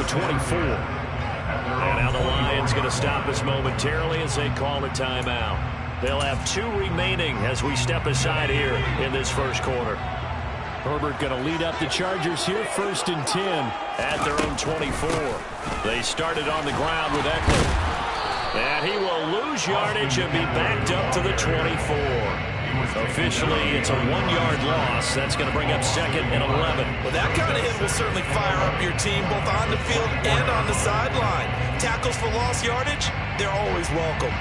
24. And now the Lions going to stop us momentarily as they call a timeout. They'll have 2 remaining as we step aside here in this first quarter. Herbert going to lead up the Chargers here, 1st and 10. At their own 24. They started on the ground with Eckler. And he will lose yardage and be backed up to the 24. Officially, it's a 1-yard loss. That's going to bring up 2nd and 11. Well, that kind of hit will certainly fire up your team both on the field and on the sideline. Tackles for lost yardage, they're always welcome.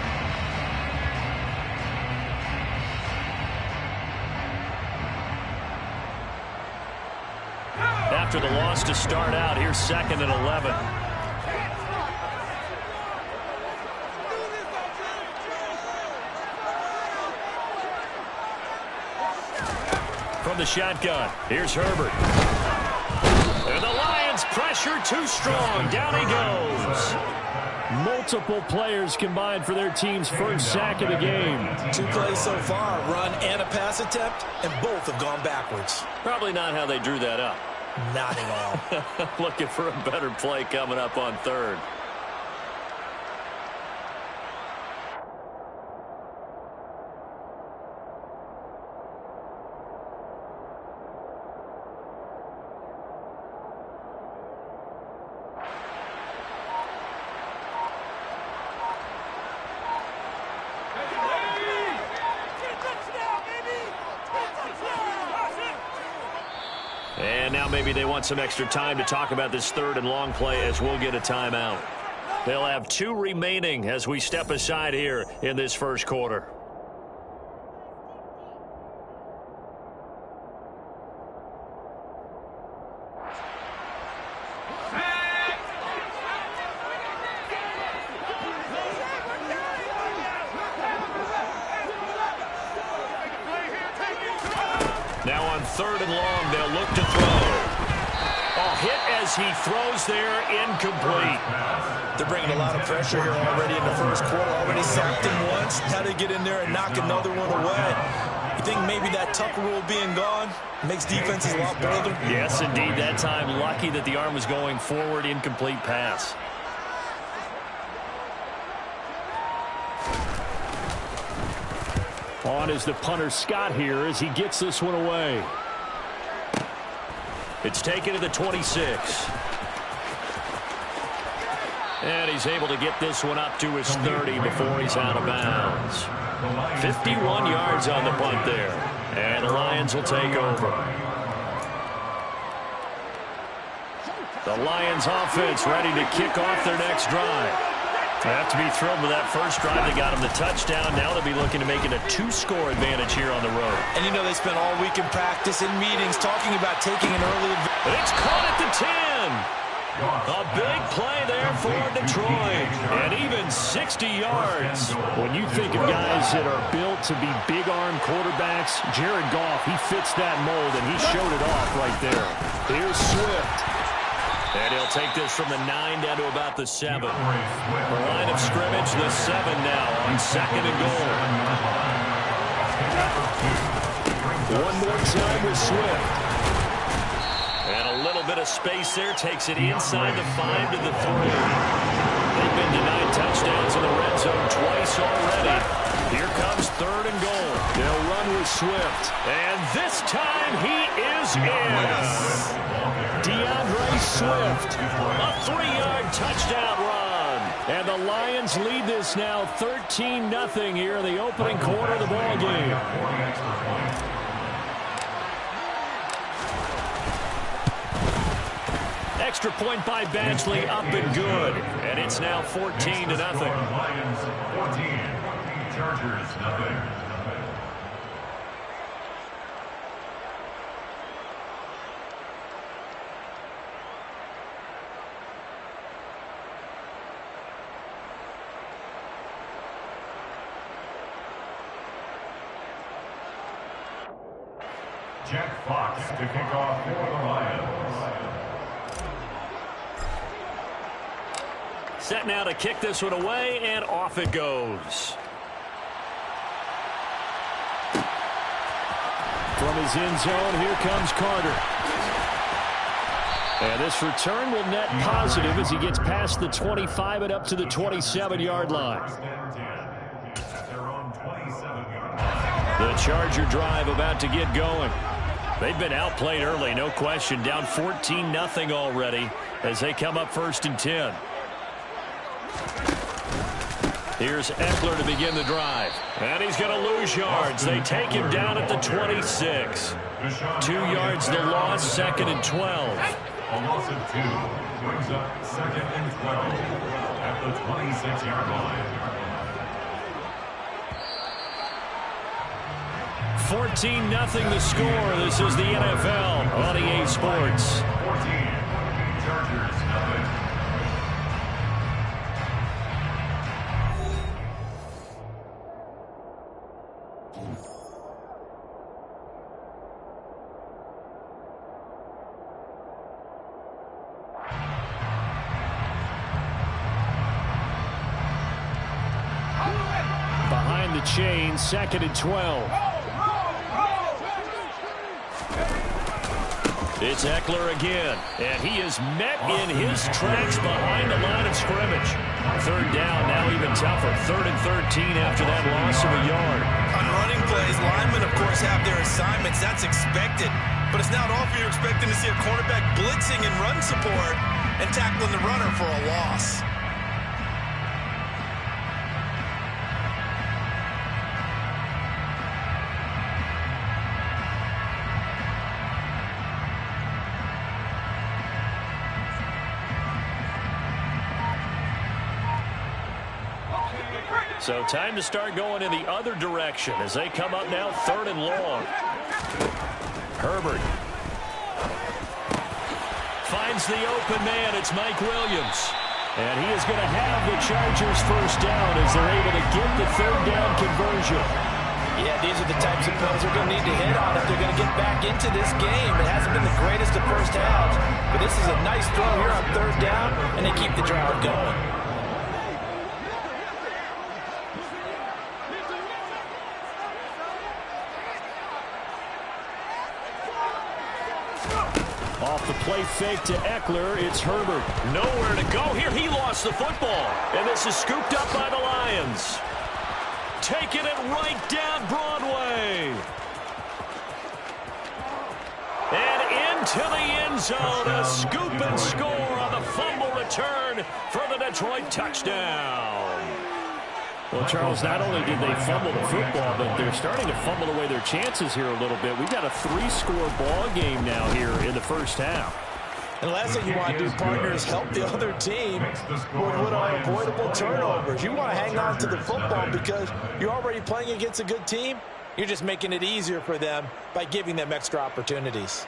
After the loss to start out, here's 2nd and 11. From the shotgun, here's Herbert. And the Lions pressure too strong. Down he goes. Multiple players combined for their team's first sack of the game. 2 plays so far, run and a pass attempt, and both have gone backwards. Probably not how they drew that up. Not at all. Looking for a better play coming up on 3rd. And now maybe they want some extra time to talk about this 3rd and long play as we'll get a timeout. They'll have 2 remaining as we step aside here in this first quarter. Now on 3rd and long, they'll look to throw. A hit as he throws there, incomplete. They're bringing a lot of pressure here already in the first quarter. Already sacked him once. How to get in there and knock another one away. You think maybe that Tucker rule being gone makes defenses a lot bolder? Yes, indeed. That time, lucky that the arm was going forward, incomplete pass. On is the punter Scott here as he gets this one away. It's taken to the 26. And he's able to get this one up to his 30 before he's out of bounds. 51 yards on the punt there. And the Lions will take over. The Lions offense ready to kick off their next drive. They have to be thrilled with that first drive. They got him the touchdown. Now they'll be looking to make it a 2-score advantage here on the road. And you know they spent all week in practice and meetings talking about taking an early advantage. It's caught at the 10. A big play there for Detroit. And even 60 yards. When you think of guys that are built to be big-arm quarterbacks, Jared Goff, he fits that mold, and he showed it off right there. Here's Swift. And he'll take this from the 9 down to about the 7. The line of scrimmage, the 7 now on 2nd and goal. One more time with Swift. And a little bit of space there. Takes it inside the 5 to the 3. They've been denied touchdowns in the red zone twice already. Here comes 3rd and goal. They'll run with Swift. And this time he is in. DeAndre Swift. A 3-yard touchdown run. And the Lions lead this now 13-0 here in the opening quarter of the ball game. Extra point by Badgley, up and good. And it's now 14-0. Lions 14, Chargers 0. Jack Fox to kick off for the Lions. Set now to kick this one away, and off it goes. From his end zone, here comes Carter. And this return will net positive as he gets past the 25 and up to the 27-yard line. The Charger drive about to get going. They've been outplayed early, no question. Down 14-0 already as they come up 1st and 10. Here's Ekeler to begin the drive. And he's going to lose yards. They take him down at the 26. 2 yards the loss, 2nd and 12. A loss of 2 brings up 2nd and 12 at the 26-yard line. 14-0 the score. This is the NFL on EA Sports. 14. Chargers, nothing. Behind the chain, 2nd and 12. It's Ekeler again, and he is met in his tracks behind the line of scrimmage. 3rd down, now even tougher. 3rd and 13 after that loss of a yard. On running plays, linemen, of course, have their assignments. That's expected. But it's not often you're expecting to see a cornerback blitzing in run support and tackling the runner for a loss. So time to start going in the other direction as they come up now 3rd and long. Herbert finds the open man. It's Mike Williams. And he is going to have the Chargers 1st down as they're able to get the 3rd down conversion. Yeah, these are the types of plays they're going to need to hit on if they're going to get back into this game. It hasn't been the greatest of first halves, but this is a nice throw here on 3rd down, and they keep the drive going. Off the play fake to Ekeler, it's Herbert. Nowhere to go here. He lost the football. And this is scooped up by the Lions. Taking it right down Broadway. And into the end zone. A scoop and score on the fumble return for the Detroit touchdown. Well, Charles, not only did they fumble the football, but they're starting to fumble away their chances here a little bit. We've got a 3-score ball game now here in the 1st half. And the last thing you want to do, partner, is help the other team with unavoidable turnovers. You want to hang on to the football because you're already playing against a good team. You're just making it easier for them by giving them extra opportunities.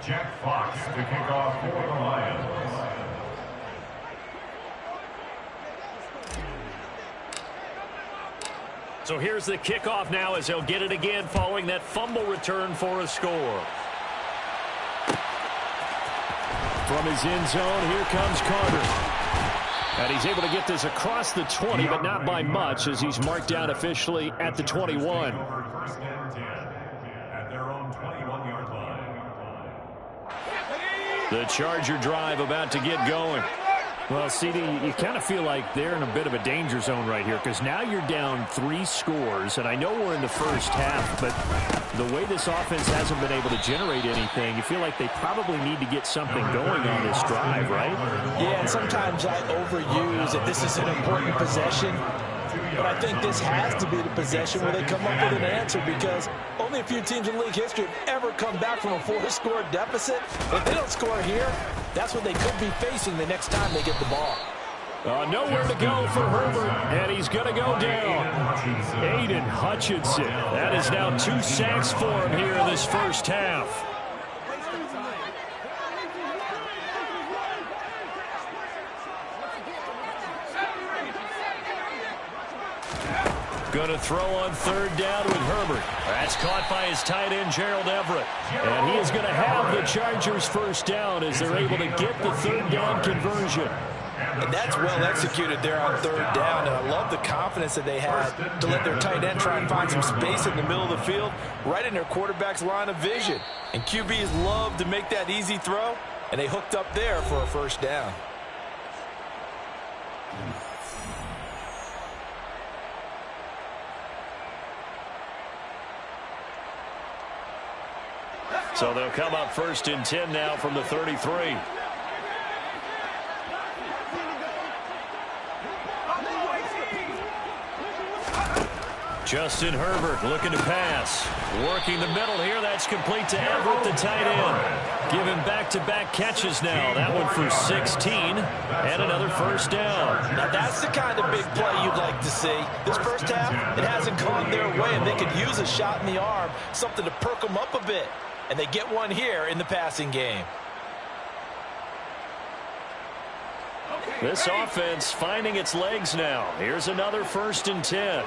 Jack Fox to kick off for the Lions. So here's the kickoff now as they'll get it again following that fumble return for a score. From his end zone, here comes Carter. And he's able to get this across the 20, but not by much as he's marked down officially at the 21. First and 10 at their own 21-yard line. The Charger drive about to get going. Well, CD, you kind of feel like they're in a bit of a danger zone right here because now you're down 3 scores, and I know we're in the 1st half, but the way this offense hasn't been able to generate anything, you feel like they probably need to get something going on this drive, right? Yeah, and sometimes I overuse that this is an important possession, but I think this has to be the possession where they come up with an answer because only a few teams in league history have ever come back from a 4-score deficit. If they don't score here, that's what they could be facing the next time they get the ball. Nowhere to go for Herbert, and he's going to go down. Aiden Hutchinson. That is now 2 sacks for him here in this 1st half. Going to throw on 3rd down with Herbert. That's caught by his tight end, Gerald Everett. And he is going to have the Chargers 1st down as they're able to get the 3rd down conversion. And that's well executed there on third down. And I love the confidence that they had to let their tight end try and find some space in the middle of the field, right in their quarterback's line of vision. And QBs love to make that easy throw, and they hooked up there for a first down. So they'll come up 1st and 10 now from the 33. Justin Herbert looking to pass. Working the middle here. That's complete to Everett, the tight end. Giving back-to-back catches now. That one for 16 and another first down. Now that's the kind of big play you'd like to see. This first half, it hasn't gone their way, and they could use a shot in the arm, something to perk them up a bit. And they get one here in the passing game. This offense finding its legs now. Here's another 1st and 10.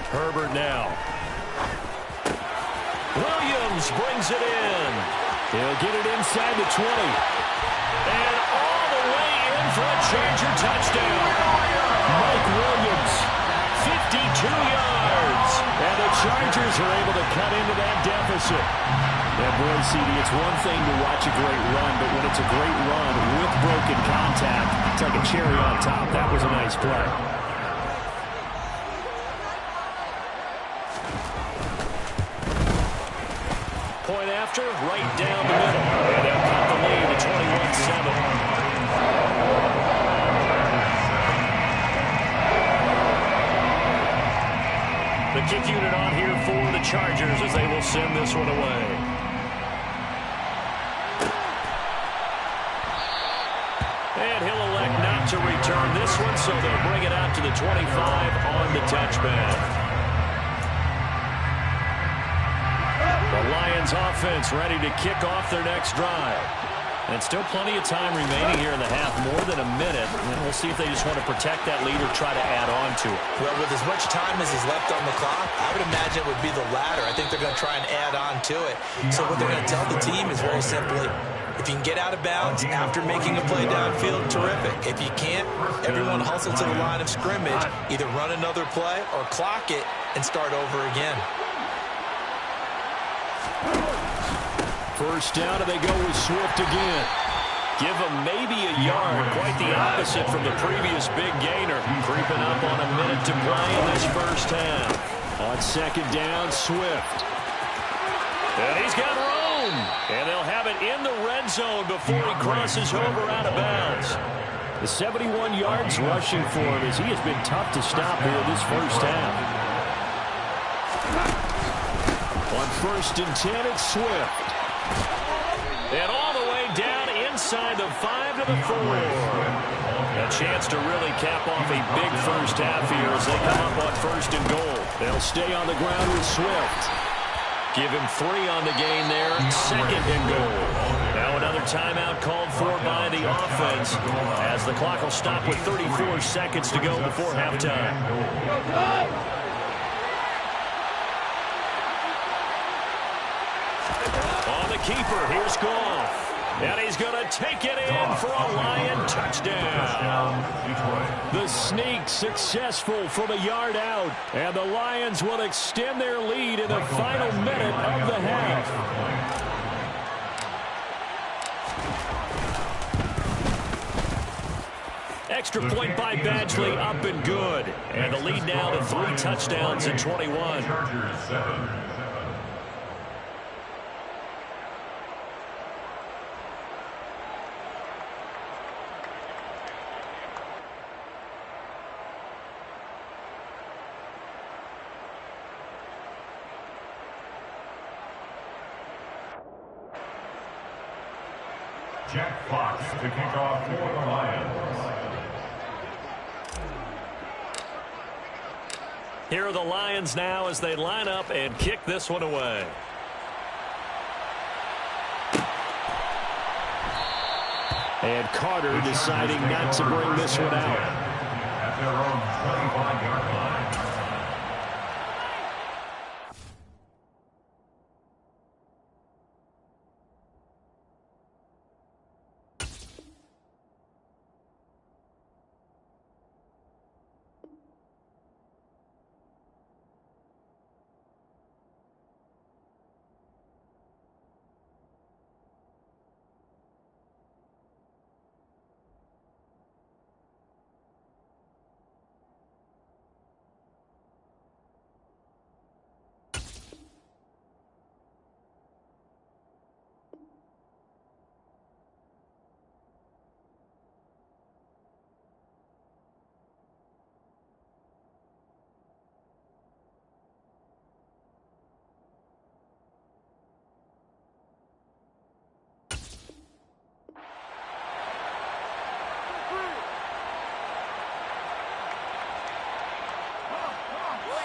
Herbert now. Williams brings it in. He'll get it inside the 20. And all the way in for a Charger touchdown. Mike Williams, 52 yards. And the Chargers are able to cut into that deficit. And boy, CD, it's one thing to watch a great run, but when it's a great run with broken contact, it's like a cherry on top. That was a nice play. Point after, right down the middle. And they'll cut the lead to 21-7. The kick unit on here for the Chargers as they will send this one away. And he'll elect not to return this one, so they'll bring it out to the 25 on the touchback. The Lions offense ready to kick off their next drive. And still plenty of time remaining here in the half, more than a minute. And we'll see if they just want to protect that lead or try to add on to it. Well, with as much time as is left on the clock, I would imagine it would be the latter. I think they're going to try and add on to it. So what they're going to tell the team is very simply, if you can get out of bounds after making a play downfield, terrific. If you can't, everyone hustle to the line of scrimmage, either run another play or clock it and start over again. First down, and they go with Swift again. Give him maybe a yard. Quite the opposite from the previous big gainer. Creeping up on a minute to play in this first half. On 2nd down, Swift. And he's got room. And they'll have it in the red zone before he crosses over out of bounds. The 71 yards rushing for him as he has been tough to stop here this first half. On 1st and 10, it's Swift. And all the way down inside the 5 to the 4. A chance to really cap off a big first half here as they come up on 1st and goal. They'll stay on the ground with Swift. Give him 3 on the gain there. 2nd and goal. Now another timeout called for by the offense as the clock will stop with 34 seconds to go before halftime. Keeper, here's Goff. And he's going to take it in for a Lion touchdown. The sneak successful from a yard out. And the Lions will extend their lead in the final minute of the half. Extra point by Badgley, up and good. And the lead now to 3 touchdowns in 21. Jack Fox to kick off for the Lions. Here are the Lions now as they line up and kick this one away. And Carter deciding not to bring this one out. At their own 25-yard line.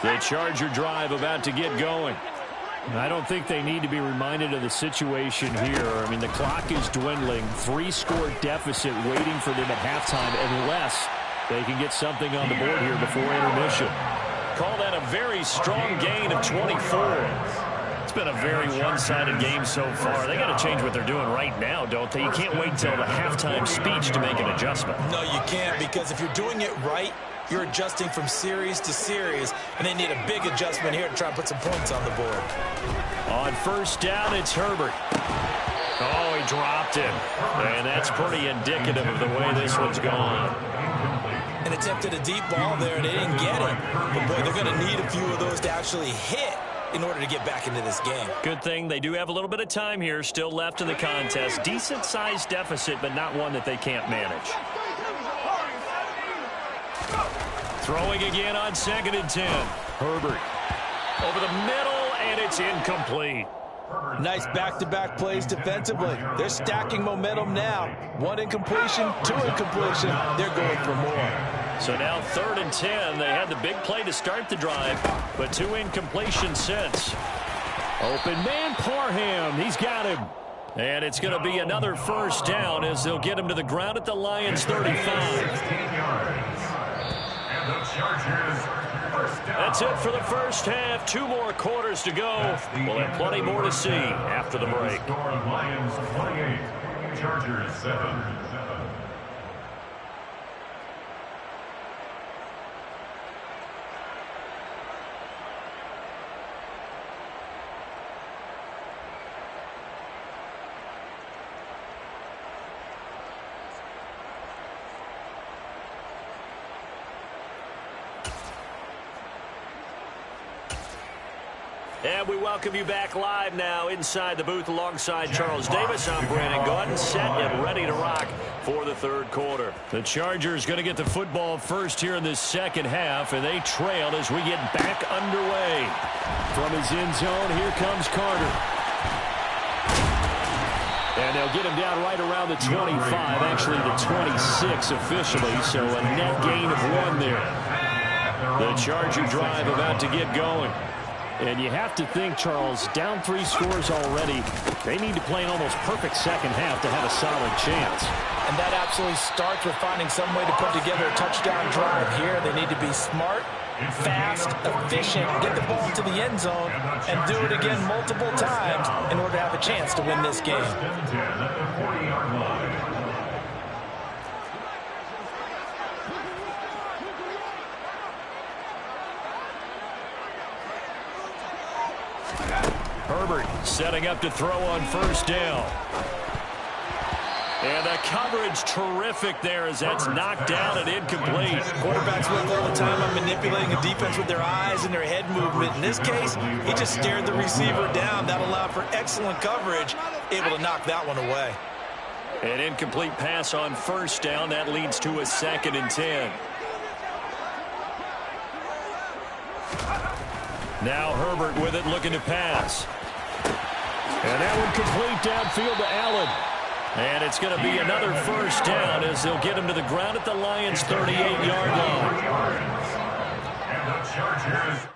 The Charger drive about to get going. I don't think they need to be reminded of the situation here. I mean, the clock is dwindling. 3-score deficit waiting for them at halftime unless they can get something on the board here before intermission. Call that a very strong gain of 24. It's been a very one-sided game so far. They got to change what they're doing right now, don't they? You can't wait until the halftime speech to make an adjustment. No, you can't, because if you're doing it right, you're adjusting from series to series, and they need a big adjustment here to try and put some points on the board. On first down, it's Herbert. Oh, he dropped him. And that's pretty indicative of the way this one's gone. And attempted a deep ball there, and they didn't get it. But, boy, they're going to need a few of those to actually hit in order to get back into this game. Good thing they do have a little bit of time here still left in the contest. Decent-sized deficit, but not one that they can't manage. Throwing again on 2nd and 10. Herbert over the middle, and it's incomplete. Nice back-to-back plays defensively. They're stacking momentum now. 1 incompletion, 2 incompletion. They're going for more. So now 3rd and 10. They had the big play to start the drive, but 2 incompletions since. Open man, Parham. He's got him. And it's going to be another first down as they'll get him to the ground at the Lions' 35. That's it for the first half. 2 more quarters to go. We'll have plenty more to see after the break. Lions 28, Chargers 7. And we welcome you back live now inside the booth alongside Charles Davis. I'm Brandon Gaudin, set and ready to rock for the 3rd quarter. The Chargers going to get the football first here in this second half, and they trail as we get back underway. From his end zone, here comes Carter. And they'll get him down right around the 25, actually the 26 officially, so a net gain of 1 there. The Charger drive about to get going. And you have to think, Charles, down 3 scores already. They need to play an almost perfect second half to have a solid chance. And that absolutely starts with finding some way to put together a touchdown drive here. They need to be smart, fast, efficient, get the ball into the end zone, and do it again multiple times in order to have a chance to win this game. Herbert setting up to throw on first down. And the coverage terrific there as that's knocked down and incomplete. Quarterbacks work all the time on manipulating a defense with their eyes and their head movement. In this case, he just stared the receiver down. That allowed for excellent coverage, able to knock that one away. An incomplete pass on first down. That leads to a 2nd and 10. Now Herbert with it, looking to pass. And that one complete downfield to Allen. And it's going to be another first down as they'll get him to the ground at the Lions' 38-yard line. And the Chargers.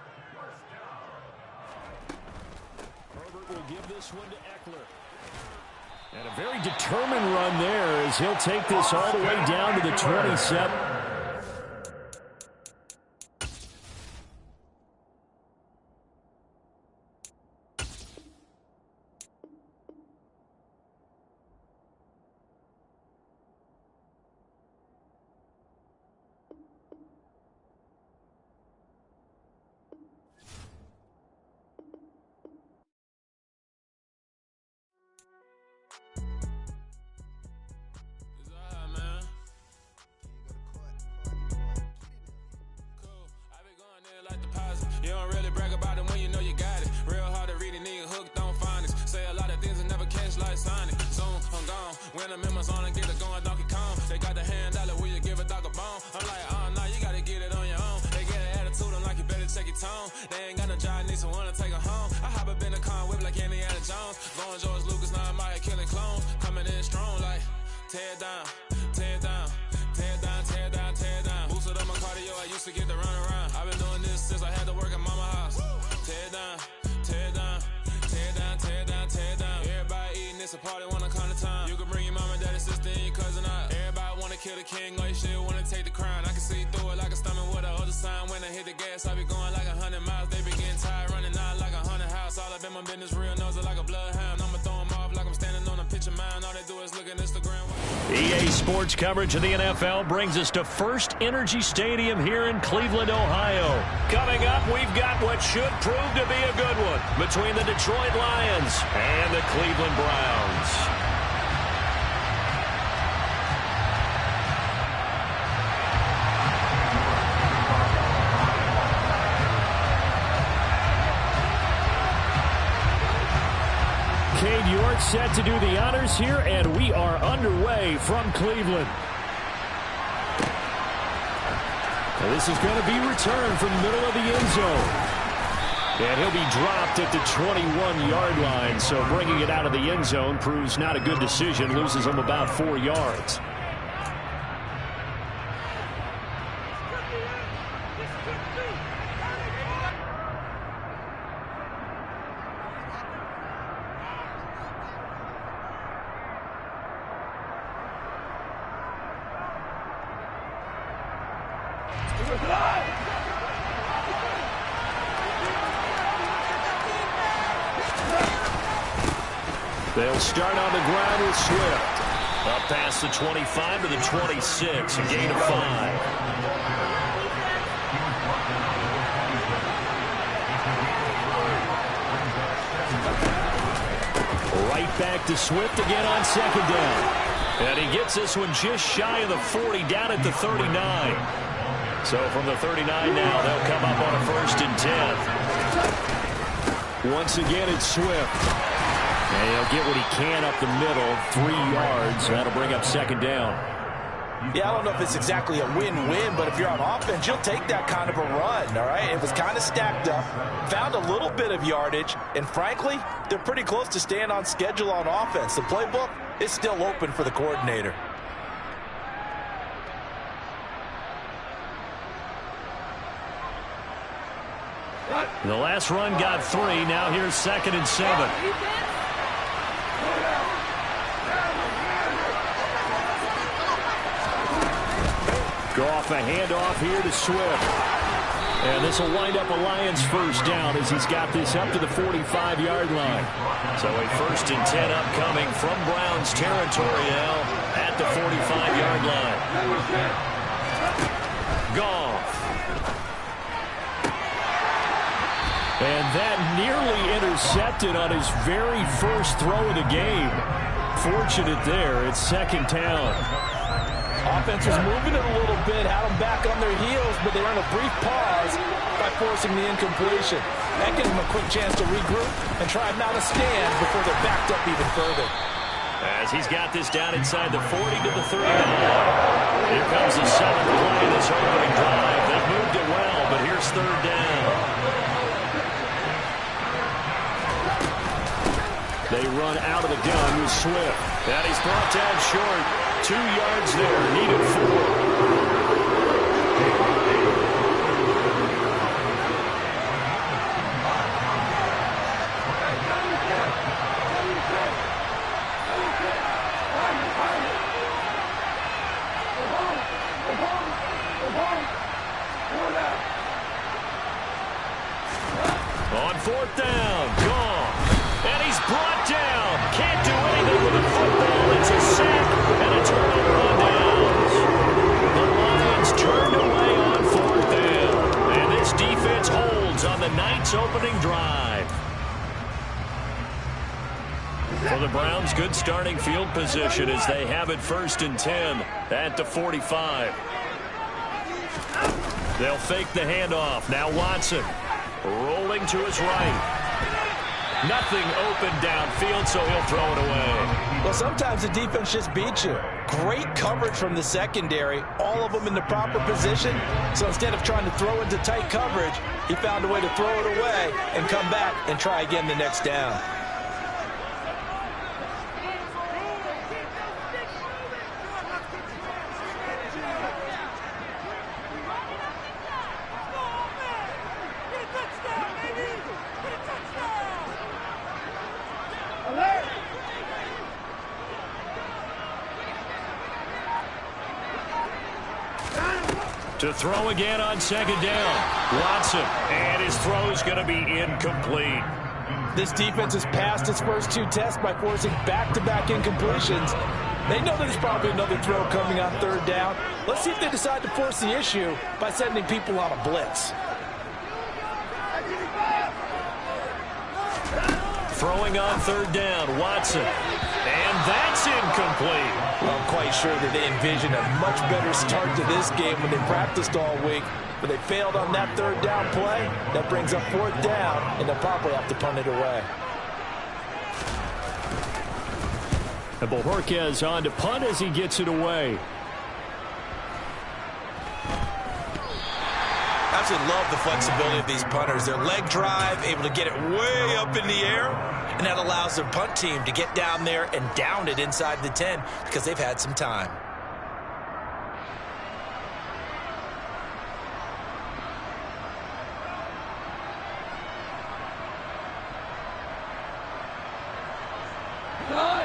Herbert will give this one to Eckler. And a very determined run there as he'll take this all the way down to the 27. You don't really brag about it when you know you got it. Real hard to read a nigga hooked on phonics. Say a lot of things and never catch like Sonic. Soon, I'm gone. When I'm in my zone and get it going Donkey Kong. They got the hand dollar, will you give a dog a bone? I'm like, oh, no, you gotta get it on your own. They get an attitude, I'm like, you better check your tone. They ain't got no job, need someone to take her home. I hop up in the car, whip like Indiana Jones. Going George Lucas, now I'm out here killing clones. Coming in strong like, tear down, tear down, tear down, tear down, tear down. Boosted up my cardio, I used to get to run around. I've been doing this since I had to work in king, or you shit wanna take the crown. I can see through it like a stomach with a other sign. When I hit the gas, I be going like 100 miles. They be getting tired, running out like 100 house. All up in my business, real nose like a bloodhound. I'ma throw them off like I'm standing on a pitch of mine. All they do is look at Instagram. EA Sports coverage of the NFL brings us to First Energy Stadium here in Cleveland, Ohio. Coming up, we've got what should prove to be a good one between the Detroit Lions and the Cleveland Browns. Cade York set to do the honors here, and we are underway from Cleveland. Now this is going to be returned from the middle of the end zone. And he'll be dropped at the 21-yard line, so bringing it out of the end zone proves not a good decision, loses him about 4 yards. They'll start on the ground with Swift. Up past the 25 to the 26, a gain of 5. Right back to Swift again on second down. And he gets this one just shy of the 40, down at the 39. So from the 39 now, they'll come up on a 1st and 10. Once again, it's Swift. And he'll get what he can up the middle, 3 yards. That'll bring up second down. Yeah, I don't know if it's exactly a win-win, but if you're on offense, you'll take that kind of a run, all right? It was kind of stacked up, found a little bit of yardage, and frankly, they're pretty close to staying on schedule on offense. The playbook is still open for the coordinator. The last run got 3. Now here's 2nd and 7. Goff a handoff here to Swift. And this will wind up a Lions 1st down as he's got this up to the 45-yard line. So a 1st and 10 upcoming from Browns territory now at the 45-yard line. Goff. And that nearly intercepted on his very first throw of the game. Fortunate there. It's 2nd down. Offense was moving it a little bit, had them back on their heels, but they were in a brief pause by forcing the incompletion. That gives them a quick chance to regroup and try not to stand before they're backed up even further. As he's got this down inside the 40 to the 39. Here comes the 7th play of this opening drive. They moved it well, but here's 3rd down. They run out of the gun with Swift. And he's brought down short. 2 yards there, needed 4. On 4th down, gone. And he's brought down. Can't do anything with the football. It's a sack and a turnover on downs. The Lions turned away on 4th down. And this defense holds on the night's opening drive. For the Browns, good starting field position as they have it 1st and 10 at the 45. They'll fake the handoff. Now Watson rolling to his right. Nothing open downfield, so he'll throw it away. Well, sometimes the defense just beats you. Great coverage from the secondary, all of them in the proper position. So instead of trying to throw into tight coverage, he found a way to throw it away and come back and try again the next down. To throw again on second down. Watson, and his throw's going to be incomplete. This defense has passed its first 2 tests by forcing back-to-back incompletions. They know there's probably another throw coming on third down. Let's see if they decide to force the issue by sending people on a blitz. Throwing on third down, Watson. And that's incomplete. Well, I'm quite sure that they envisioned a much better start to this game when they practiced all week. But they failed on that third down play. That brings up fourth down, and they'll probably have to punt it away. And Bojorquez on to punt as he gets it away. I absolutely love the flexibility of these punters. Their leg drive, able to get it way up in the air, and that allows their punt team to get down there and down it inside the 10 because they've had some time.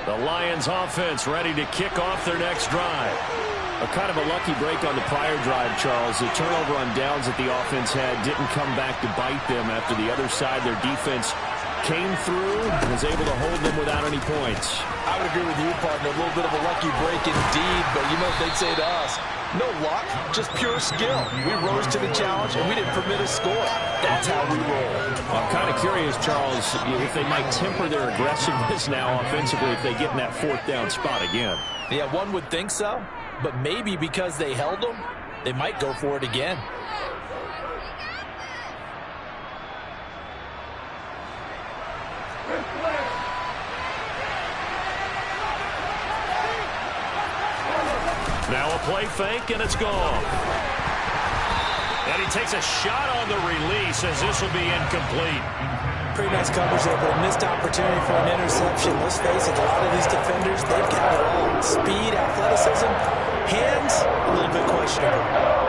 The Lions offense ready to kick off their next drive. A kind of a lucky break on the prior drive, Charles. The turnover on downs that the offense had didn't come back to bite them after the other side. Their defense came through and was able to hold them without any points. I would agree with you, partner. A little bit of a lucky break indeed, but you know what they'd say to us? No luck, just pure skill. We rose to the challenge, and we didn't permit a score. That's how we roll. I'm kind of curious, Charles, if they might temper their aggressiveness now offensively if they get in that fourth down spot again. Yeah, one would think so, but maybe because they held them, they might go for it again. Now a play fake, and it's gone. And he takes a shot on the release as this will be incomplete. Pretty nice coverage there, but a missed opportunity for an interception. Let's face it, a lot of these defenders, they've got it all. Speed, athleticism, hands, a little bit questionable.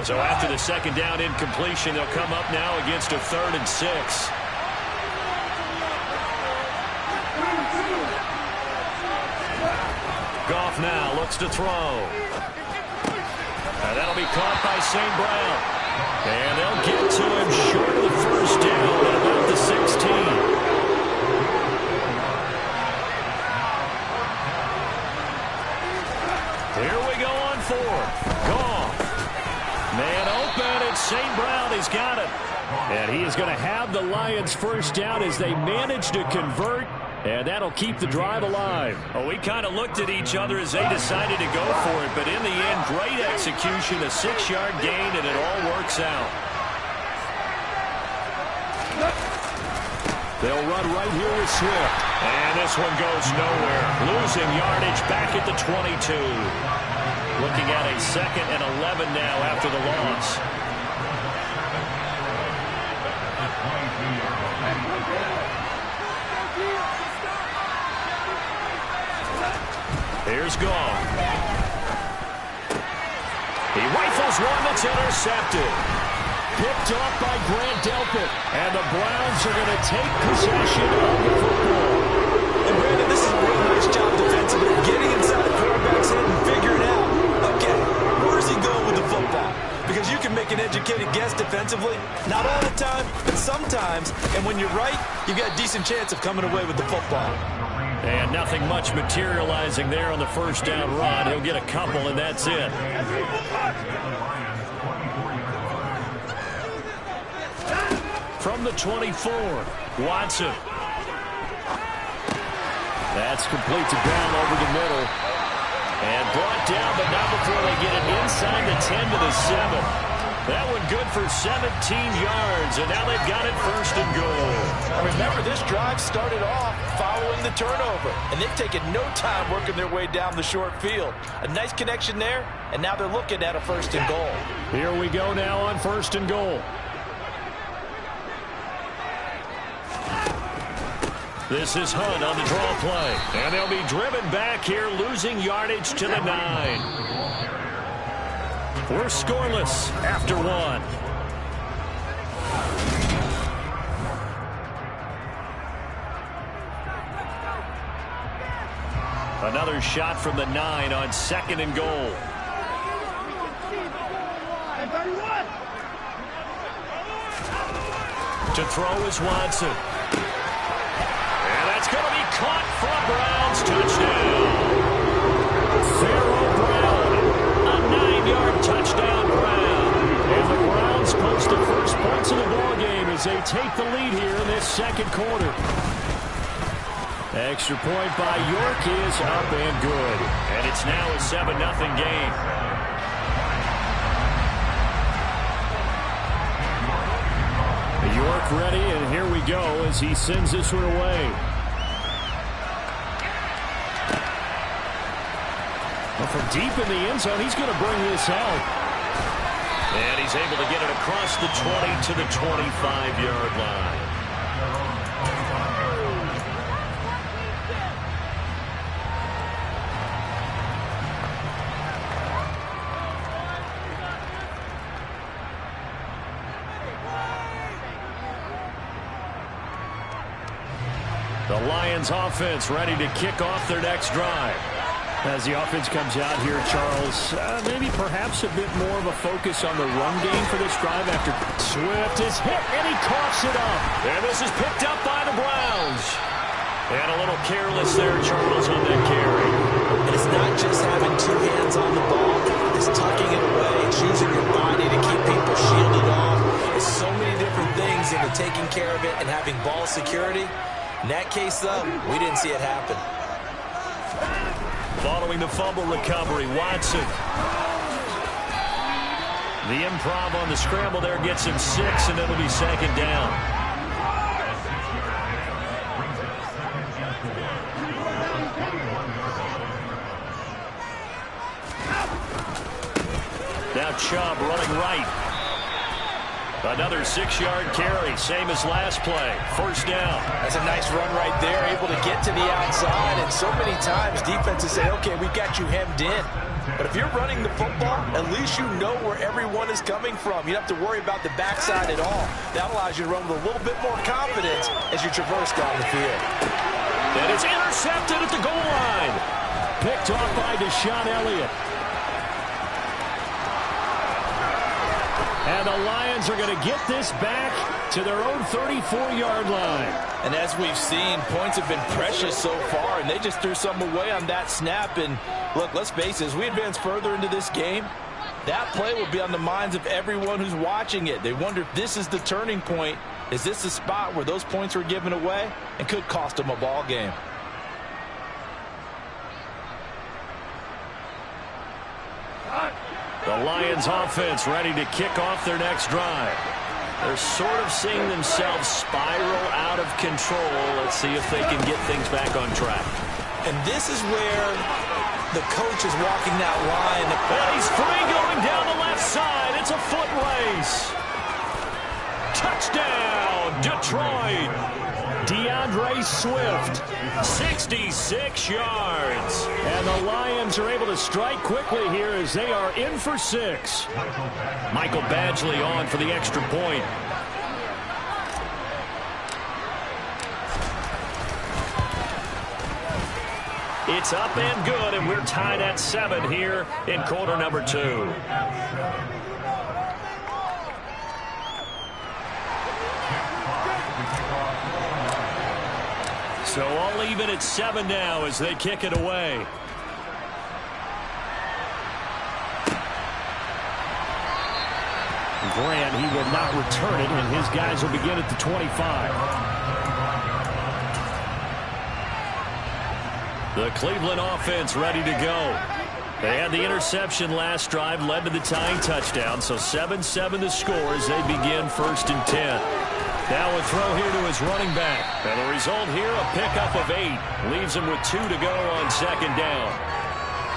So after the second down incompletion, they'll come up now against a 3rd and 6. Goff now looks to throw. And that'll be caught by St. Brown. And they'll get to him short of the first down at about the 16. Here we go on 4th. Goff. Man open, it's St. Brown. He's got it. And he is going to have the Lions first down as they manage to convert. And that'll keep the drive alive. Well, we kind of looked at each other as they decided to go for it. But in the end, great execution, a 6-yard gain, and it all works out. They'll run right here with Swift. And this one goes nowhere. Losing yardage back at the 22. Looking at a 2nd and 11 now after the loss. Here's Goff. He rifles one that's intercepted. Picked off by Grant Delpit. And the Browns are going to take possession of the football. And Brandon, this is a real nice job defensively, getting inside the quarterback's head and figuring out, okay, where's he going with the football? Because you can make an educated guess defensively, not all the time, but sometimes. And when you're right, you've got a decent chance of coming away with the football. And nothing much materializing there on the first down run. He'll get a couple, and that's it. From the 24, Watson. That's complete to Brown over the middle. And brought down, but not before they get it inside the 10 to the 7. That one good for 17 yards, and now they've got it 1st and goal. Remember, this drive started off following the turnover, and they've taken no time working their way down the short field. A nice connection there, and now they're looking at a 1st and goal. Here we go now on 1st and goal. This is Hunt on the draw play. And they'll be driven back here, losing yardage to the 9. We're scoreless after one. Another shot from the 9 on 2nd and goal. To throw is Watson. And that's going to be caught for a Browns touchdown. Pharaoh Brown, a 9-yard touchdown Brown. And the Browns post the first points of the ballgame as they take the lead here in this second quarter. Extra point by York is up and good. And it's now a 7-0 game. York ready, and here we go as he sends this one away. Well, from deep in the end zone, he's going to bring this out. And he's able to get it across the 20 to the 25-yard line. The Lions offense ready to kick off their next drive. As the offense comes out here, Charles, maybe perhaps a bit more of a focus on the run game for this drive after Swift is hit, and he coughs it up. And this is picked up by the Browns. And a little careless there, Charles, on that carry. And it's not just having two hands on the ball. It's tucking it away. It's using your body to keep people shielded off. There's so many different things into taking care of it and having ball security. In that case, though, we didn't see it happen. Following the fumble recovery, Watson. The improv on the scramble there gets him 6, and it'll be 2nd down. Now Chubb running right. Another 6-yard carry, same as last play. 1st down. That's a nice run right there, able to get to the outside. And so many times defenses say, okay, we got you hemmed in. But if you're running the football, at least you know where everyone is coming from. You don't have to worry about the backside at all. That allows you to run with a little bit more confidence as you traverse down the field. And it's intercepted at the goal line. Picked off by Deshaun Elliott. And the Lions are going to get this back to their own 34-yard line. And as we've seen, points have been precious so far, and they just threw some away on that snap. And look, let's face it, as we advance further into this game, that play will be on the minds of everyone who's watching it. They wonder if this is the turning point. Is this the spot where those points were given away and could cost them a ball game? The Lions offense ready to kick off their next drive. They're sort of seeing themselves spiral out of control. Let's see if they can get things back on track. And this is where the coach is walking that line. And he's free going down the left side. It's a foot race. Touchdown, Detroit. DeAndre Swift, 66 yards. And the Lions are able to strike quickly here as they are in for 6. Michael Badgley on for the extra point. It's up and good, and we're tied at 7 here in quarter number 2. So all even at 7 now as they kick it away. Grant, he will not return it, and his guys will begin at the 25. The Cleveland offense ready to go. They had the interception last drive, led to the tying touchdown, so 7-7 the score as they begin 1st and 10. Now a throw here to his running back. And the result here, a pickup of 8. Leaves him with 2 to go on 2nd down.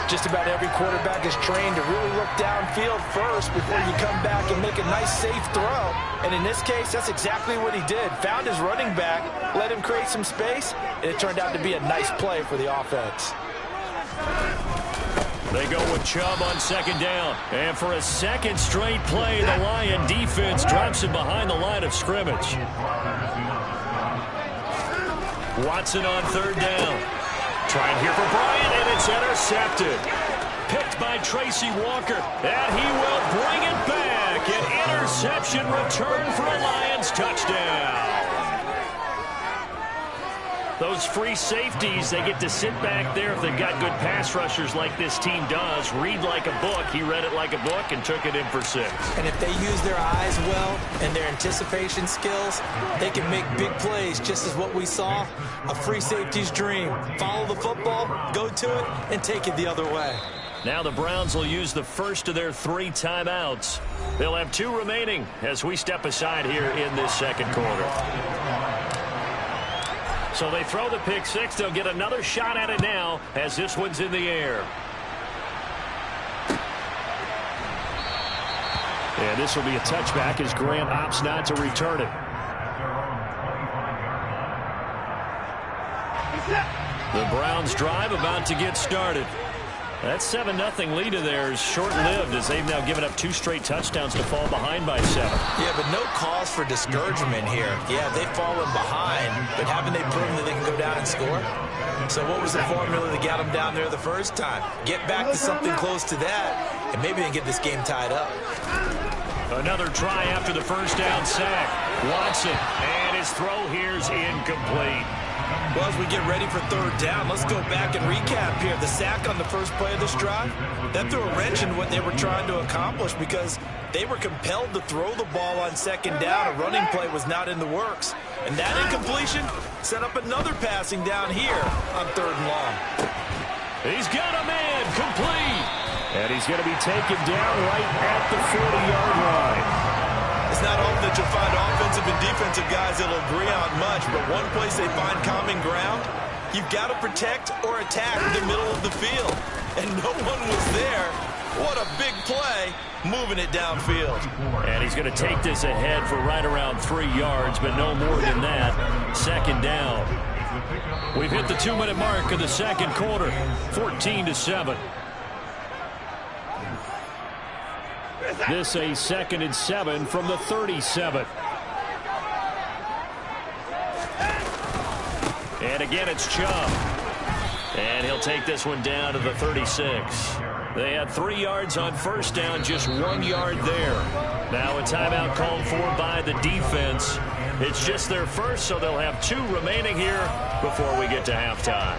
Just about every quarterback is trained to really look downfield first before you come back and make a nice, safe throw. And in this case, that's exactly what he did. Found his running back, let him create some space, and it turned out to be a nice play for the offense. They go with Chubb on second down. And for a second straight play, the Lion defense drops him behind the line of scrimmage. Watson on third down. Trying here for Bryant, and it's intercepted. Picked by Tracy Walker, and he will bring it back. An interception return for a Lions touchdown. Those free safeties, they get to sit back there if they've got good pass rushers like this team does. Read like a book. He read it like a book and took it in for 6. And if they use their eyes well and their anticipation skills, they can make big plays, just as what we saw, a free safety's dream. Follow the football, go to it, and take it the other way. Now the Browns will use the first of their 3 timeouts. They'll have 2 remaining as we step aside here in this second quarter. So they throw the pick 6. They'll get another shot at it now as this one's in the air. And this will be a touchback as Grant opts not to return it. The Browns drive about to get started. That 7-0 lead of theirs short-lived as they've now given up 2 straight touchdowns to fall behind by 7. Yeah, but no cause for discouragement here. Yeah, they've fallen behind, but haven't they proven that they can go down and score? So what was the formula that got them down there the first time? Get back to something close to that, and maybe they can get this game tied up. Another try after the first down sack. Watson, and his throw here's incomplete. Well, as we get ready for third down, let's go back and recap here. The sack on the first play of this drive, that threw a wrench in what they were trying to accomplish because they were compelled to throw the ball on second down. A running play was not in the works. And that incompletion set up another passing down here on third and long. He's got a man complete. And he's going to be taken down right at the 40-yard line. It's not often that you'll find offensive and defensive guys that will agree on much, but one place they find common ground, you've got to protect or attack the middle of the field. And no one was there. What a big play, moving it downfield. And he's going to take this ahead for right around 3 yards, but no more than that. Second down. We've hit the 2-minute mark of the second quarter, 14-7. This a 2nd and 7 from the 37. And again, it's Chubb. And he'll take this one down to the 36. They had 3 yards on first down, just 1 yard there. Now a timeout called for by the defense. It's just their first, so they'll have 2 remaining here before we get to halftime.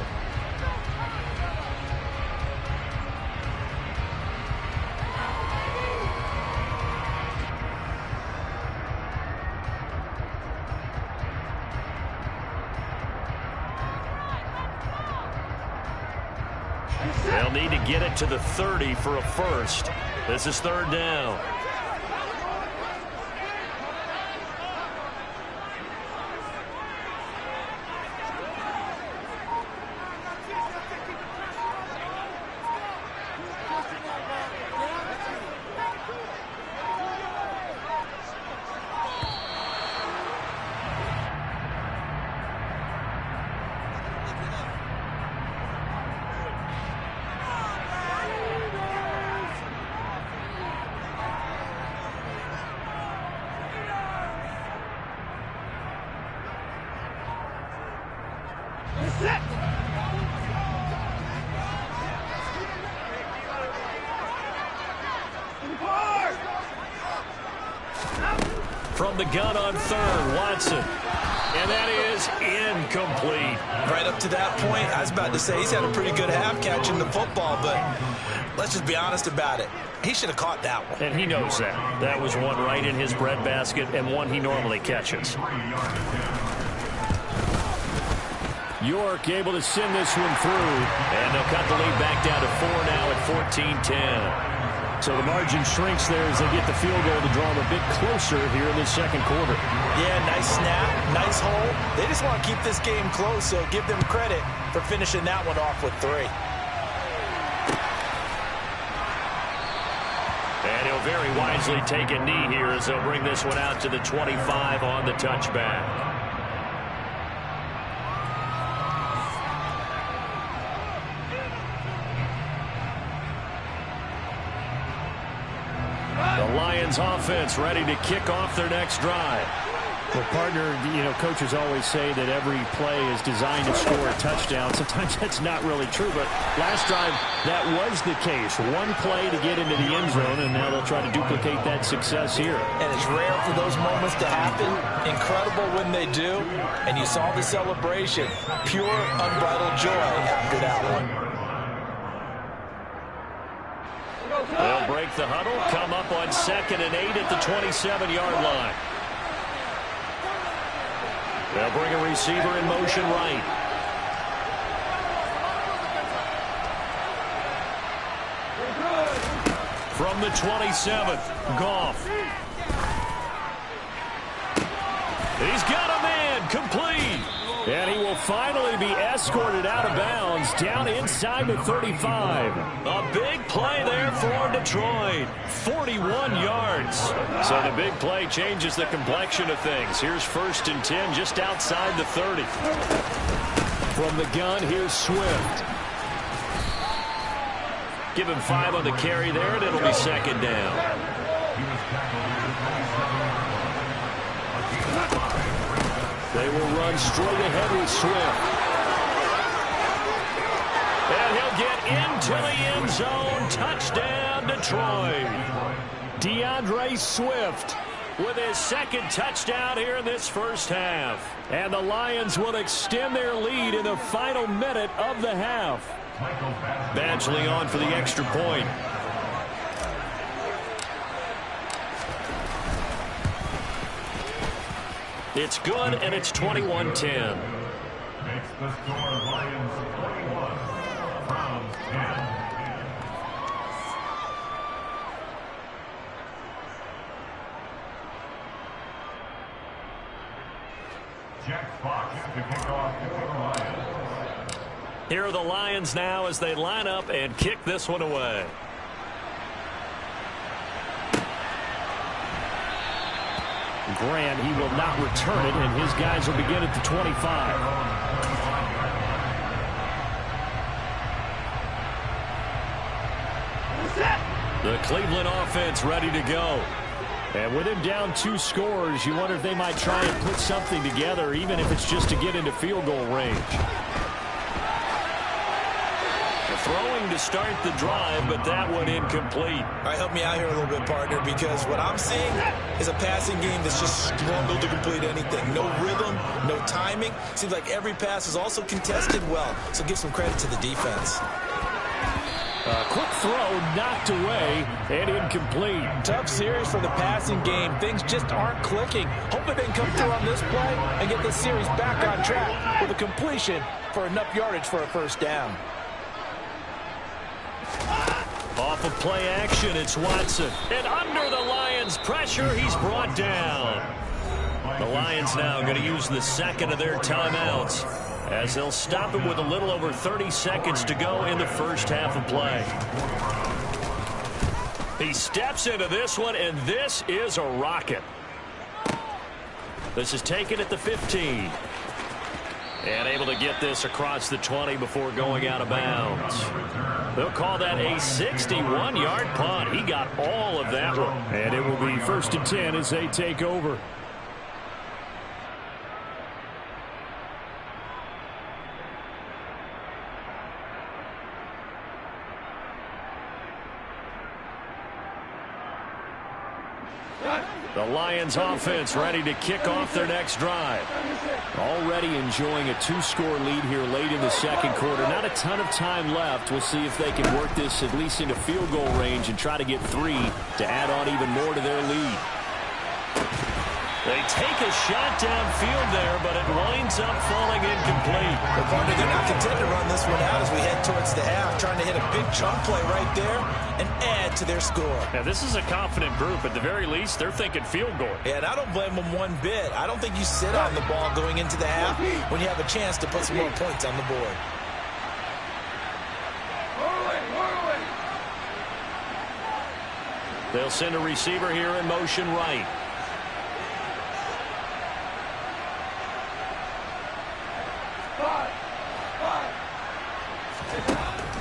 They'll need to get it to the 30 for a first. This is third down. From the gun on third, Watson. And that is incomplete. Right up to that point, I was about to say he's had a pretty good half catching the football, but let's just be honest about it. He should have caught that one. And he knows that. That was one right in his breadbasket and one he normally catches. York able to send this one through. And they'll cut the lead back down to 4 now at 14-10. So the margin shrinks there as they get the field goal to draw them a bit closer here in the second quarter. Yeah, nice snap, nice hole. They just want to keep this game close, so give them credit for finishing that one off with 3. And he'll very wisely take a knee here as they'll bring this one out to the 25 on the touchback. Lions offense ready to kick off their next drive. Well, partner, coaches always say that every play is designed to score a touchdown. Sometimes that's not really true, but last drive, that was the case. One play to get into the end zone, and now they'll try to duplicate that success here. And it's rare for those moments to happen. Incredible when they do. And you saw the celebration. Pure, unbridled joy after that one. They'll break the huddle, come up on 2nd and 8 at the 27-yard line. They'll bring a receiver in motion right. From the 27, Goff. He's got a man, complete. And he will finally be escorted out of bounds down inside the 35. A big play there for Detroit. 41 yards. So the big play changes the complexion of things. Here's 1st and 10 just outside the 30. From the gun, here's Swift. Give him 5 on the carry there, and it'll be 2nd down. They will run straight ahead with Swift. And he'll get into the end zone. Touchdown, Detroit. DeAndre Swift with his 2nd touchdown here in this first half. And the Lions will extend their lead in the final minute of the half. Badgley on for the extra point. It's good, and it's 21-10. Makes the score Lions 21, Browns 10. Jack Fox to kick off for the Lions. Here are the Lions now as they line up and kick this one away. Grant, he will not return it, and his guys will begin at the 25. The Cleveland offense ready to go. And with him down 2 scores, you wonder if they might try and put something together, even if it's just to get into field goal range. Throwing to start the drive, but that one incomplete. All right, help me out here a little bit, partner, because what I'm seeing is a passing game that's just struggled to complete anything. No rhythm, no timing. Seems like every pass is also contested well, so give some credit to the defense. Quick throw knocked away and incomplete. Tough series for the passing game. Things just aren't clicking. Hoping they can come through on this play and get this series back on track with a completion for enough yardage for a first down. Off of play action, it's Watson. And under the Lions' pressure, he's brought down. The Lions now going to use the 2nd of their timeouts as they'll stop him with a little over 30 seconds to go in the first half of play. He steps into this one, and this is a rocket. This is taken at the 15. And able to get this across the 20 before going out of bounds. They'll call that a 61-yard punt. He got all of that one. And it will be 1st and 10 as they take over. The Lions offense ready to kick off their next drive. Already enjoying a 2-score lead here late in the 2nd quarter. Not a ton of time left. We'll see if they can work this at least into field goal range and try to get 3 to add on even more to their lead. They take a shot downfield there, but it winds up falling incomplete. But partner, they're not content to run this one out as we head towards the half, trying to hit a big chunk play right there and add to their score. Now, this is a confident group. At the very least, they're thinking field goal. Yeah, and I don't blame them one bit. I don't think you sit on the ball going into the half when you have a chance to put some more points on the board. They'll send a receiver here in motion right.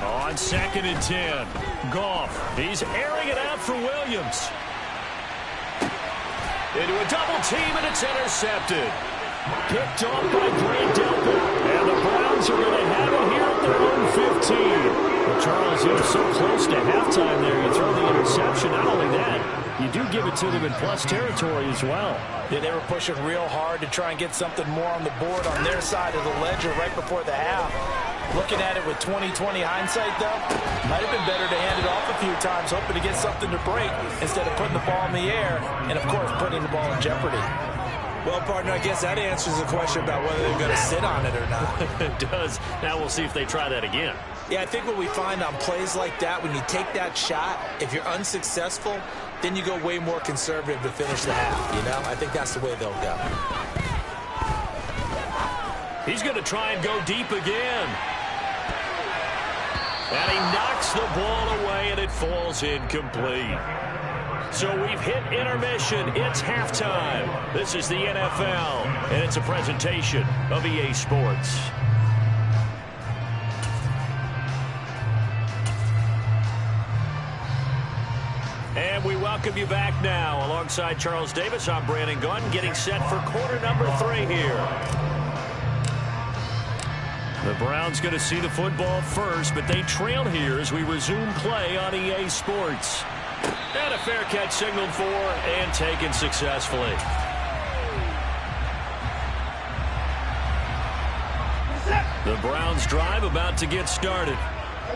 On 2nd and 10, Goff. He's airing it out for Williams. into a double team, and it's intercepted. Picked off by Grant Delpit. And the Browns are going to have it here at their own 15. Well, Charles, you were so close to halftime there. You throw the interception. Not only that, you do give it to them in plus territory as well. Yeah, they were pushing real hard to try and get something more on the board on their side of the ledger right before the half. Looking at it with 20/20 hindsight, though, might have been better to hand it off a few times, hoping to get something to break instead of putting the ball in the air and, of course, putting the ball in jeopardy. Well, partner, I guess that answers the question about whether they're going to sit on it or not. It does. Now we'll see if they try that again. Yeah, I think what we find on plays like that, when you take that shot, if you're unsuccessful, then you go way more conservative to finish the half, you know? I think that's the way they'll go. He's going to try and go deep again. And he knocks the ball away, and it falls incomplete. So we've hit intermission. It's halftime. This is the NFL, and it's a presentation of EA Sports. And we welcome you back now. Alongside Charles Davis, I'm Brandon Gaudin, getting set for quarter number 3 here. The Browns going to see the football first, but they trail here as we resume play on EA Sports. And a fair catch signaled for and taken successfully. The Browns drive about to get started.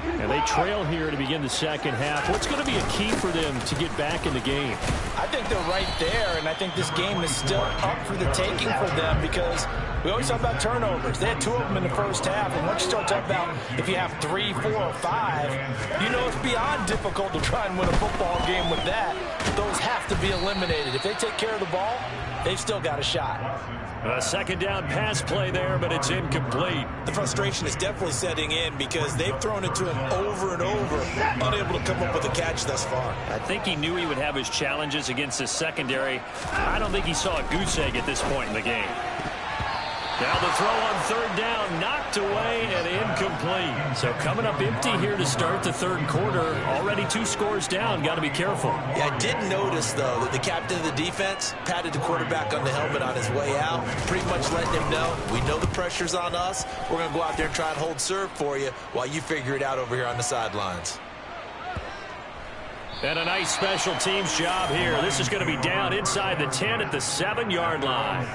And they trail here to begin the second half. What's going to be a key for them to get back in the game? I think they're right there, and I think this game is still up for the taking for them because we always talk about turnovers. They had 2 of them in the first half, and once you start talking about if you have 3, 4, or 5, you know it's beyond difficult to try and win a football game with that. Those have to be eliminated. If they take care of the ball, they've still got a shot. A second down pass play there, but it's incomplete. The frustration is definitely setting in because they've thrown it to him over and over, unable to come up with a catch thus far. I think he knew he would have his challenges against his secondary. I don't think he saw a goose egg at this point in the game. Now the throw on third down, knocked away and incomplete. So coming up empty here to start the third quarter. Already 2 scores down. Got to be careful. Yeah, I did notice, though, that the captain of the defense patted the quarterback on the helmet on his way out, pretty much letting him know, we know the pressure's on us. We're going to go out there and try and hold serve for you while you figure it out over here on the sidelines. And a nice special teams job here. This is going to be down inside the 10 at the 7-yard line.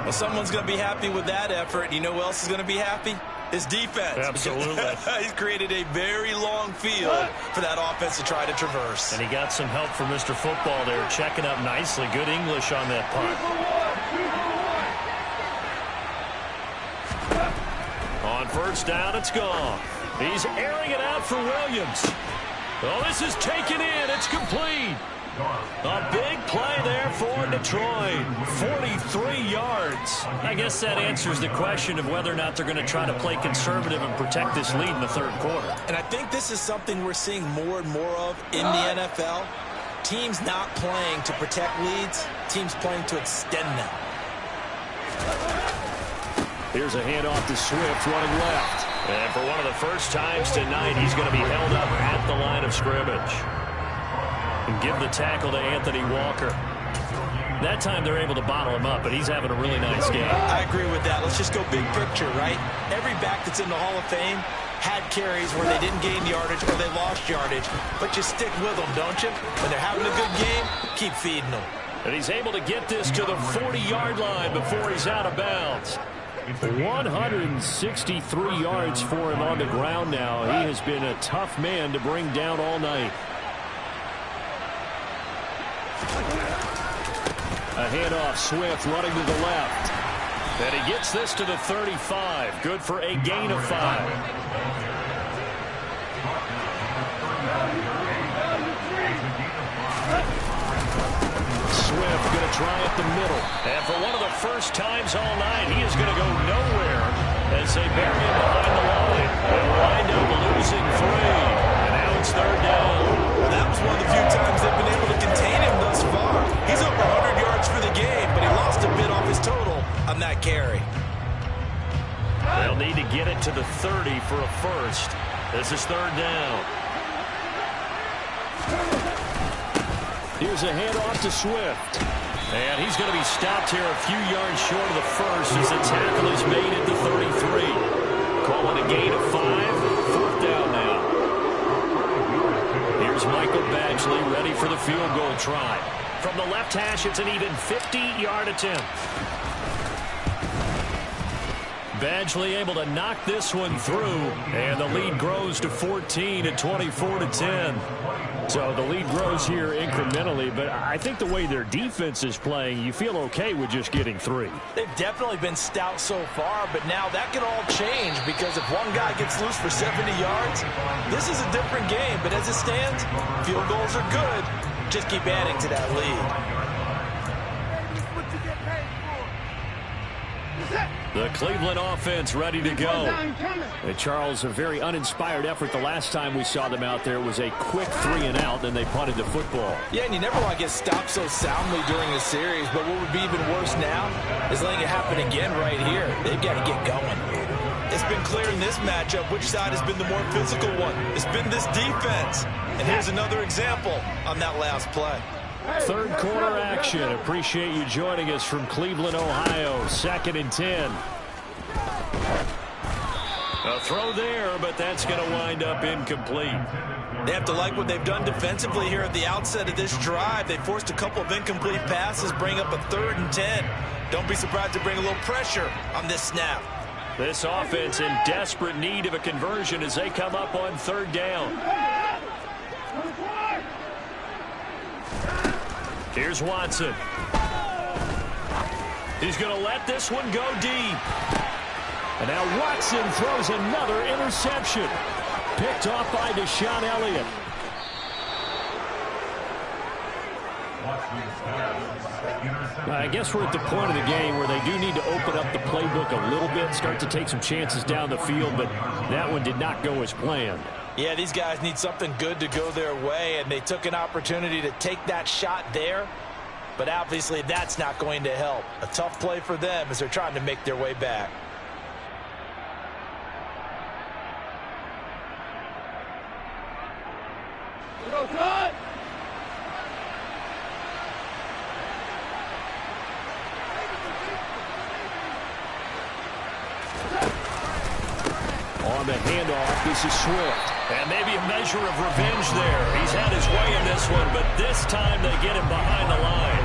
Well, someone's going to be happy with that effort. You know who else is going to be happy? His defense. Absolutely. He's created a very long field for that offense to try to traverse. And he got some help from Mr. Football there, checking up nicely. Good English on that punt. On first down, it's gone. He's airing it out for Williams. Oh, this is taken in. It's complete. A big play there for Detroit. 43 yards. I guess that answers the question of whether or not they're going to try to play conservative and protect this lead in the third quarter. And I think this is something we're seeing more and more of in the NFL. Teams not playing to protect leads, teams playing to extend them. Here's a handoff to Swift running left. And for one of the first times tonight, he's going to be held up at the line of scrimmage. And give the tackle to Anthony Walker. That time they're able to bottle him up, but he's having a really nice game. I agree with that. Let's just go big picture, right? Every back that's in the Hall of Fame had carries where they didn't gain yardage or they lost yardage, but you stick with them, don't you? When they're having a good game, keep feeding them. And he's able to get this to the 40-yard line before he's out of bounds. 163 yards for him on the ground now. He has been a tough man to bring down all night. A handoff, Swift running to the left. And he gets this to the 35. Good for a gain of 5. Swift going to try up the middle. And for one of the first times all night, he is going to go nowhere as they bury him behind the line. They'll wind up losing 3. And now it's third down. Well, that was one of the few times they've been able to contain him thus far. He's over 100 yards for the game, but he lost a bit off his total on that carry. They'll need to get it to the 30 for a first. This is third down. Here's a handoff to Swift. And he's going to be stopped here a few yards short of the first as the tackle is made at the 33. Calling a gain of 5. 4th down now. Here's Michael Badgley ready for the field goal try. From the left hash, it's an even 50-yard attempt. Badgley able to knock this one through, and the lead grows to 14 at 24-10. So the lead grows here incrementally, but I think the way their defense is playing, you feel okay with just getting 3. They've definitely been stout so far, but now that can all change because if one guy gets loose for 70 yards, this is a different game. But as it stands, field goals are good. Just keep adding to that lead. The Cleveland offense ready to go. And Charles, a very uninspired effort the last time we saw them out there was a quick 3 and out, then they punted the football. Yeah, and you never want to get stopped so soundly during a series, but what would be even worse now is letting it happen again right here. They've got to get going. It's been clear in this matchup which side has been the more physical one. It's been this defense. And here's another example on that last play. Third quarter action. Appreciate you joining us from Cleveland, Ohio. 2nd and 10. A throw there, but that's going to wind up incomplete. They have to like what they've done defensively here at the outset of this drive. They forced a couple of incomplete passes, bring up a 3rd and 10. Don't be surprised to bring a little pressure on this snap. This offense in desperate need of a conversion as they come up on 3rd down. Here's Watson. He's going to let this one go deep. And now Watson throws another interception. Picked off by Deshaun Elliott. I guess we're at the point of the game where they do need to open up the playbook a little bit, start to take some chances down the field, but that one did not go as planned. Yeah, these guys need something good to go their way, and they took an opportunity to take that shot there, but obviously that's not going to help. A tough play for them as they're trying to make their way back. On the handoff, this is Swift. And maybe a measure of revenge there. He's had his way in this one, but this time they get him behind the line.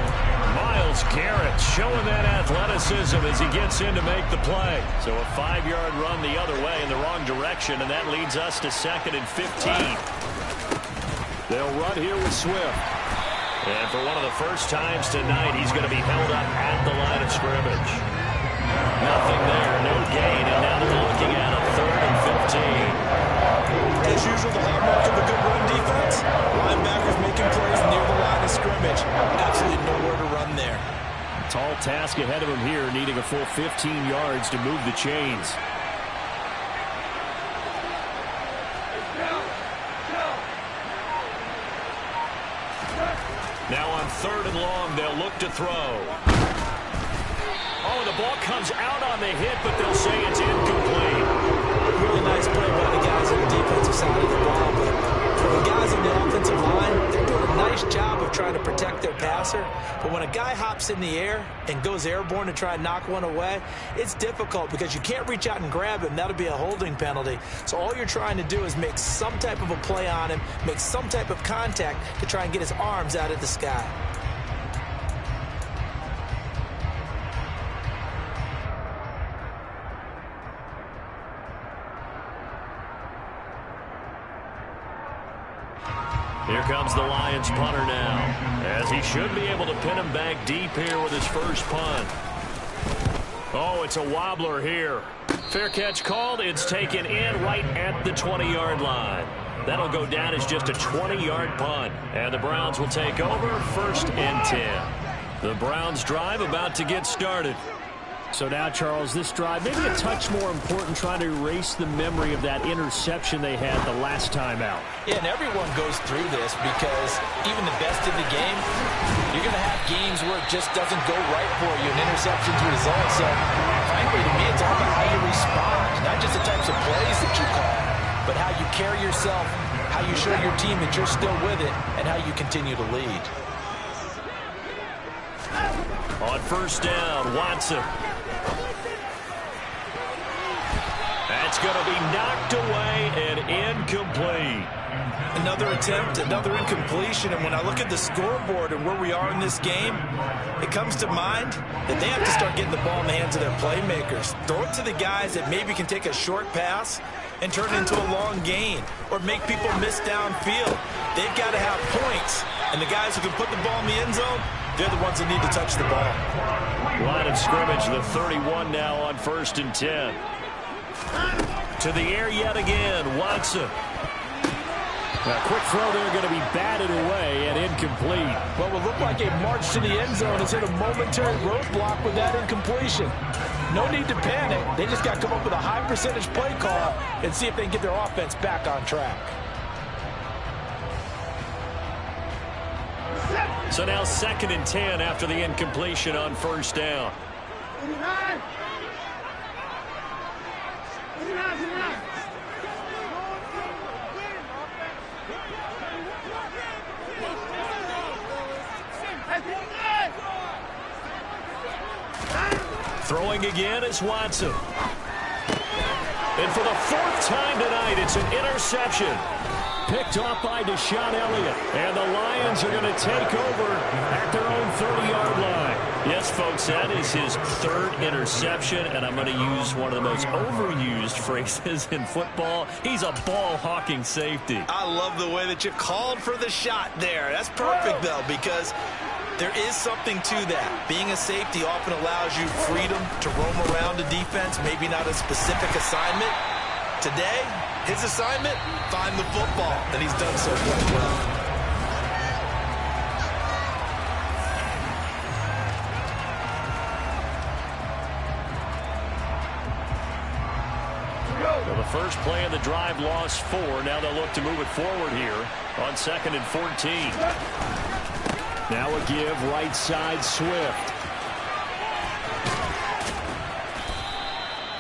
Myles Garrett showing that athleticism as he gets in to make the play. So a 5-yard run the other way in the wrong direction, and that leads us to 2nd and 15. They'll run here with Swift. And for one of the first times tonight, he's going to be held up at the line of scrimmage. Nothing there, no gain, and now they're looking at a 3rd and 15. As usual, the hallmark of a good run defense, linebackers making plays near the line of scrimmage. Absolutely nowhere to run there. Tall task ahead of him here, needing a full 15 yards to move the chains. Now on 3rd and long, they'll look to throw. Oh, the ball comes out on the hit, but they'll say it's incomplete. Really nice play by the guys on the defensive side of the ball, but for the guys on the offensive line, they're doing a nice job of trying to protect their passer. But when a guy hops in the air and goes airborne to try and knock one away, it's difficult because you can't reach out and grab him. That'll be a holding penalty. So all you're trying to do is make some type of a play on him, make some type of contact to try and get his arms out of the sky. Here comes the Lions punter now, as he should be able to pin him back deep here with his first punt. Oh, it's a wobbler here. Fair catch called. It's taken in right at the 20-yard line. That'll go down as just a 20-yard punt. And the Browns will take over 1st and 10. The Browns drive about to get started. So now, Charles, this drive, maybe a touch more important, trying to erase the memory of that interception they had the last time out. Yeah, and everyone goes through this because even the best in the game, you're going to have games where it just doesn't go right for you, and interceptions result. So, frankly, to me, it's all about how you respond, not just the types of plays that you call, but how you carry yourself, how you show your team that you're still with it, and how you continue to lead. first down. Watson. That's going to be knocked away and incomplete. Another attempt, another incompletion, and when I look at the scoreboard and where we are in this game, it comes to mind that they have to start getting the ball in the hands of their playmakers. Throw it to the guys that maybe can take a short pass and turn it into a long gain or make people miss downfield. They've got to have points, and the guys who can put the ball in the end zone, they're the ones that need to touch the ball. Line of scrimmage, the 31 now on 1st and 10. To the air yet again, Watson. A quick throw there going to be batted away and incomplete. What will look like a march to the end zone has hit a momentary roadblock with that incompletion. No need to panic. They just got to come up with a high percentage play call and see if they can get their offense back on track. So now 2nd and 10 after the incompletion on 1st down. Throwing again is Watson. And for the 4th time tonight, it's an interception. Picked off by Deshaun Elliott. And the Lions are going to take over at their own 30-yard line. Yes, folks, that is his 3rd interception, and I'm going to use one of the most overused phrases in football. He's a ball-hawking safety. I love the way that you called for the shot there. That's perfect, though, because there is something to that. Being a safety often allows you freedom to roam around the defense, maybe not a specific assignment. Today, his assignment, find the football, and he's done so quite well. Well, the first play of the drive lost 4. Now they'll look to move it forward here on 2nd and 14. Now a give right side Swift.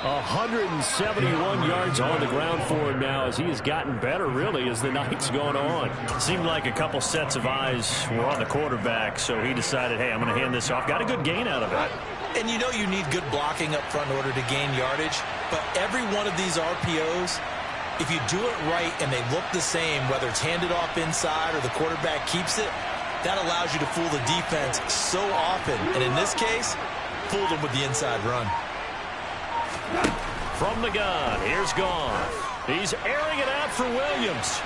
171 yards on the ground for him now as he has gotten better, really, as the night's gone on. Seemed like a couple sets of eyes were on the quarterback, so he decided, hey, I'm going to hand this off. Got a good gain out of it. And you know you need good blocking up front in order to gain yardage, but every one of these RPOs, if you do it right and they look the same, whether it's handed off inside or the quarterback keeps it, that allows you to fool the defense so often. And in this case, fooled them with the inside run. From the gun, here's Goff. He's airing it out for Williams.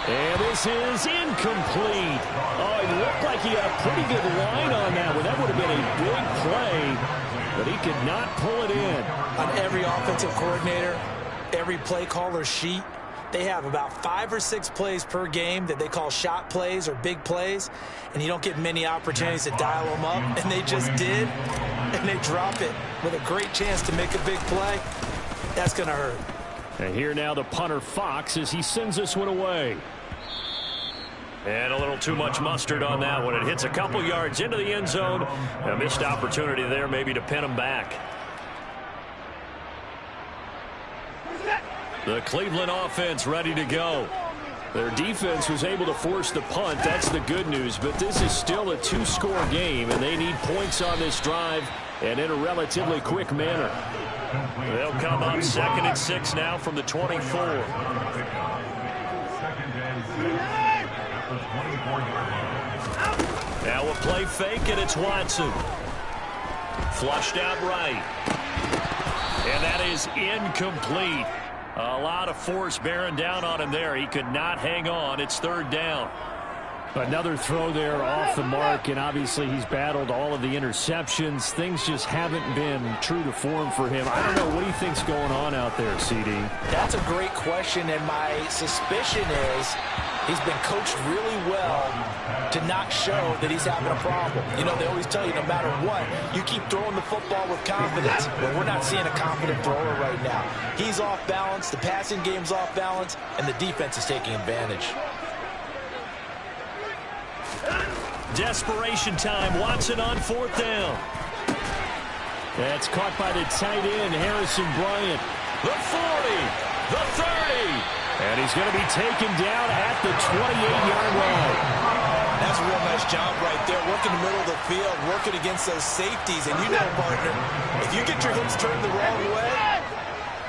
And this is incomplete. Oh, it looked like he had a pretty good line on that one. That would have been a big play, but he could not pull it in. On every offensive coordinator, every play caller sheet, they have about 5 or 6 plays per game that they call shot plays or big plays, and you don't get many opportunities to dial them up, and they just did, and they drop it with a great chance to make a big play. That's going to hurt. And here now the punter Fox as he sends this one away. And a little too much mustard on that one. It hits a couple yards into the end zone. A missed opportunity there maybe to pin him back. The Cleveland offense ready to go. Their defense was able to force the punt. That's the good news. But this is still a 2-score game, and they need points on this drive and in a relatively quick manner. They'll come up 2nd and 6 now from the 24. Now a play fake, and it's Watson. Flushed out right. And that is incomplete. A lot of force bearing down on him there. He could not hang on. It's 3rd down. Another throw there off the mark, and obviously he's battled all of the interceptions. Things just haven't been true to form for him. I don't know. What do you think's going on out there, CD? That's a great question, and my suspicion is he's been coached really well to not show that he's having a problem. You know, they always tell you no matter what, you keep throwing the football with confidence. But we're not seeing a confident thrower right now. He's off balance, the passing game's off balance, and the defense is taking advantage. Desperation time. Watson on 4th down. That's caught by the tight end, Harrison Bryant. The 40, the 30. And he's going to be taken down at the 28-yard line. that's a real nice job right there. Working the middle of the field, working against those safeties. And you know, partner, if you get your hips turned the wrong way,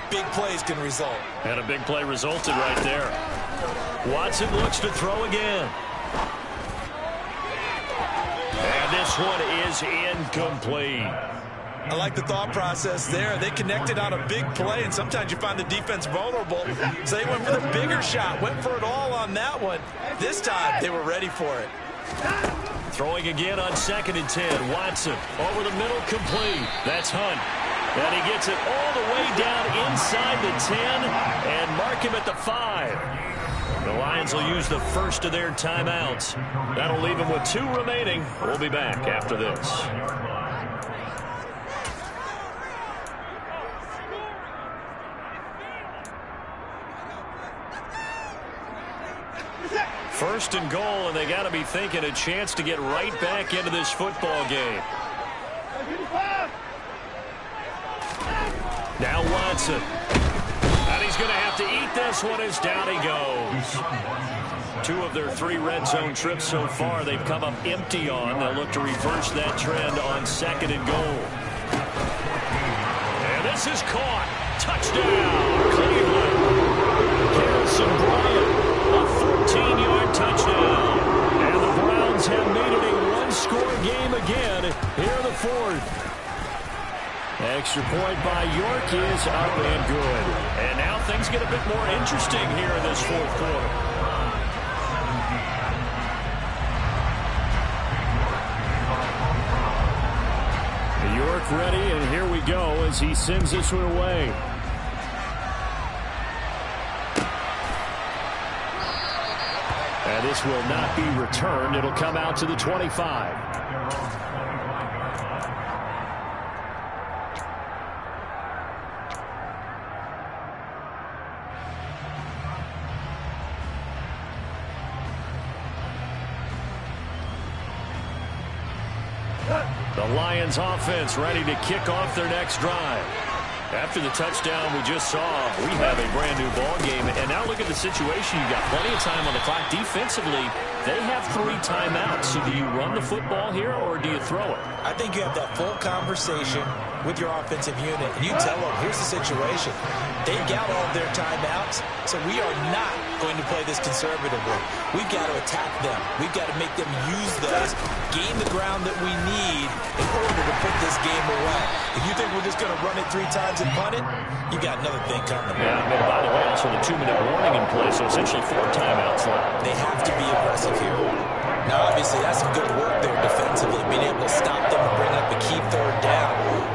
big plays can result. And a big play resulted right there. Watson looks to throw again. And this one is incomplete. I like the thought process there. They connected on a big play, and sometimes you find the defense vulnerable. So they went for the bigger shot, went for it all on that one. This time, they were ready for it. Throwing again on 2nd and 10. Watson over the middle, complete. That's Hunt. And he gets it all the way down inside the 10 and mark him at the 5. The Lions will use the first of their timeouts. That'll leave them with 2 remaining. We'll be back after this. First and goal, and they got to be thinking a chance to get right back into this football game. Now Watson. And he's going to have to eat this one as down he goes. 2 of their 3 red zone trips so far they've come up empty on. They'll look to reverse that trend on 2nd and goal. And this is caught. Touchdown, Cleveland. Harrison Bryant. A 14-yard touchdown. And the Browns have made it a one-score game again here in the 4th. Extra point by York is up and good. And now things get a bit more interesting here in this 4th quarter. York ready, and here we go as he sends this one away. And this will not be returned. It'll come out to the 25. The Lions offense ready to kick off their next drive. After the touchdown we just saw, we have a brand new ball game. And now look at the situation. You've got plenty of time on the clock. Defensively, they have 3 timeouts. So do you run the football here or do you throw it? I think you have that full conversation with your offensive unit, and you tell them, here's the situation. They've got all of their timeouts, so we are not going to play this conservatively. We've got to attack them. We've got to make them use those, gain the ground that we need in order to put this game away. If you think we're just going to run it 3 times and punt it, you got another thing coming. Yeah, and by the way, also the 2-minute warning in place, so essentially 4 timeouts left. They have to be aggressive here. Now, obviously, that's some good work there defensively, being able to stop them and bring up the key 3rd down.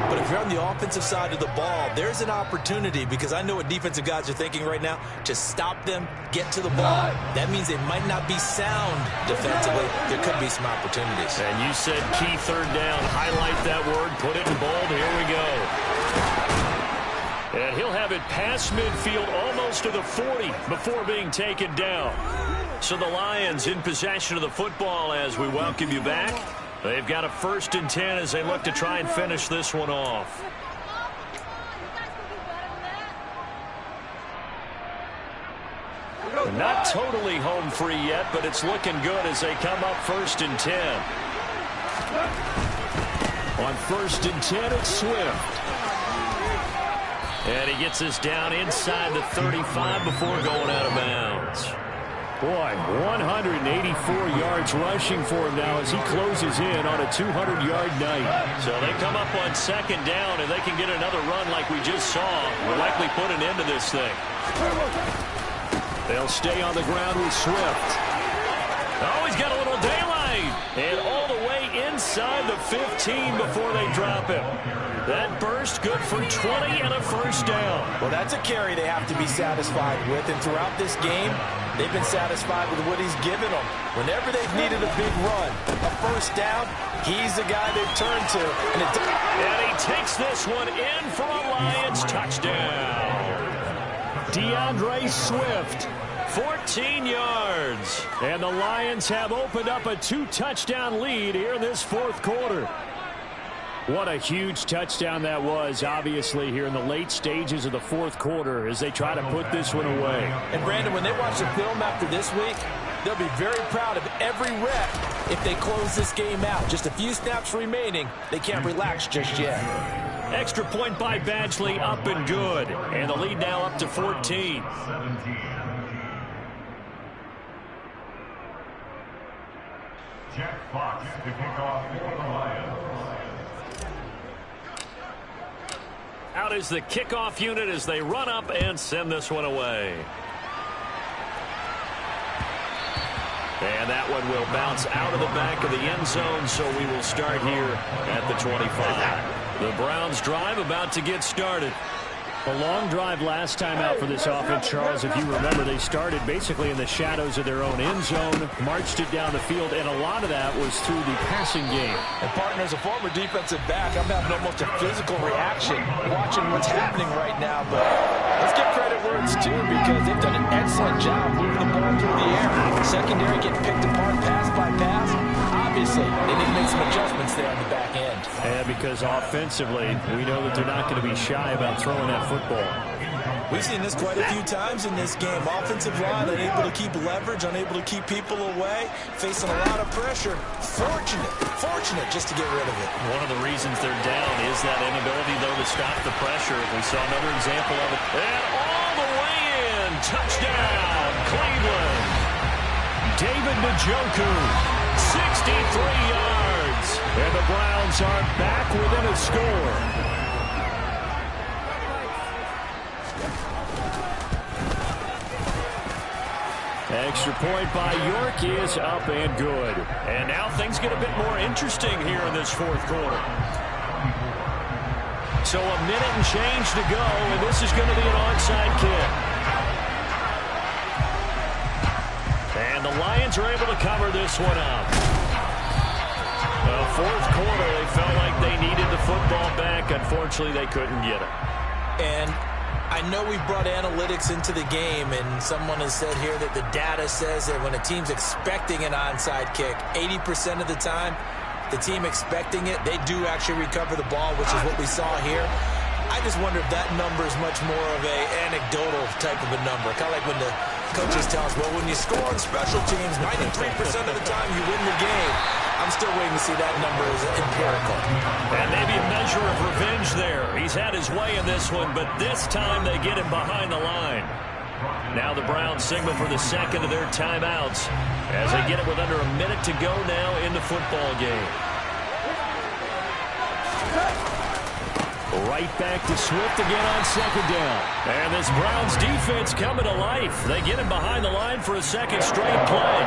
But if you're on the offensive side of the ball, there's an opportunity, because I know what defensive guys are thinking right now, to stop them, get to the ball. That means they might not be sound defensively. There could be some opportunities. And you said key 3rd down. Highlight that word, put it in bold. Here we go. And he'll have it past midfield almost to the 40 before being taken down. So the Lions in possession of the football as we welcome you back. They've got a 1st and 10 as they look to try and finish this one off. Not totally home free yet, but it's looking good as they come up 1st and 10. On 1st and 10, it's Swift. And he gets us down inside the 35 before going out of bounds. Boy, 184 yards rushing for him now as he closes in on a 200-yard night. So they come up on 2nd down, and they can get another run like we just saw. We'll likely put an end to this thing. They'll stay on the ground with Swift. Oh, he's got a little daylight. And all the way inside the 15 before they drop him. That burst good for 20 and a 1st down. Well, that's a carry they have to be satisfied with. And throughout this game, they've been satisfied with what he's given them. Whenever they've needed a big run, a 1st down, he's the guy they've turned to. And he takes this one in for a Lions touchdown. DeAndre Swift, 14 yards. And the Lions have opened up a 2-touchdown lead here in this 4th quarter. What a huge touchdown that was, obviously, here in the late stages of the 4th quarter as they try to put this one away. And, Brandon, when they watch the film after this week, They'll be very proud of every rep if they close this game out. Just a few snaps remaining. They can't relax just yet. Extra point by Badgley, up and good. And the lead now up to 14. 17. Jack Fox to kick off for the Lions. Out is the kickoff unit as they run up and send this one away. And that one will bounce out of the back of the end zone, so we will start here at the 25. The Browns drive about to get started. A long drive last time out for this offense, Charles. If you remember, they started basically in the shadows of their own end zone, marched it down the field, and a lot of that was through the passing game. And, partner, as a former defensive back, I'm having almost a physical reaction watching what's happening right now. But let's give credit where it's due because they've done an excellent job moving the ball through the air. Secondary getting picked apart pass by pass. Obviously, they need to make some adjustments there on the back end. And because offensively, we know that they're not going to be shy about throwing that football. We've seen this quite a few times in this game. Offensive line unable to keep leverage, unable to keep people away, facing a lot of pressure. Fortunate just to get rid of it. One of the reasons they're down is that inability, though, to stop the pressure. We saw another example of it. And all the way in. Touchdown, Cleveland. David Njoku, 63 yards. And the Browns are back within a score. Extra point by York is up and good. And now things get a bit more interesting here in this fourth quarter. So a minute and change to go, and this is going to be an onside kick. And the Lions are able to cover this one up. Fourth quarter, they felt like they needed the football back. Unfortunately, they couldn't get it. And I know we brought analytics into the game, and someone has said here that the data says that when a team's expecting an onside kick, 80% of the time, the team expecting it, they do actually recover the ball, which is what we saw here. I just wonder if that number is much more of a anecdotal type of a number. Kind of like when the coaches tell us, well, when you score on special teams, 93% of the time you win the game. I'm still waiting to see that number as empirical. And maybe a measure of revenge there. He's had his way in this one, but this time they get him behind the line. Now the Browns signal for the second of their timeouts as they get it with under a minute to go now in the football game. Right back to Swift again on second down. And this Browns defense coming to life. They get him behind the line for a second straight play.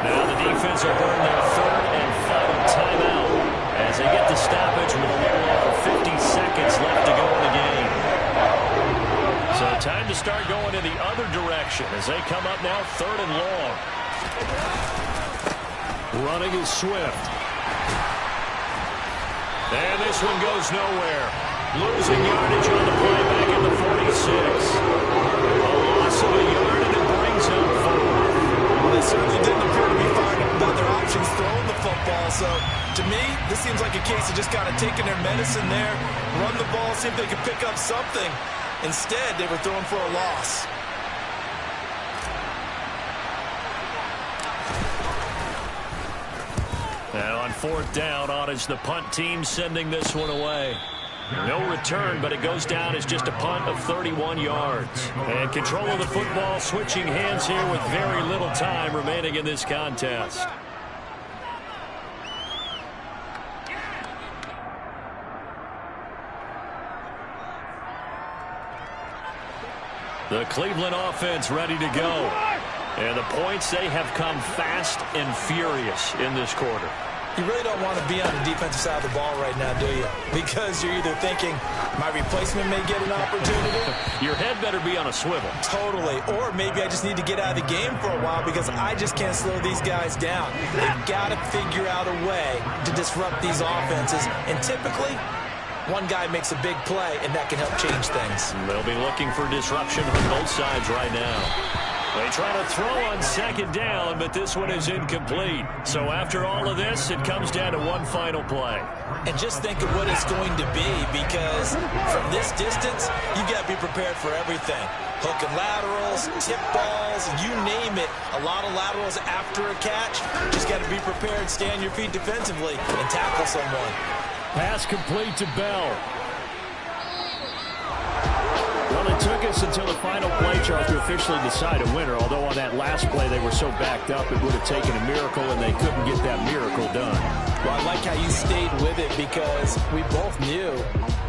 Now the defense will burn their third and final timeout as they get the stoppage with a little over 50 seconds left to go in the game. So time to start going in the other direction as they come up now third and long. Running is Swift. And this one goes nowhere. Losing yardage on the play back in the 46. A loss of a yard and it brings up 4. Well, they certainly didn't appear to be fine about their options throwing the football. So, to me, this seems like a case of just kind of taking their medicine there, run the ball, see if they can pick up something. Instead, they were throwing for a loss. Now on fourth down, on is the punt team sending this one away. No return, but it goes down as just a punt of 31 yards. And control of the football switching hands here with very little time remaining in this contest. The Cleveland offense ready to go. And the points, they have come fast and furious in this quarter. You really don't want to be on the defensive side of the ball right now, do you? Because you're either thinking, my replacement may get an opportunity. Your head better be on a swivel. Totally. Or maybe I just need to get out of the game for a while because I just can't slow these guys down. They've got to figure out a way to disrupt these offenses. And typically, one guy makes a big play, and that can help change things. They'll be looking for disruption from both sides right now. They try to throw on second down, but this one is incomplete. So after all of this, it comes down to one final play. And just think of what it's going to be, because from this distance, you've got to be prepared for everything. Hook and laterals, tip balls, you name it. A lot of laterals after a catch. Just got to be prepared, stay on your feet defensively, and tackle someone. Pass complete to Bell. Well, it took us until the final play, Charles, to officially decide a winner. Although on that last play they were so backed up, it would have taken a miracle, and they couldn't get that miracle done. Well, I like how you stayed with it, because we both knew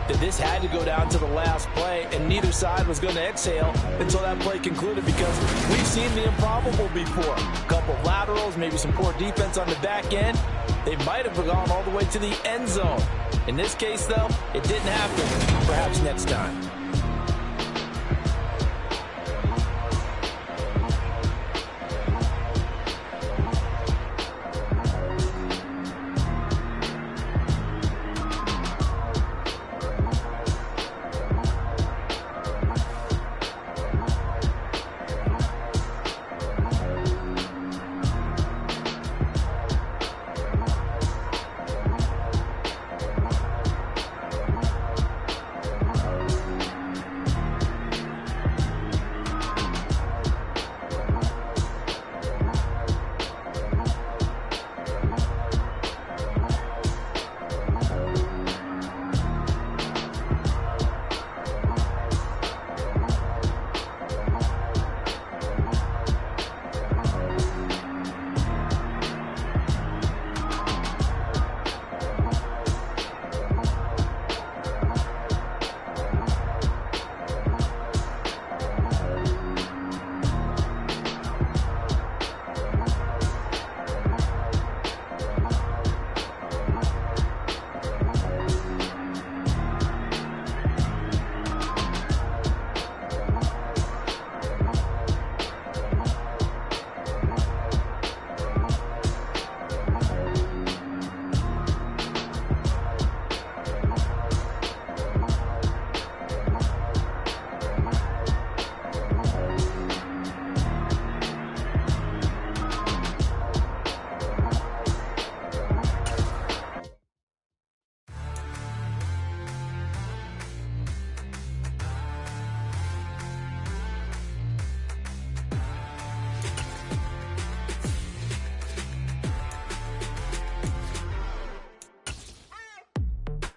that this had to go down to the last play, and neither side was going to exhale until that play concluded, because we've seen the improbable before. A couple of laterals, maybe some poor defense on the back end. They might have gone all the way to the end zone. In this case, though, it didn't happen. Perhaps next time.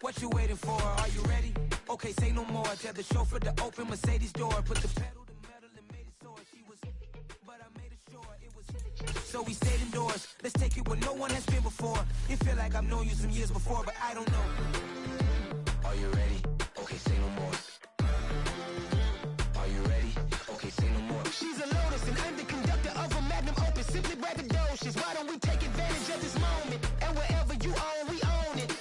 What you waiting for? Are you ready? Okay, say no more. Tell the chauffeur to open Mercedes door. Put the pedal to metal and made it soar. She was, but I made it sure it was. So we stayed indoors. Let's take it where no one has been before. It feel like I've known you some years before, but I don't know. Are you ready? Okay, say no more. Are you ready? Okay, say no more. She's a Lotus and I'm the conductor of a magnum opus. Simply braggadocious. Why don't we take advantage of this moment? And wherever you own, we own it.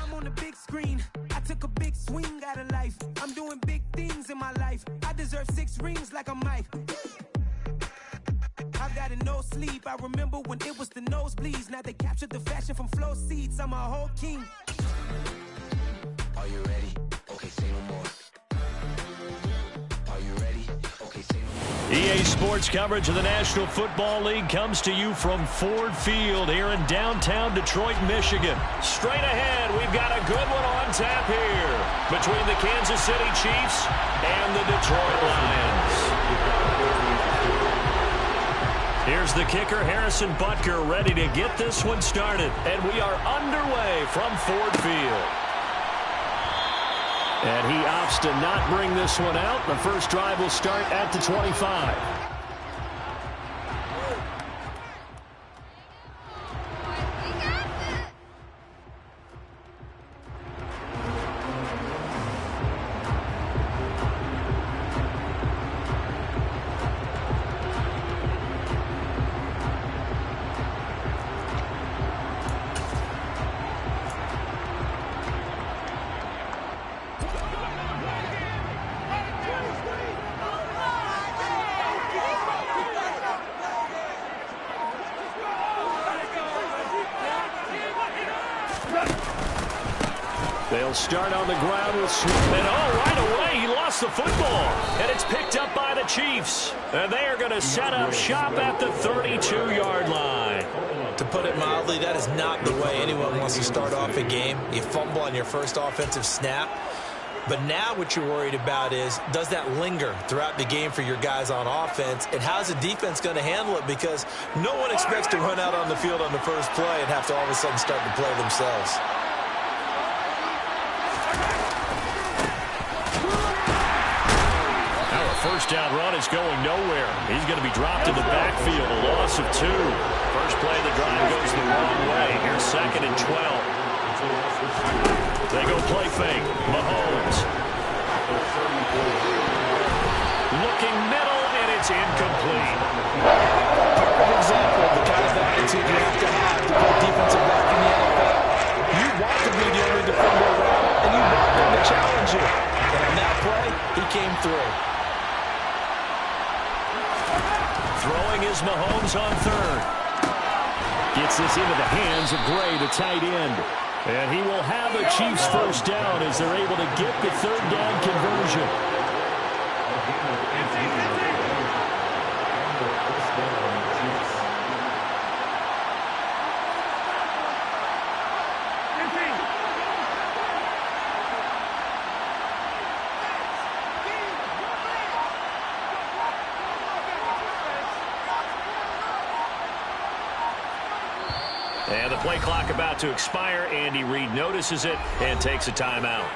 I'm on the big screen. I took a big swing out of life. I'm doing big things in my life. I deserve 6 rings like I'm Mike. I've got a no sleep. I remember when it was the nosebleeds. Now they captured the fashion from flow seats. I'm a whole king. Are you ready? Okay, say no more. Are you ready? Okay, say no more. EA Sports coverage of the National Football League comes to you from Ford Field here in downtown Detroit, Michigan. Straight ahead, we've got a good one on tap here between the Kansas City Chiefs and the Detroit Lions. Here's the kicker, Harrison Butker, ready to get this one started. And we are underway from Ford Field. And he opts to not bring this one out. The first drive will start at the 25. They'll start on the ground with Swift. And right away, he lost the football. And it's picked up by the Chiefs. And they are going to set up shop at the 32-yard line. To put it mildly, that is not the way anyone wants to start off a game. You fumble on your first offensive snap. But now what you're worried about is, does that linger throughout the game for your guys on offense? And how's the defense going to handle it? Because no one expects to run out on the field on the first play and have to all of a sudden start to play themselves. Now a first down run is going nowhere. He's going to be dropped in the backfield, a loss of 2. First play of the drive goes the wrong way. Here's 2nd and 12. They go play fake. Mahomes. Looking middle, and it's incomplete. Perfect example of the kind of attitude you have to play defensive back in the NFL. You want to be the only defender around, and you want them to challenge you. And on that play, he came through. Throwing is Mahomes on 3rd. Gets this into the hands of Gray, the tight end. And he will have a Chiefs first down as they're able to get the 3rd down conversion. And the play clock about to expire. Andy Reid notices it and takes a timeout.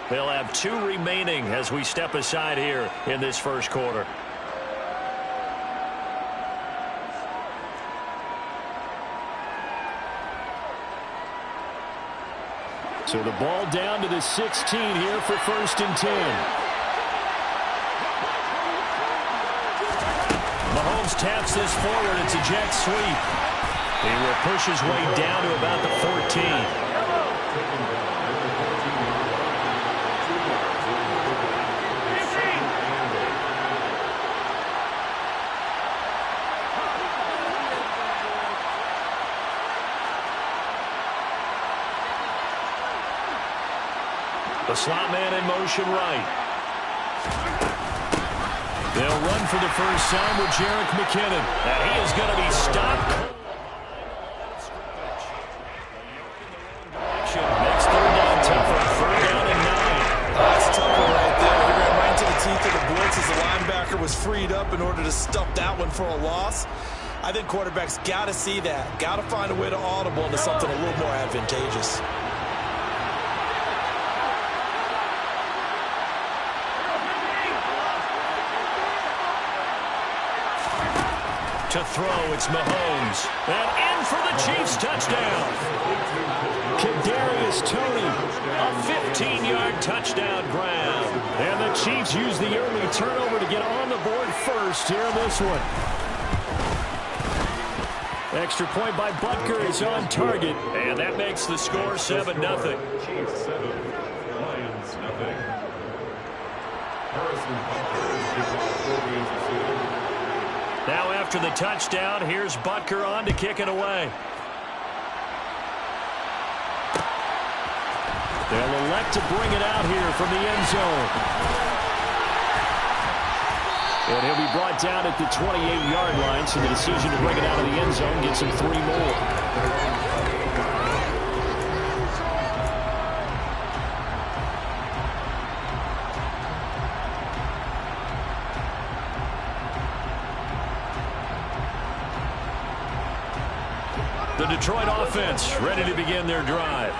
They'll have 2 remaining as we step aside here in this first quarter. So the ball down to the 16 here for 1st and 10. Mahomes taps this forward. It's a jet sweep. He will push his way down to about the 14. The slot man in motion right. They'll run for the first time with Jerick McKinnon. And he is going to be stopped. Makes 3rd down tougher. 3rd down and 9. That's a tough one right there. He ran right into the teeth of the blitz as the linebacker was freed up in order to stuff that one for a loss. I think quarterbacks got to see that. Got to find a way to audible into something a little more advantageous. To throw, it's Mahomes. And in for the Chiefs touchdown. Kadarius Toney, a 15-yard touchdown grab. And the Chiefs use the early turnover to get on the board first here in this one. Extra point by Butker is on target. And that makes the score 7-0. Chiefs 7, Lions 0. Harrison Butker is given 4 games receiving. Now after the touchdown, here's Butker on to kick it away. They'll elect to bring it out here from the end zone. And he'll be brought down at the 28-yard line, so the decision to bring it out of the end zone gets him 3 more. The Detroit offense ready to begin their drive.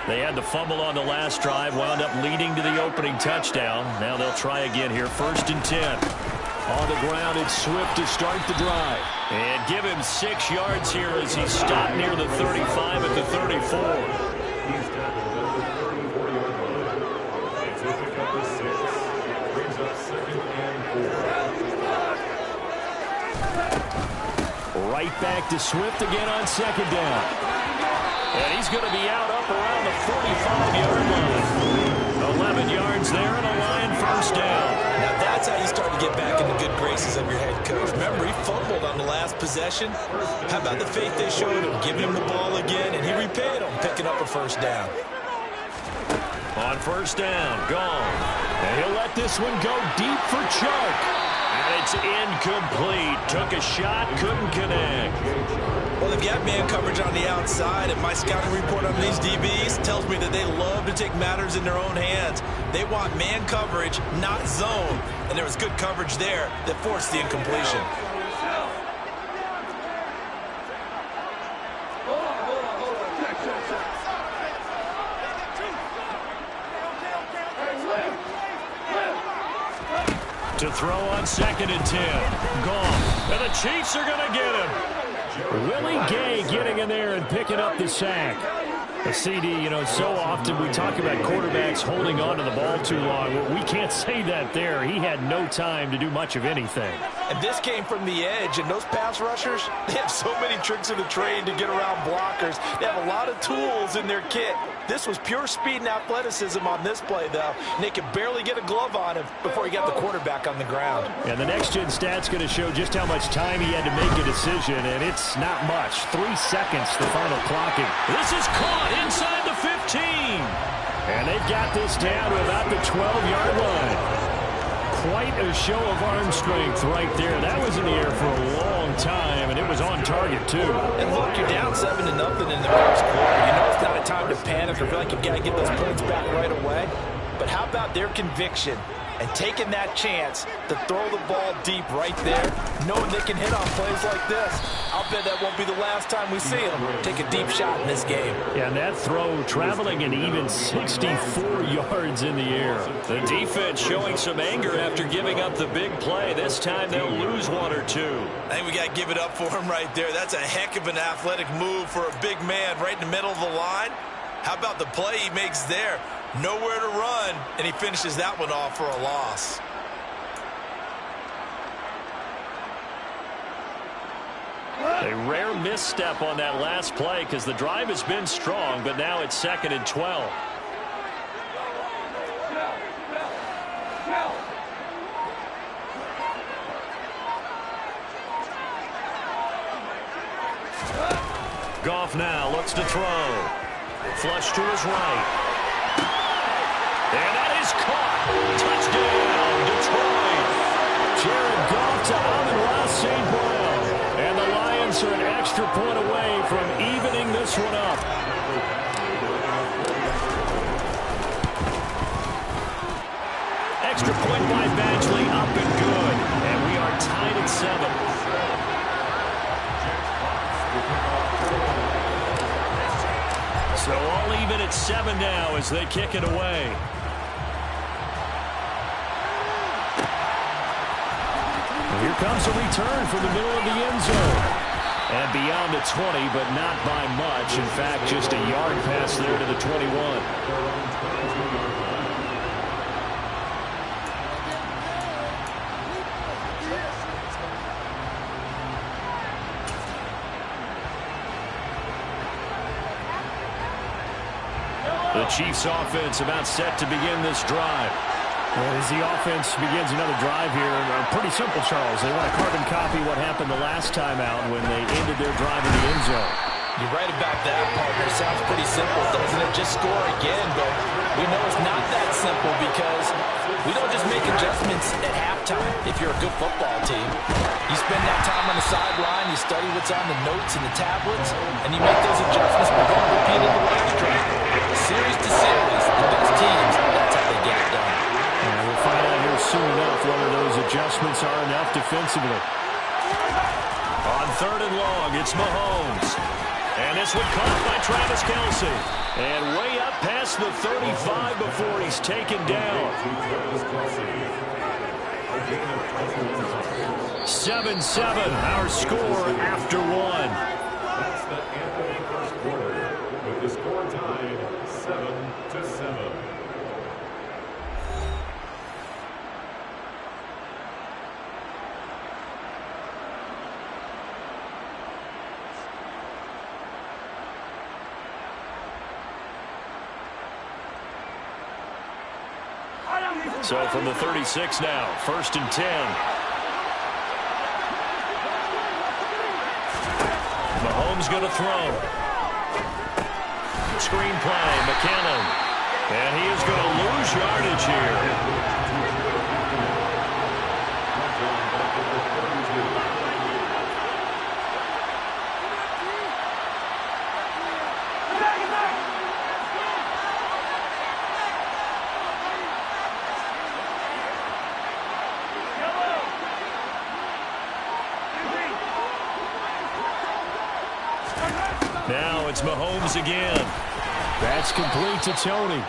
They had the fumble on the last drive, wound up leading to the opening touchdown. Now they'll try again here, 1st and 10. On the ground, it's Swift to start the drive. And give him 6 yards here as he stopped near the 35 at the 34. He's down to the 34-yard line. As they pick up the 6, brings up 2nd and 4. Right back to Swift again on 2nd down. And he's going to be out up around the 45-yard line. 11 yards there and a Lion first down. Now that's how you start to get back in the good graces of your head coach. Remember, he fumbled on the last possession. How about the faith they showed him, giving him the ball again, and he repaid him, picking up a first down. On first down, gone. And he'll let this one go deep for Chark. And it's incomplete. Took a shot, couldn't connect. Well, they've got man coverage on the outside, and my scouting report on these DBs tells me that they love to take matters in their own hands. They want man coverage, not zone. And there was good coverage there that forced the incompletion. To throw on 2nd and 10. Gone. And the Chiefs are going to get him. Willie Gay getting in there and picking up the sack. A CD, you know, so often we talk about quarterbacks holding on to the ball too long. Well, we can't say that there. He had no time to do much of anything. And this came from the edge, and those pass rushers, they have so many tricks of the trade to get around blockers. They have a lot of tools in their kit. This was pure speed and athleticism on this play, though. And they could barely get a glove on him before he got the quarterback on the ground. And the next-gen stat's going to show just how much time he had to make a decision, and it's not much. 3 seconds, the final clocking. This is caught inside the 15. And they've got this down to about the 12-yard line. Quite a show of arm strength right there. That was in the air for a long time, and it was on target, too. And look, you're down 7-0 in the first quarter. You know it's not a time to panic or feel like you've got to get those points back right away. But how about their conviction and taking that chance to throw the ball deep right there, knowing they can hit on plays like this? I'll bet that won't be the last time we see them take a deep shot in this game. Yeah, and that throw traveling an even 64 yards in the air. The defense showing some anger after giving up the big play. This time they'll lose 1 or 2. I think we got to give it up for him right there. That's a heck of an athletic move for a big man right in the middle of the line. How about the play he makes there? Nowhere to run, and he finishes that one off for a loss. A rare misstep on that last play because the drive has been strong, but now it's 2nd and 12. Goff now looks to throw. Flush to his right. And that is caught. Touchdown, Detroit. Jared Goff to Amon-Ra St. Brown. And the Lions are an extra point away from evening this one up. Extra point by Badgley, up and good. And we are tied at 7. So all even at 7 now as they kick it away. Here comes a return from the middle of the end zone. And beyond the 20, but not by much. In fact, just a yard pass there to the 21. The Chiefs offense about set to begin this drive. Well, as the offense begins another drive here, pretty simple, Charles. They want to carbon copy what happened the last time out when they ended their drive in the end zone. You're right about that, partner. Sounds pretty simple, doesn't it? Just score again, but we know it's not that simple because we don't just make adjustments at halftime if you're a good football team. You spend that time on the sideline, you study what's on the notes and the tablets, and you make those adjustments. We're going to repeat it the last drive. Series to series, the best teams, that's how they get it done. And we'll find out here soon enough whether those adjustments are enough defensively. On 3rd and long, it's Mahomes. And this one caught by Travis Kelce. And way up past the 35 before he's taken down. 7-7, our score after 1. That's the end of the first quarter, with the score tied 7-7. So from the 36 now, 1st and 10. Mahomes going to throw. Screen play, McCallum. And he is going to lose yardage here. Now it's Mahomes again. That's complete to Tony.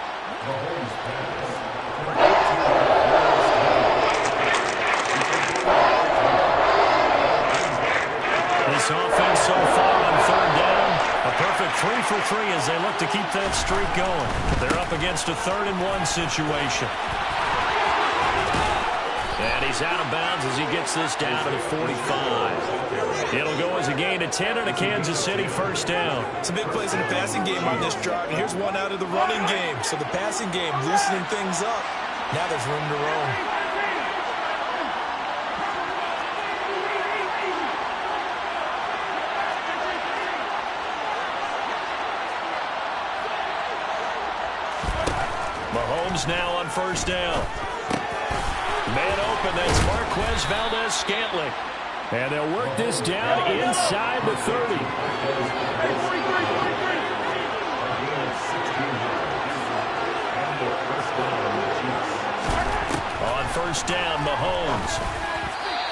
This offense so far on third down, a perfect 3 for 3 as they look to keep that streak going. They're up against a 3rd-and-1 situation. And he's out of bounds as he gets this down to the 45. It'll go as a gain of 10 and a Kansas City first down. Some big plays in the passing game on this drive, and here's one out of the running game. So the passing game loosening things up. Now there's room to roam. Mahomes now on first down. Man open, that's Marquez Valdes-Scantling. And they'll work this down inside the 30. On first down, Mahomes.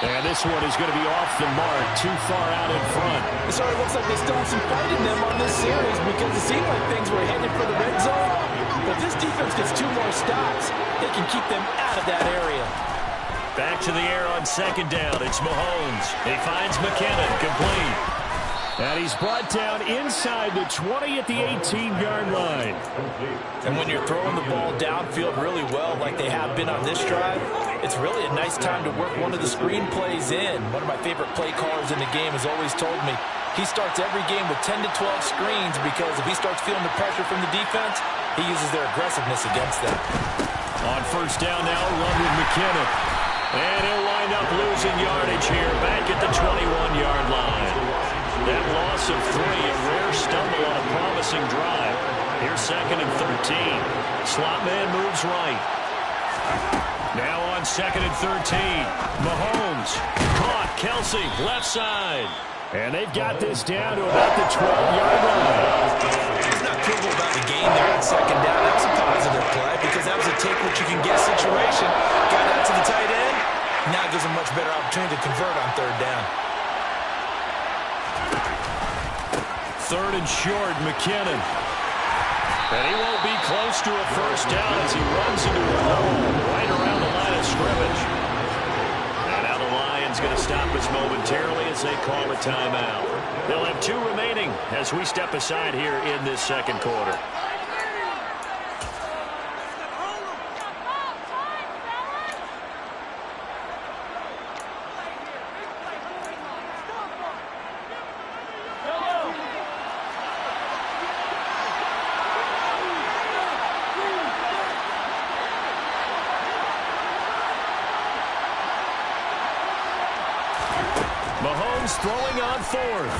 And this one is going to be off the mark, too far out in front. It sort of looks like they still have some fight in them on this series because it seemed like things were headed for the red zone. But if this defense gets 2 more stops, they can keep them out of that area. Back to the air on second down. It's Mahomes. He finds McKinnon, complete. And he's brought down inside the 20 at the 18-yard line. And when you're throwing the ball downfield really well like they have been on this drive, it's really a nice time to work one of the screen plays in. One of my favorite play callers in the game has always told me he starts every game with 10 to 12 screens because if he starts feeling the pressure from the defense, he uses their aggressiveness against them. On first down now, run with McKinnon. And he'll wind up losing yardage here back at the 21-yard line. That loss of 3, a rare stumble on a promising drive. Here's 2nd and 13. Slot man moves right. Now on 2nd and 13. Mahomes caught. Kelsey left side. And they've got this down to about the 12-yard line. It's not trouble about the gain there on second down. That was a positive play because that was a take-what-you-can-get situation. Got out to the tight end. Now it gives them much better opportunity to convert on third down. 3rd and short, McKinnon. And he won't be close to a first down as he runs into a hole right around the line of scrimmage. And now the Lions going to stop us momentarily as they call a timeout. They'll have 2 remaining as we step aside here in this second quarter. Mahomes throwing on 4th.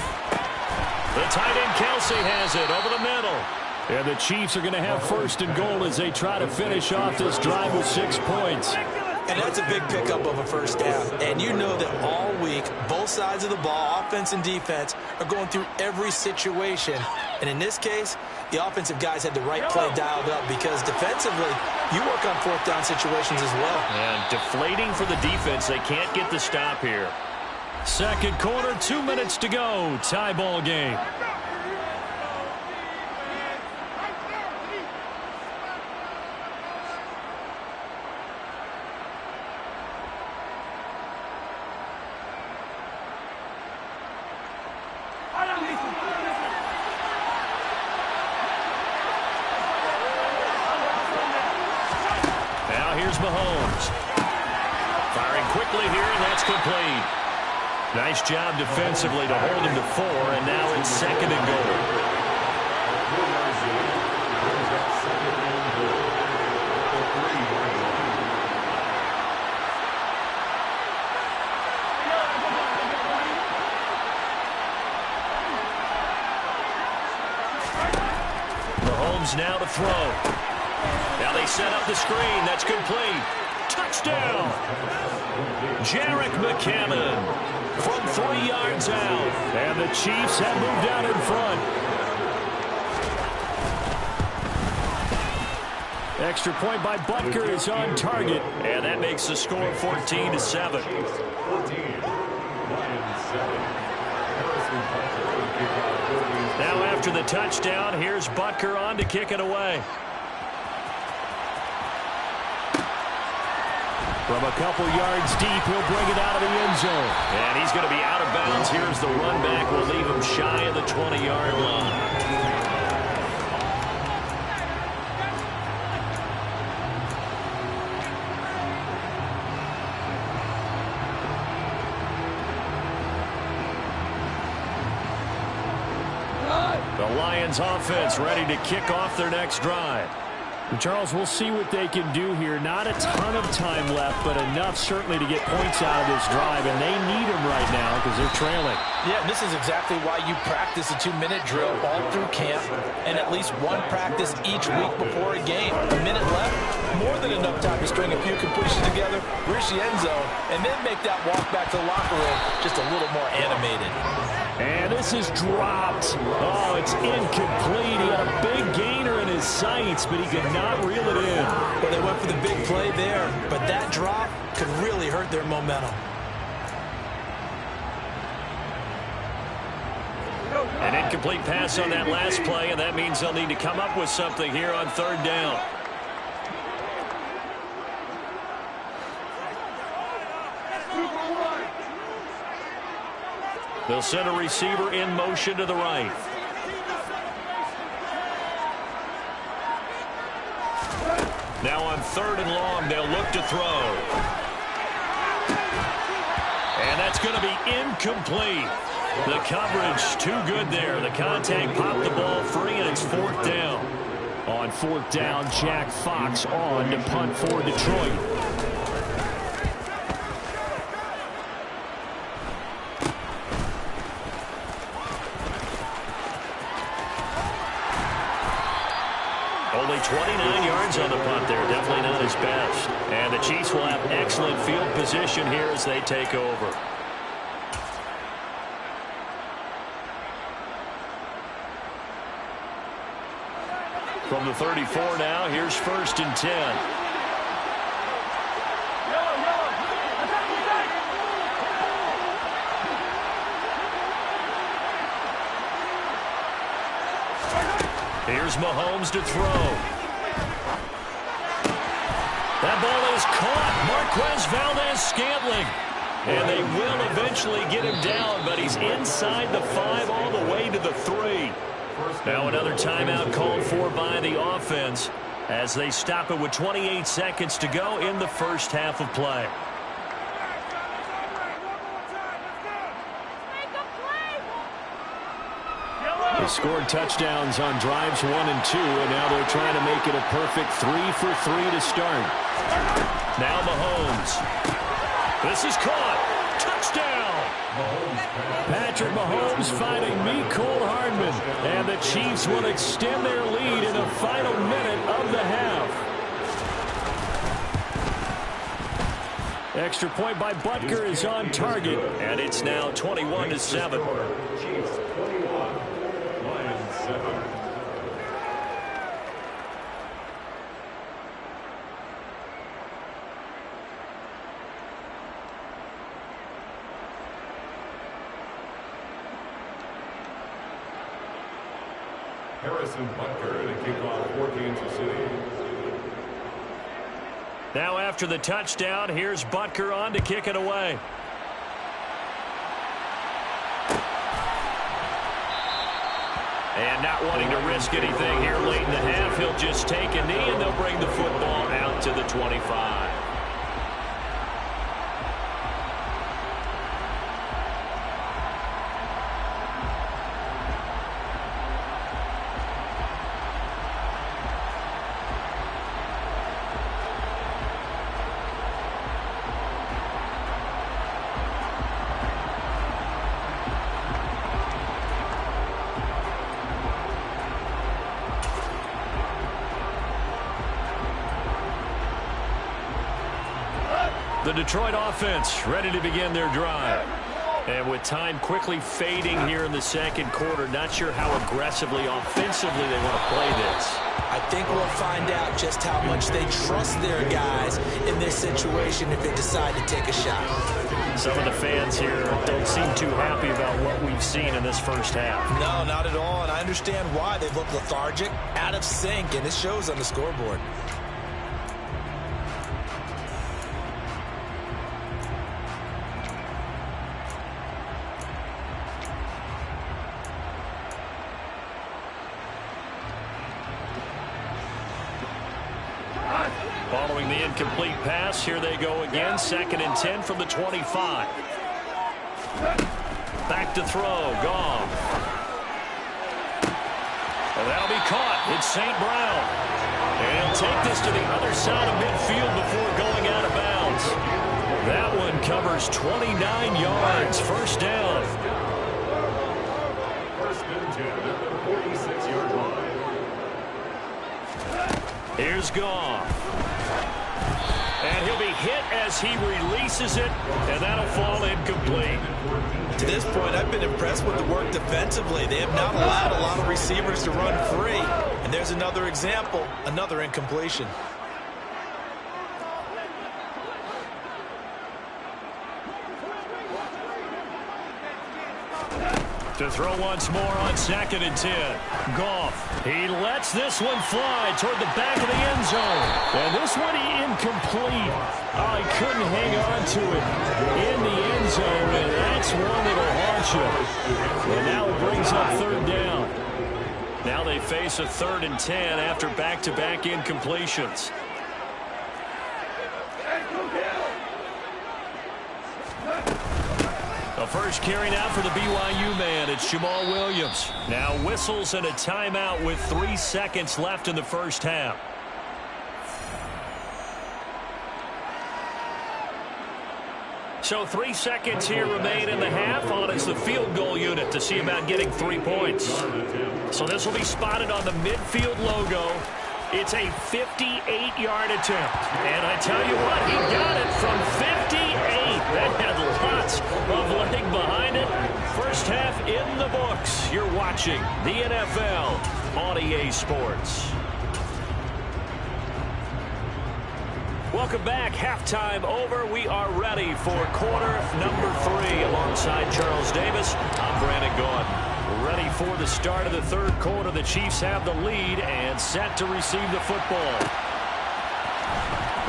The tight end Kelsey has it over the middle. And the Chiefs are going to have 1st and goal as they try to finish off this drive with 6 points. And that's a big pickup of a first down. And you know that all week, both sides of the ball, offense and defense, are going through every situation. And in this case, the offensive guys had the right play dialed up because defensively, you work on 4th down situations as well. And deflating for the defense. They can't get the stop here. Second quarter, 2 minutes to go. Tie ball game. Now here's Mahomes. Firing quickly here, and that's complete. Nice job defensively to hold him to 4, and now it's 2nd and goal. Mahomes now to throw. Now they set up the screen. That's complete. Touchdown. Jerick McCammon from 3 yards out. And the Chiefs have moved out in front. Extra point by Butker is on target. And that makes the score 14-7. Now after the touchdown, here's Butker on to kick it away. From a couple yards deep, he'll bring it out of the end zone. And he's going to be out of bounds. Here's the run back. Will leave him shy of the 20-yard line. The Lions offense ready to kick off their next drive. Charles, we'll see what they can do here. Not a ton of time left, but enough certainly to get points out of this drive, and they need them right now because they're trailing. Yeah, this is exactly why you practice a 2-minute drill all through camp and at least one practice each week before a game. A minute left, more than enough time to string a few completions together, reach the end zone, and then make that walk back to the locker room just a little more animated. And this is dropped. Oh, it's incomplete. He had a big gainer in his sights, but he could not reel it in. Well, they went for the big play there, but that drop could really hurt their momentum. An incomplete pass on that last play, and that means they'll need to come up with something here on 3rd down. They'll send a receiver in motion to the right. Now on 3rd and long, they'll look to throw. And that's going to be incomplete. The coverage too good there. The contact popped the ball free, and it's 4th down. On 4th down, Jack Fox on to punt for Detroit. Only 29 yards on the punt there. Definitely not his best. And the Chiefs will have excellent field position here as they take over. From the 34 now, here's 1st and 10. Here's Mahomes to throw. That ball is caught. Marquez Valdes-Scantling. And they will eventually get him down, but he's inside the 5 all the way to the 3. Now another timeout called for by the offense as they stop it with 28 seconds to go in the first half of play. They scored touchdowns on drives 1 and 2, and now they're trying to make it a perfect 3 for 3 to start. Now Mahomes. This is caught. Touchdown. Patrick Mahomes finding Mecole Hardman, and the Chiefs will extend their lead in the final minute of the half. Extra point by Butker is on target, and it's now 21-7. Chiefs 21, Lions 7. Harrison Butker to kick off for Kansas City. Now after the touchdown, here's Butker on to kick it away. And not wanting to risk anything here late in the half, he'll just take a knee and they'll bring the football out to the 25. The Detroit offense ready to begin their drive. And with time quickly fading here in the second quarter, not sure how aggressively, offensively they want to play this. I think we'll find out just how much they trust their guys in this situation if they decide to take a shot. Some of the fans here don't seem too happy about what we've seen in this first half. No, not at all, and I understand why. They've looked lethargic, out of sync, and it shows on the scoreboard. Following the incomplete pass, here they go again. 2nd and 10 from the 25. Back to throw. Goff. And that'll be caught. It's St. Brown. And he'll take this to the other side of midfield before going out of bounds. That one covers 29 yards. First down. First and 10 at the 46-yard line. Here's Goff. And he'll be hit as he releases it, and that'll fall incomplete. To this point, I've been impressed with the work defensively. They have not allowed a lot of receivers to run free. And there's another example, another incompletion. To throw once more on 2nd and 10. Goff. He lets this one fly toward the back of the end zone. And this one incomplete. Oh, he couldn't hang on to it in the end zone, and that's one that'll haunt you. And now it brings up 3rd down. Now they face a 3rd and 10 after back-to-back incompletions. The first carry now for the BYU man. It's Jamal Williams. Now whistles and a timeout with 3 seconds left in the first half. So 3 seconds here remain in the half on as the field goal unit to see about getting 3 points. So this will be spotted on the midfield logo. It's a 58-yard attempt. And I tell you what, he got it from 58. That had lots of leg behind it. First half in the books. You're watching the NFL on EA Sports. Welcome back. Halftime over. We are ready for quarter number 3 alongside Charles Davis. I'm Brandon Gaudin. Ready for the start of the 3rd quarter. The Chiefs have the lead and set to receive the football.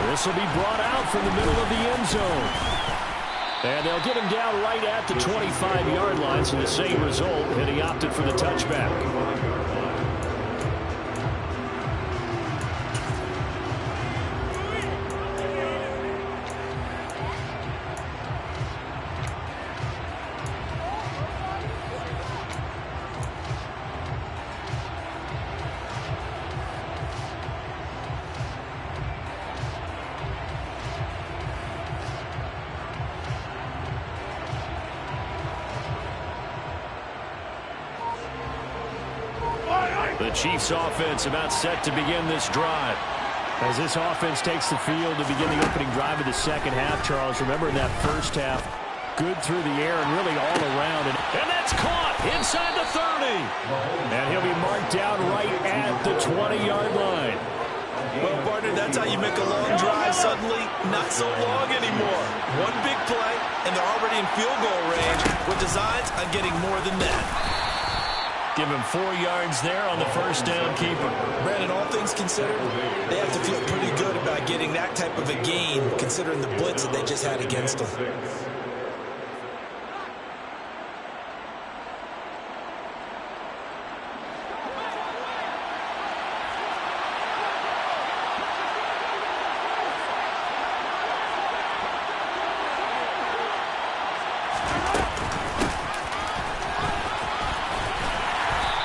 This will be brought out from the middle of the end zone. And they'll get him down right at the 25-yard line, so the same result, and he opted for the touchback. The Chiefs offense about set to begin this drive. As this offense takes the field to begin the opening drive of the second half, Charles, remember in that first half, good through the air and really all around. And that's caught inside the 30. And he'll be marked down right at the 20-yard line. Well, partner, that's how you make a long drive suddenly not so long anymore. One big play, and they're already in field goal range with designs on getting more than that. Give him 4 yards there on the first down keeper. Brandon, all things considered, they have to feel pretty good about getting that type of a gain, considering the blitz that they just had against them.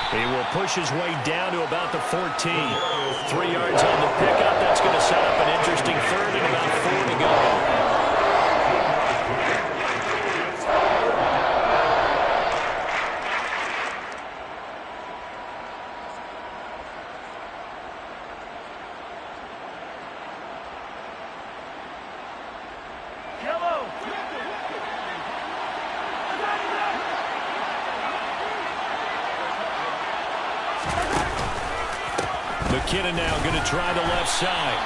He will push his way down to about the 14. 3 yards on the pickup. That's going to set up an interesting 3rd and about 4 to go. McKinnon now going to try the left side.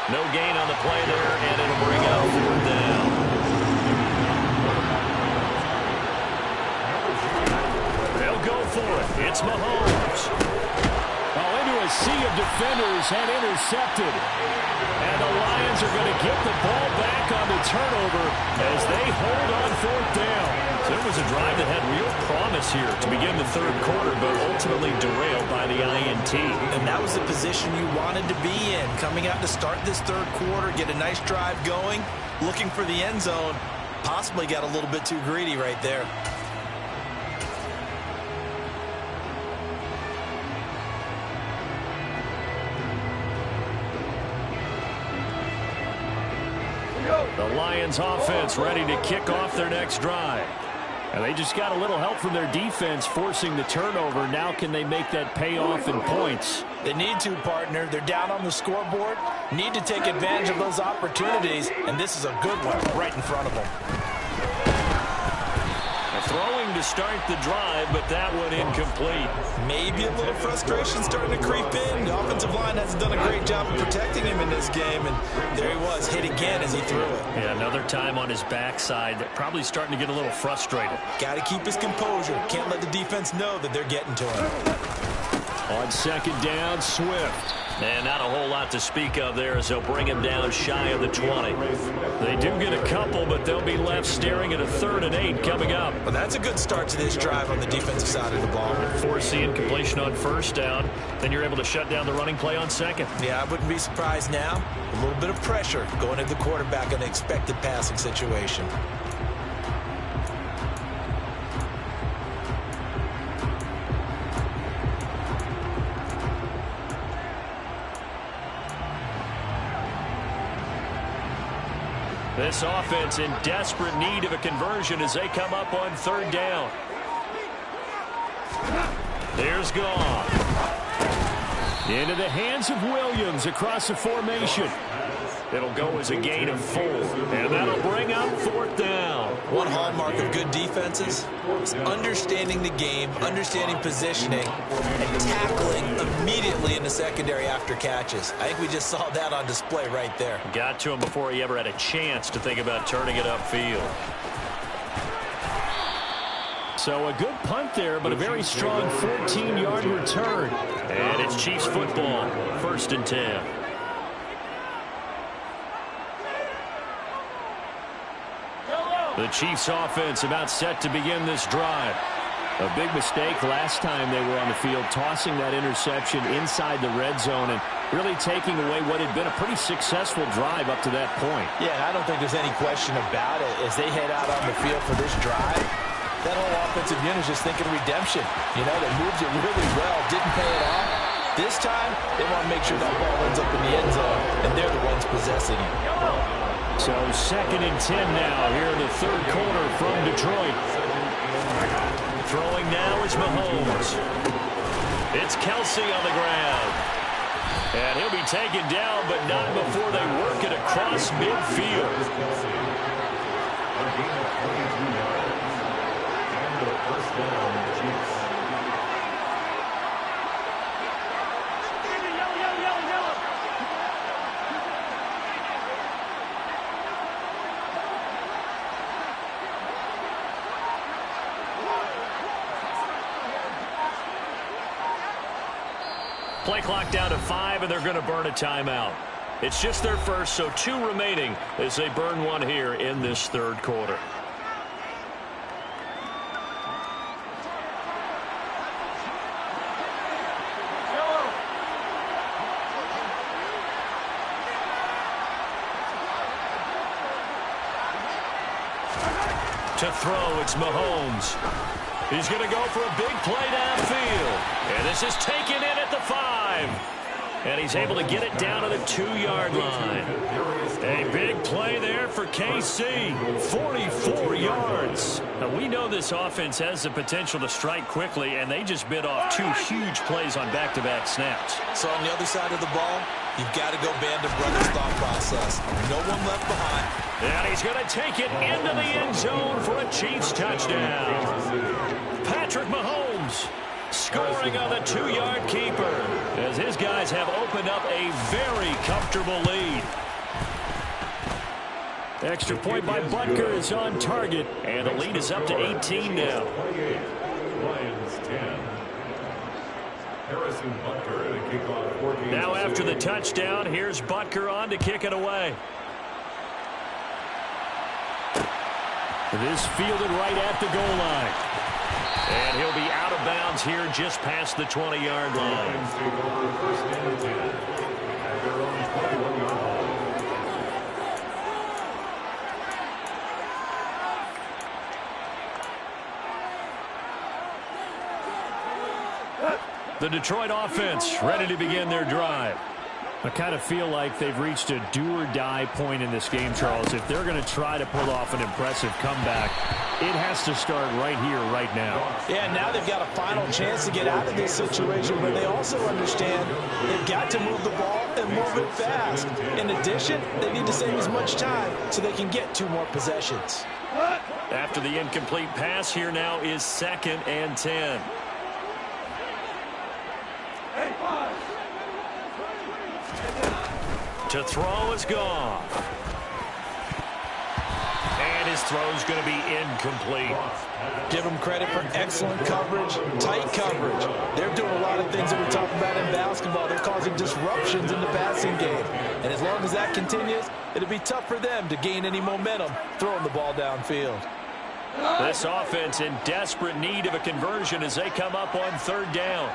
No gain on the play there, and it'll bring up 4th down. They'll go for it. It's Mahomes. Into a sea of defenders and intercepted. And the Lions are going to get the ball back on the turnover as they hold on 4th down. So it was a drive that had real promise here to begin the 3rd quarter, but ultimately derailed by the INT. And that was the position you wanted to be in. Coming out to start this 3rd quarter, get a nice drive going, looking for the end zone. Possibly got a little bit too greedy right there. The Lions offense ready to kick off their next drive. And they just got a little help from their defense forcing the turnover. Now can they make that pay off in points? They need to, partner. They're down on the scoreboard. Need to take advantage of those opportunities. And this is a good one right in front of them. Throwing to start the drive, but that one incomplete. Maybe a little frustration starting to creep in. The offensive line hasn't done a great job of protecting him in this game, and there he was, hit again as he threw it. Yeah, another time on his backside, probably starting to get a little frustrated. Got to keep his composure. Can't let the defense know that they're getting to him. On 2nd down, Swift. And not a whole lot to speak of there as they'll bring him down shy of the 20. They do get a couple, but they'll be left staring at a 3rd and 8 coming up. Well, that's a good start to this drive on the defensive side of the ball. Force the incompletion on 1st down. Then you're able to shut down the running play on 2nd. Yeah, I wouldn't be surprised now. A little bit of pressure going to the quarterback in an expected passing situation. This offense in desperate need of a conversion as they come up on 3rd down. There's Goff. Into the hands of Williams across the formation. It'll go as a gain of 4. And that'll bring up 4th down. One hallmark of good defenses is understanding the game, understanding positioning, and tackling immediately in the secondary after catches. I think we just saw that on display right there. Got to him before he ever had a chance to think about turning it upfield. So a good punt there, but a very strong 14-yard return. And it's Chiefs football, 1st and 10. The Chiefs offense about set to begin this drive. A big mistake last time they were on the field, tossing that interception inside the red zone and really taking away what had been a pretty successful drive up to that point. Yeah, I don't think there's any question about it. As they head out on the field for this drive, that whole offensive unit is just thinking redemption. You know, they moved it really well, didn't pay it off. This time, they want to make sure that ball ends up in the end zone, and they're the ones possessing it. So 2nd and 10 now here in the 3rd quarter from Detroit. Throwing now is Mahomes. It's Kelsey on the ground. And he'll be taken down, but not before they work it across midfield. And a 1st down, Chiefs. Play clock down to 5, and they're going to burn a timeout. It's just their first, so 2 remaining as they burn one here in this 3rd quarter. To throw, it's Mahomes. He's going to go for a big play downfield. And this is taken in at the 5. And he's able to get it down to the 2-yard line. A big play there for KC. 44 yards. Now, we know this offense has the potential to strike quickly, and they just bit off 2 huge plays on back-to-back snaps. So on the other side of the ball, you've got to go band of brothers thought process. No one left behind. And he's going to take it into the end zone for a Chiefs touchdown. Patrick Mahomes scoring on the 2-yard keeper, as his guys have opened up a very comfortable lead. Extra point by Butker is on target, and the lead is up to 18 now. Lions 10. Harrison Butker at a kickoff 14. Now after the touchdown, here's Butker on to kick it away. This fielded right at the goal line. And he'll be out of bounds here just past the 20-yard line. Lions take over first and 10 at their own 21-yard line. The Detroit offense ready to begin their drive. I kind of feel like they've reached a do-or-die point in this game, Charles. If they're going to try to pull off an impressive comeback, it has to start right here, right now. Yeah, now they've got a final chance to get out of this situation, but they also understand they've got to move the ball and move it fast. In addition, they need to save as much time so they can get 2 more possessions. After the incomplete pass, here now is 2nd and 10. To throw is Goff. And his throw's going to be incomplete. Give them credit for excellent coverage, tight coverage. They're doing a lot of things that we talk about in basketball. They're causing disruptions in the passing game. And as long as that continues, it'll be tough for them to gain any momentum throwing the ball downfield. This offense in desperate need of a conversion as they come up on 3rd down.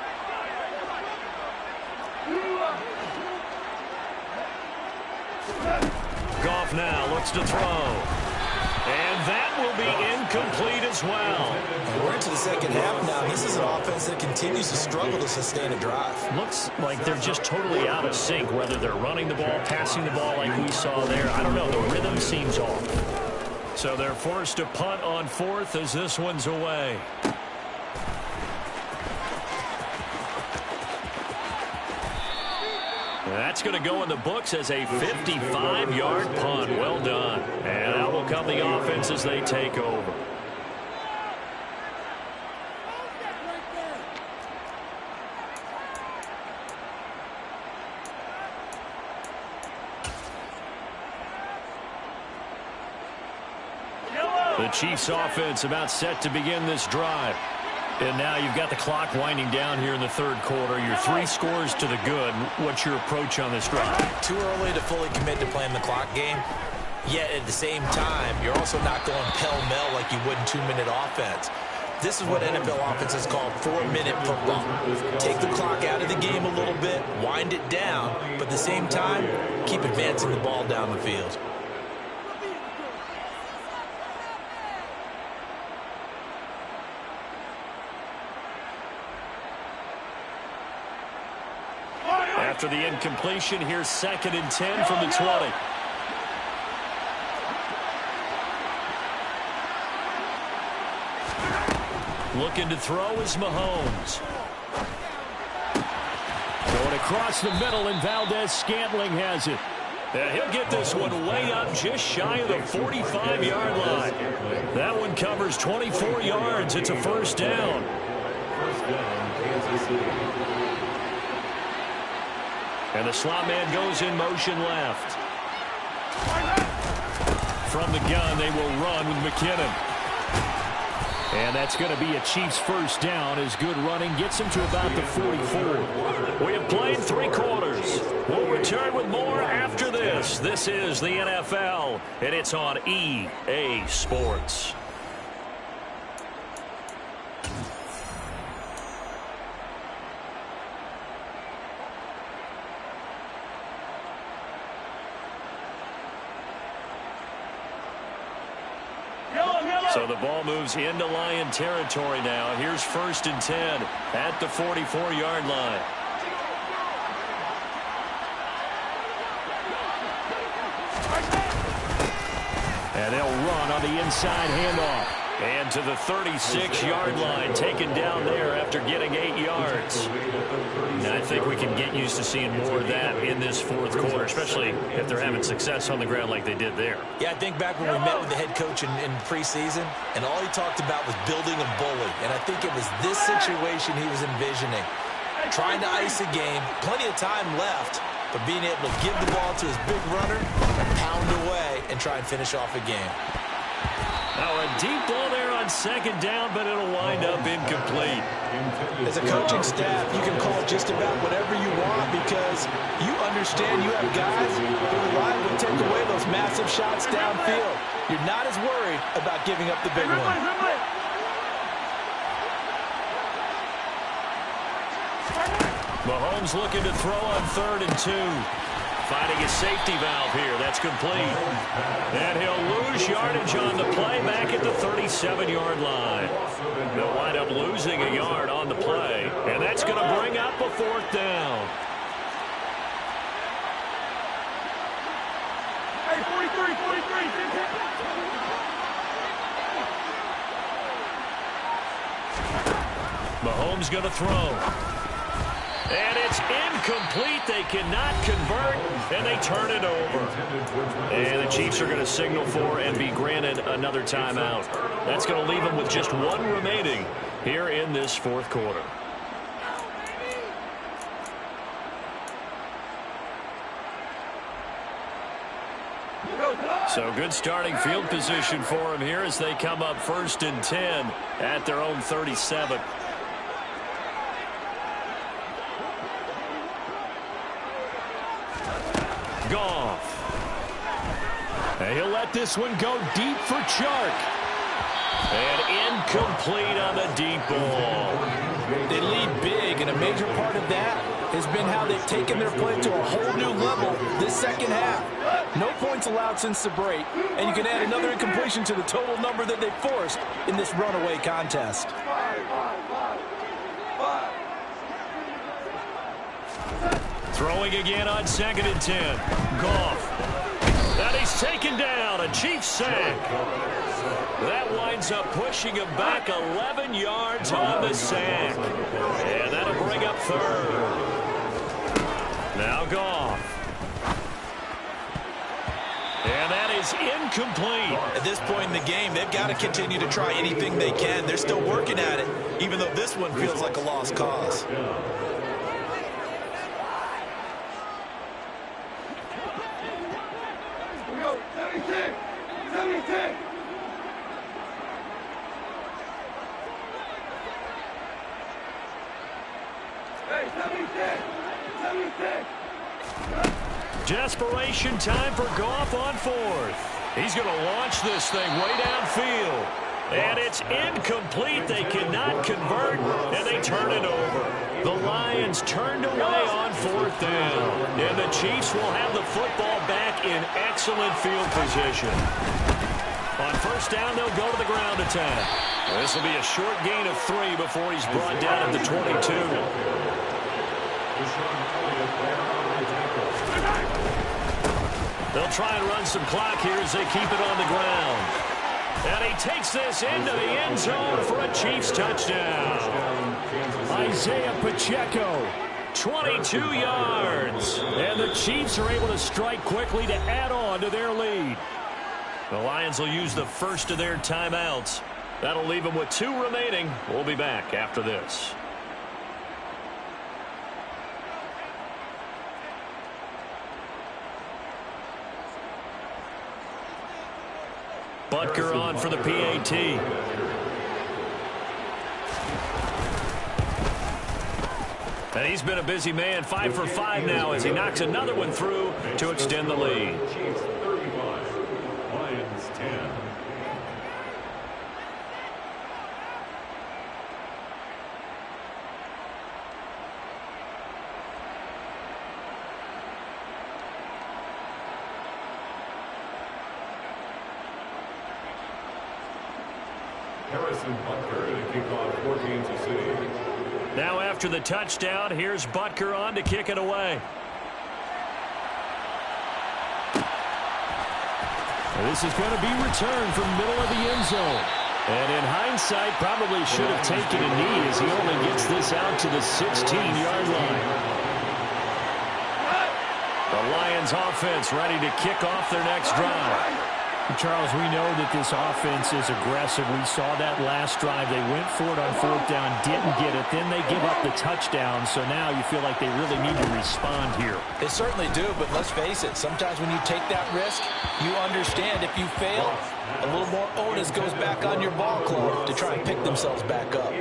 Goff now looks to throw. And that will be incomplete as well. We're into the second half now. This is an offense that continues to struggle to sustain a drive. Looks like they're just totally out of sync, whether they're running the ball, passing the ball like we saw there. I don't know. The rhythm seems off. So they're forced to punt on 4th as this one's away. That's going to go in the books as a 55-yard punt. Well done. And out will come the offense as they take over. The Chiefs offense about set to begin this drive. And now you've got the clock winding down here in the 3rd quarter. You're 3 scores to the good. What's your approach on this drive? Too early to fully commit to playing the clock game. Yet at the same time, you're also not going pell-mell like you would in 2-minute offense. This is what NFL offenses call 4-minute football. Take the clock out of the game a little bit, wind it down, but at the same time, keep advancing the ball down the field. After the incompletion, here's 2nd and 10 from the 20. Looking to throw is Mahomes. Going across the middle, and Valdez-Scantling has it. And he'll get this one way up just shy of the 45-yard line. That one covers 24 yards. It's a 1st down. 1st down, Kansas City. And the slot man goes in motion left. From the gun, they will run with McKinnon. And that's going to be a Chiefs 1st down as good running gets him to about the 44. We have played 3 quarters. We'll return with more after this. This is the NFL, and it's on EA Sports. So the ball moves into Lion territory now. Here's 1st and 10 at the 44-yard line. And they'll run on the inside handoff. And to the 36-yard line, taken down there after getting 8 yards. And I think we can get used to seeing more of that in this fourth quarter, especially if they're having success on the ground like they did there. Yeah, I think back when we met with the head coach in preseason, and all he talked about was building a bully. And I think it was this situation he was envisioning. Trying to ice a game, plenty of time left, but being able to give the ball to his big runner, pound away, and try and finish off a game. Now a deep ball there on second down, but it'll wind up incomplete. As a coaching staff, you can call just about whatever you want because you understand you have guys who are liable to take away those massive shots downfield. You're not as worried about giving up the big one. Mahomes looking to throw on 3rd and 2. Finding a safety valve here. That's complete. And he'll lose yardage on the play back at the 37-yard line. They'll wind up losing a yard on the play. And that's going to bring up a 4th down. Hey, 43. Mahomes going to throw. And it's incomplete. They cannot convert, and they turn it over. And the Chiefs are going to signal for and be granted another timeout. That's going to leave them with just 1 remaining here in this fourth quarter. So good starting field position for them here as they come up 1st and 10 at their own 37. Goff. And he'll let this one go deep for Chark. And incomplete on the deep ball. They lead big, and a major part of that has been how they've taken their play to a whole new level this second half. No points allowed since the break, and you can add another incompletion to the total number that they forced in this runaway contest. Throwing again on 2nd and 10. Goff. And he's taken down. A Chiefs sack. That winds up pushing him back 11 yards on the sack. And that'll bring up 3rd. Now Goff. And that is incomplete. At this point in the game, they've got to continue to try anything they can. They're still working at it, even though this one feels like a lost cause. Desperation time for Goff on 4th. He's going to launch this thing way downfield. And it's incomplete. They cannot convert, and they turn it over. The Lions turned away on 4th down. And the Chiefs will have the football back in excellent field position. On 1st down, they'll go to the ground attack. This will be a short gain of 3 before he's brought down at the 22. They'll try and run some clock here as they keep it on the ground. And he takes this into the end zone for a Chiefs touchdown. Isaiah Pacheco, 22 yards. And the Chiefs are able to strike quickly to add on to their lead. The Lions will use the first of their timeouts. That'll leave them with 2 remaining. We'll be back after this. Butker on for the PAT. And he's been a busy man, 5 for 5 now as he knocks another one through to extend the lead. Chiefs 35, Lions 10. Harrison Butker to kick off for Kansas City. Now after the touchdown, here's Butker on to kick it away. And this is going to be returned from middle of the end zone. And in hindsight, probably should have taken a knee as he only gets this out to the 16-yard line. The Lions offense ready to kick off their next drive. Charles, we know that this offense is aggressive. We saw that last drive. They went for it on fourth down, didn't get it. Then they give up the touchdown. So now you feel like they really need to respond here. They certainly do, but let's face it. Sometimes when you take that risk, you understand if you fail, a little more onus goes back on your ball club to try and pick themselves back up.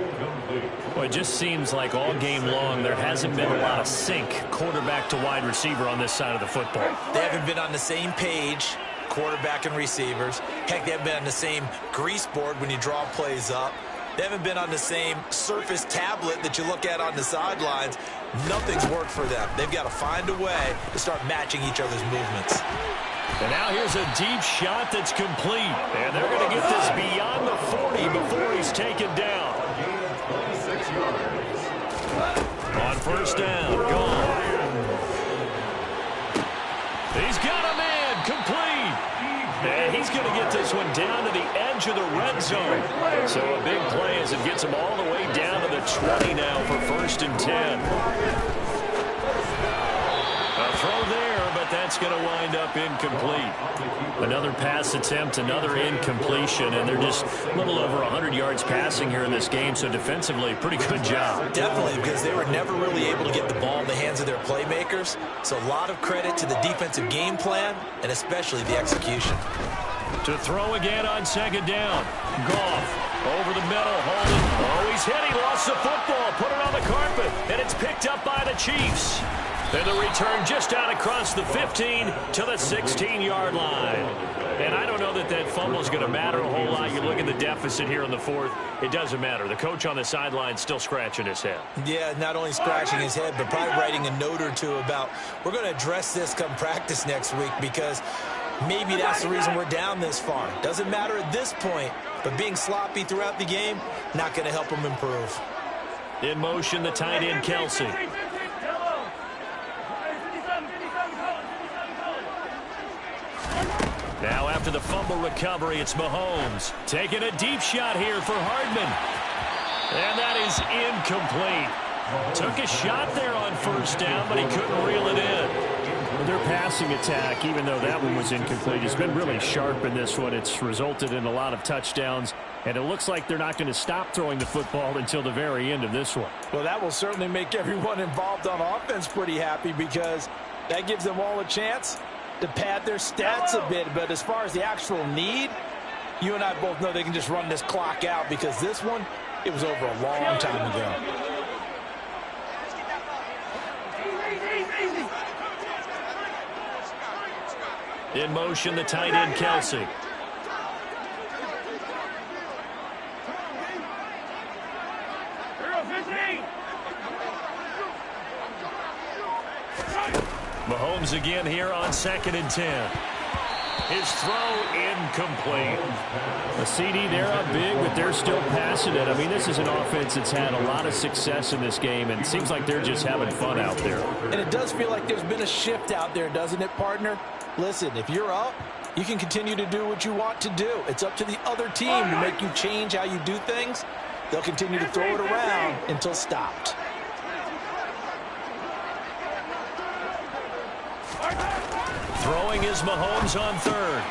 Well, it just seems like all game long there hasn't been a lot of sync quarterback to wide receiver on this side of the football. They haven't been on the same page, quarterback and receivers. Heck, they haven't been on the same grease board when you draw plays up. They haven't been on the same surface tablet that you look at on the sidelines. Nothing's worked for them. They've got to find a way to start matching each other's movements. And now here's a deep shot that's complete. And they're going to get this beyond the 40 before he's taken down. 26 yards. On first down, gone. He's got a man, complete. And he's going to get this one down to the edge of the red zone. So a big play as it gets him all the way down to the 20 now for first and 10. A throw there, but that's going to wind up incomplete. Another pass attempt, another incompletion, and they're just a little over 100 yards passing here in this game, so defensively, pretty good job. Definitely, because they were never really able to get the ball in the hands of their playmakers. So a lot of credit to the defensive game plan, and especially the execution. To throw again on second down. Goff over the middle, holding. Oh, he's hit. He lost the football. Put it on the carpet, and it's picked up by the Chiefs. And the return just out across the 15 to the 16-yard line. And I don't know that that fumble is going to matter a whole lot. You look at the deficit here in the fourth. It doesn't matter. The coach on the sideline still scratching his head. Yeah, not only scratching his head, but probably writing a note or two about we're going to address this come practice next week because maybe that's the reason we're down this far. Doesn't matter at this point, but being sloppy throughout the game, not going to help them improve. In motion, the tight end, Kelsey. Now after the fumble recovery, it's Mahomes. Taking a deep shot here for Hardman. And that is incomplete. Took a shot there on first down, but he couldn't reel it in. Their passing attack, even though that one was incomplete, has been really sharp in this one. It's resulted in a lot of touchdowns, and it looks like they're not going to stop throwing the football until the very end of this one. Well, that will certainly make everyone involved on offense pretty happy because that gives them all a chance to pad their stats a bit. But as far as the actual need, you and I both know they can just run this clock out because this one, it was over a long time ago. In motion, the tight end, Kelsey. Mahomes again here on 2nd and 10. His throw incomplete. A CD, they're up big, but they're still passing it. I mean, this is an offense that's had a lot of success in this game, and it seems like they're just having fun out there. And it does feel like there's been a shift out there, doesn't it, partner? Listen, if you're up, you can continue to do what you want to do. It's up to the other team to make you change how you do things. They'll continue to throw it around until stopped. Throwing is Mahomes on 3rd.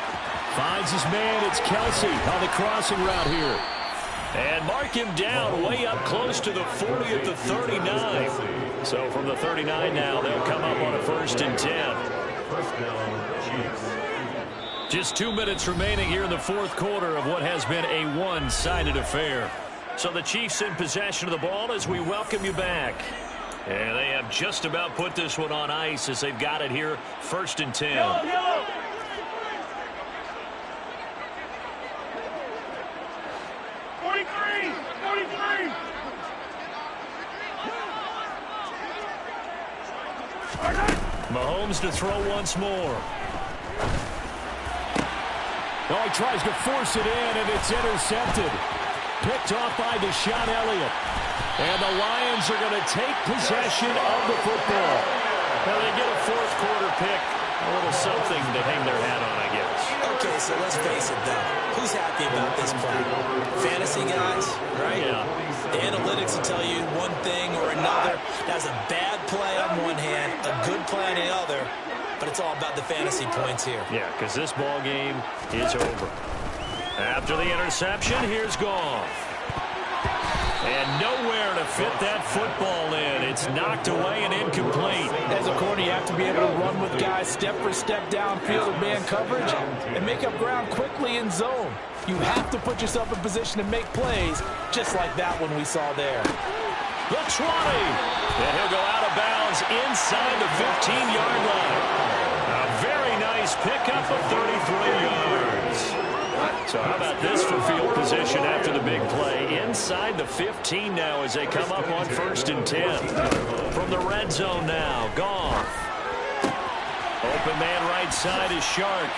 Finds his man. It's Kelsey on the crossing route here. And mark him down way up close to the 40 at the 39. So from the 39 now, they'll come up on a 1st and 10. First down, Chiefs. Just 2 minutes remaining here in the 4th quarter of what has been a one-sided affair. So the Chiefs in possession of the ball as we welcome you back. And they have just about put this one on ice as they've got it here, 1st and 10. Yellow. Mahomes to throw once more. Oh, he tries to force it in, and it's intercepted. Picked off by Deshaun Elliott. And the Lions are going to take possession of the football. Now they get a 4th quarter pick. A little something to hang their hat on, I guess. Okay, so let's face it, though. Who's happy about this play? Fantasy guys, right? Yeah. The analytics will tell you one thing or another. That's a bad play on one hand, a good play on the other, but it's all about the fantasy points here. Yeah, because this ball game is over. After the interception, here's Goff. And nowhere to fit that football in. It's knocked away and incomplete. As a corner, you have to be able to run with guys step for step downfield with man coverage and make up ground quickly in zone. You have to put yourself in position to make plays, just like that one we saw there. The 20. And he'll go out of bounds inside the 15-yard line. A very nice pickup of 33 yards. So how about this for field position after the big play? Inside the 15 now as they come up on 1st and 10. From the red zone now, Goff. Open man right side is Shark.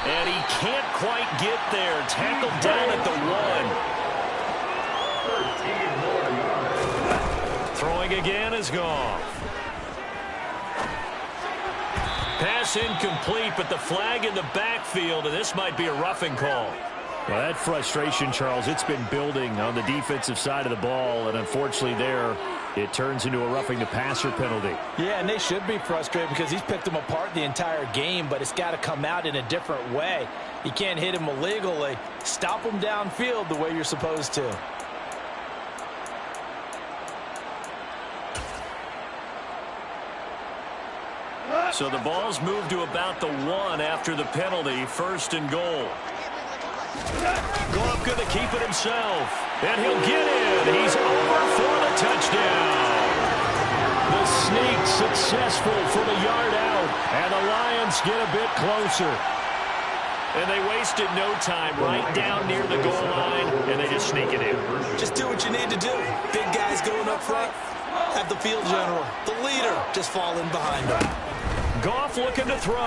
And he can't quite get there. Tackled down at the 1. Throwing again is Goff. Pass incomplete, but the flag in the backfield, and this might be a roughing call. Well, that frustration, Charles, it's been building on the defensive side of the ball, and unfortunately there, it turns into a roughing the passer penalty. Yeah, and they should be frustrated because he's picked them apart the entire game, but it's got to come out in a different way. You can't hit him illegally. Stop him downfield the way you're supposed to. So the ball's moved to about the 1 after the penalty, 1st and goal. Goff going to keep it himself, and he'll get in. He's over for the touchdown. The sneak successful for the yard out, and the Lions get a bit closer. And they wasted no time right down near the goal line, and they just sneak it in. Just do what you need to do. Big guys going up front. Have the field general, the leader, just fall in behind him. Goff looking to throw.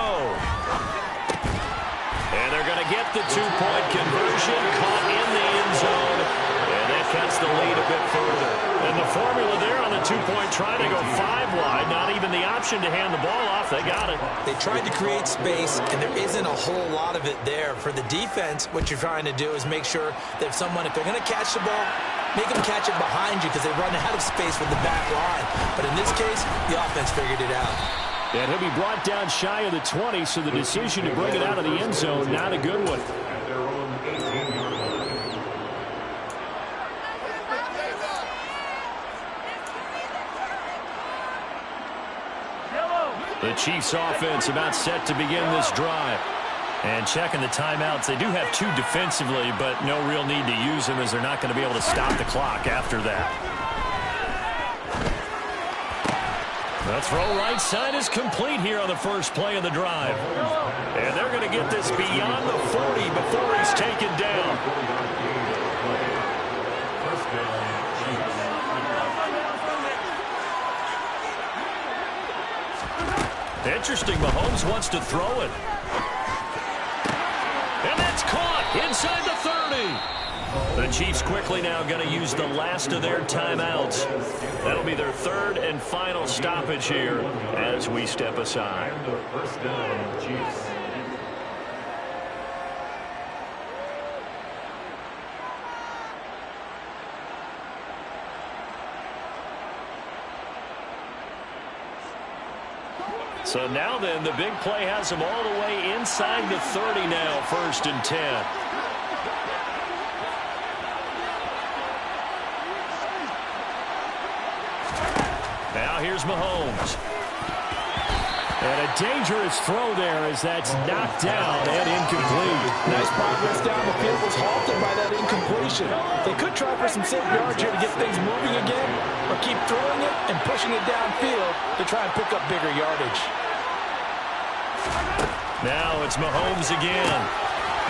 And they're going to get the 2-point conversion, caught in the end zone. And that cuts the lead a bit further. And the formula there on the 2-point try to go 5 wide. Not even the option to hand the ball off. They got it. They tried to create space, and there isn't a whole lot of it there. For the defense, what you're trying to do is make sure that if they're going to catch the ball, make them catch it behind you because they run out of space with the back line. But in this case, the offense figured it out. And he'll be brought down shy of the 20, so the decision to bring it out of the end zone, not a good one. The Chiefs offense about set to begin this drive. And checking the timeouts, they do have 2 defensively, but no real need to use them as they're not going to be able to stop the clock after that. The throw right side is complete here on the first play of the drive. And they're going to get this beyond the 40 before he's taken down. Interesting, Mahomes wants to throw it. And that's caught inside the 30. The Chiefs quickly now going to use the last of their timeouts. That'll be their 3rd and final stoppage here as we step aside. First down, Chiefs. So now then, the big play has them all the way inside the 30 now, 1st and 10. Now here's Mahomes. And a dangerous throw there as that's knocked down and incomplete. Nice progress down the field was halted by that incompletion. They could try for some safe yards here to get things moving again, or keep throwing it and pushing it downfield to try and pick up bigger yardage. Now it's Mahomes again.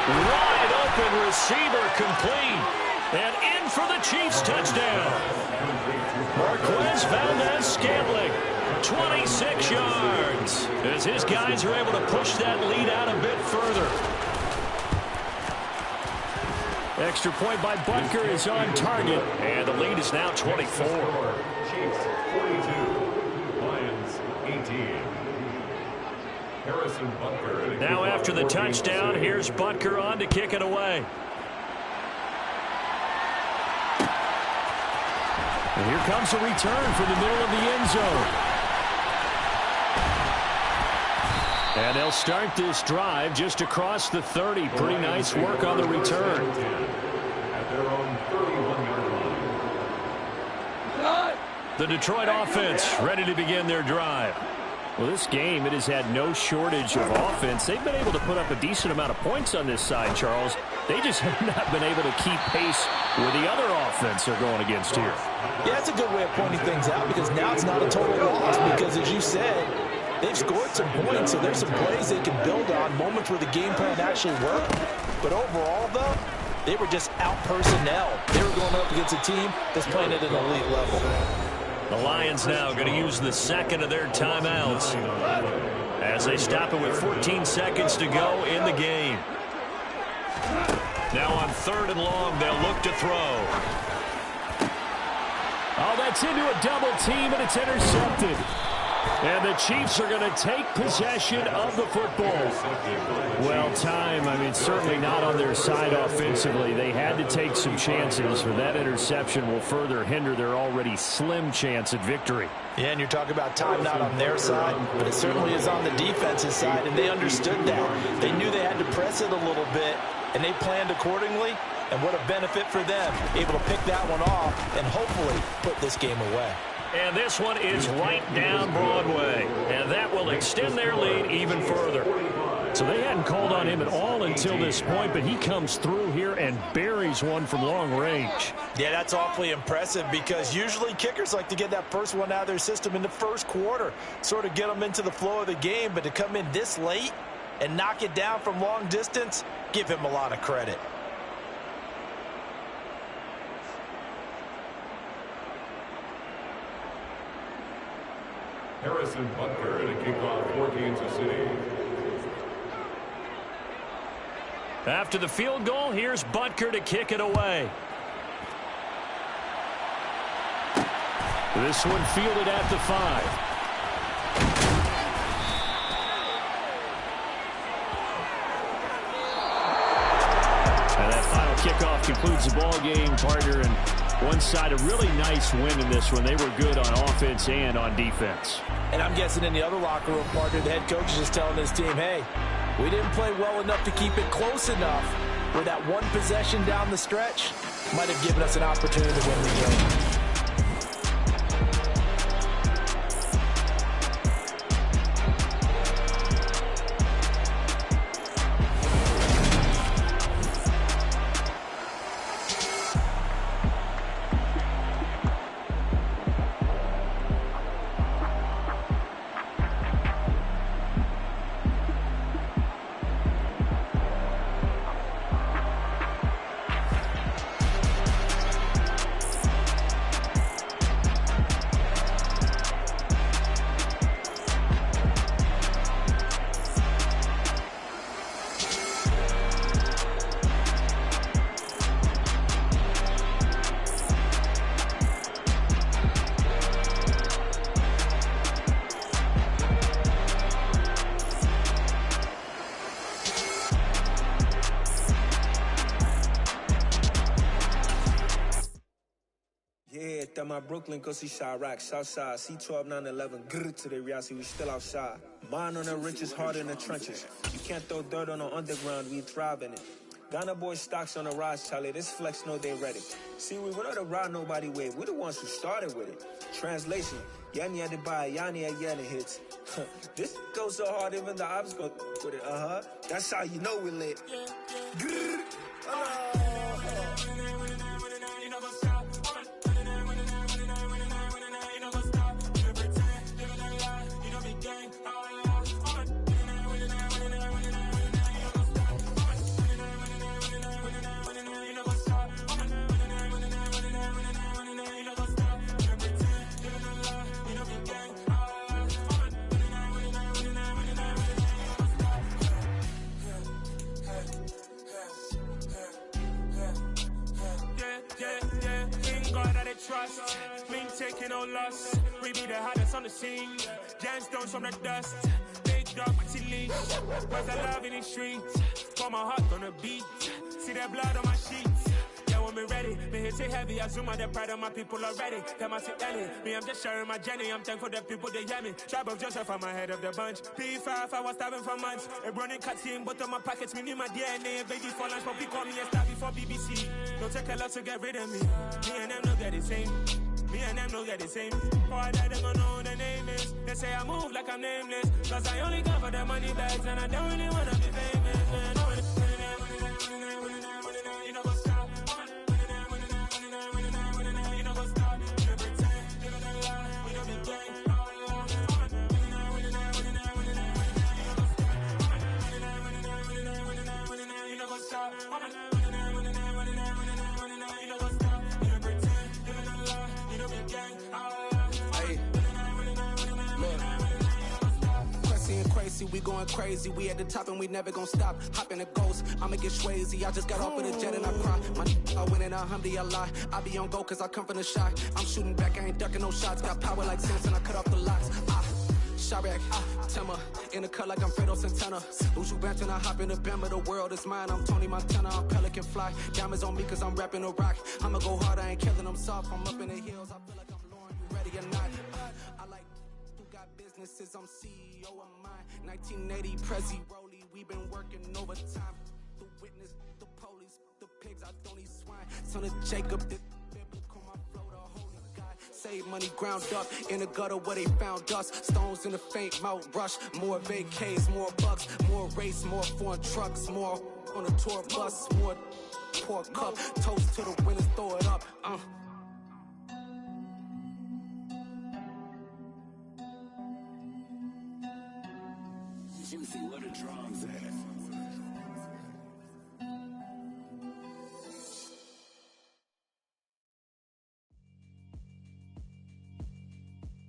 Wide open receiver complete. And in for the Chiefs touchdown. Marquez Valdes-Scantling, 26 yards. As his guys are able to push that lead out a bit further. Extra point by Butker is on target. And the lead is now 24. Chiefs 42, Lions 18. Harrison Butker. Now after the touchdown, here's Butker on to kick it away. And here comes a return from the middle of the end zone. And they'll start this drive just across the 30. Pretty nice work on the return. At their own 31-yard line. The Detroit offense ready to begin their drive. Well, this game, it has had no shortage of offense. They've been able to put up a decent amount of points on this side, Charles. They just have not been able to keep pace with the other offense they're going against here. Yeah, that's a good way of pointing things out because now it's not a total loss because, as you said, they've scored some points, so there's some plays they can build on, moments where the game plan actually worked. But overall, though, they were just out-personnel. They were going up against a team that's playing at an elite level. The Lions now going to use the second of their timeouts as they stop it with 14 seconds to go in the game. Now on 3rd and long, they'll look to throw. Oh, that's into a double team, and it's intercepted. And the Chiefs are going to take possession of the football. Well, time, I mean, certainly not on their side offensively. They had to take some chances, but that interception will further hinder their already slim chance at victory. Yeah, and you're talking about time not on their side, but it certainly is on the defensive side, and they understood that. They knew they had to press it a little bit, and they planned accordingly, and what a benefit for them, able to pick that one off and hopefully put this game away. And this one is right down Broadway, and that will extend their lead even further. So they hadn't called on him at all until this point, but he comes through here and buries one from long range. Yeah, that's awfully impressive because usually kickers like to get that first one out of their system in the first quarter, sort of get them into the flow of the game, but to come in this late and knock it down from long distance, give him a lot of credit. Harrison Butker to kick off for Kansas City. After the field goal, here's Butker to kick it away. This one fielded at the 5. And that final kickoff concludes the ball game, partner. And one side, a really nice win in this one. They were good on offense and on defense. And I'm guessing in the other locker room, partner, the head coach is just telling his team, hey, we didn't play well enough to keep it close enough where that one possession down the stretch might have given us an opportunity to win the game. My Brooklyn, go see Chirac, Southside, C12, 911, grrr to the reality, we still outside. Mine on the richest, heart in the trenches. You can't throw dirt on the underground, we thrive in it. Ghana boys stocks on the rise, Charlie, this flex know they ready. See, we went on the ride nobody wave, we the ones who started with it. Translation, Yanni had to buy, Yanni had Yanni hits. This goes so hard, even the ops go with it, That's how you know we lit. Grrr. Trust, we ain't taking no loss. We be the hottest on the scene. Gemstones from the dust. Big dog, what's it leave? Where's the love in the streets? Pour my heart on the beat. See that blood on my sheets. Yeah, when me ready, me hit it heavy. I zoom out the pride of my people already. Them I sit early. Me, I'm just sharing my journey. I'm thankful the people they hear me. Tribe of Joseph, I'm ahead of the bunch. P5, I was starving for months. A running cutscene, but on my pockets, me knew my DNA. Baby for lunch, but call me a star before BBC. Don't take a lot to get rid of me. Me and them no get the same. Me and them no get the same. Boy, that they gonna know the name is. They say I move like I'm nameless. Cause I only come for the money bags. And I don't really wanna be famous, man. You know what's up? You know what's up? You know pretend. You know the lie. You know the game. You know what's up? Crazy, we going crazy. We at the top and we never gonna stop. Hop in a ghost, I'ma get swayzy. I just got off with a jet and I cry. I win in a Humvee, I lie. I be on go cause I come from the shot. I'm shooting back, I ain't ducking no shots. Got power like Samson, I cut off the locks. Chirac, Timmer, in the cut like I'm Fredo Santana. Uju Banton, I hop in the Bama, the world is mine. I'm Tony Montana, I'm Pelican Fly. Diamonds on me cause I'm rapping a rock. I'ma go hard, I ain't killing them soft. I'm up in the hills, I feel like I'm Lauren, you ready or not? I like who got businesses, I'm CEO of mine. 1980 Prezi Rolly, we been working overtime. The witness, the police, the pigs, I don't eat swine. Son of Jacob, the biblical, my flow, the holy God. Save money ground up in the gutter where they found us. Stones in the faint mouth rush. More vacays, more bucks, more race, more foreign trucks, more on a tour bus, more pour cup. Toast to the winners, throw it up. Jimmy, what the drums at?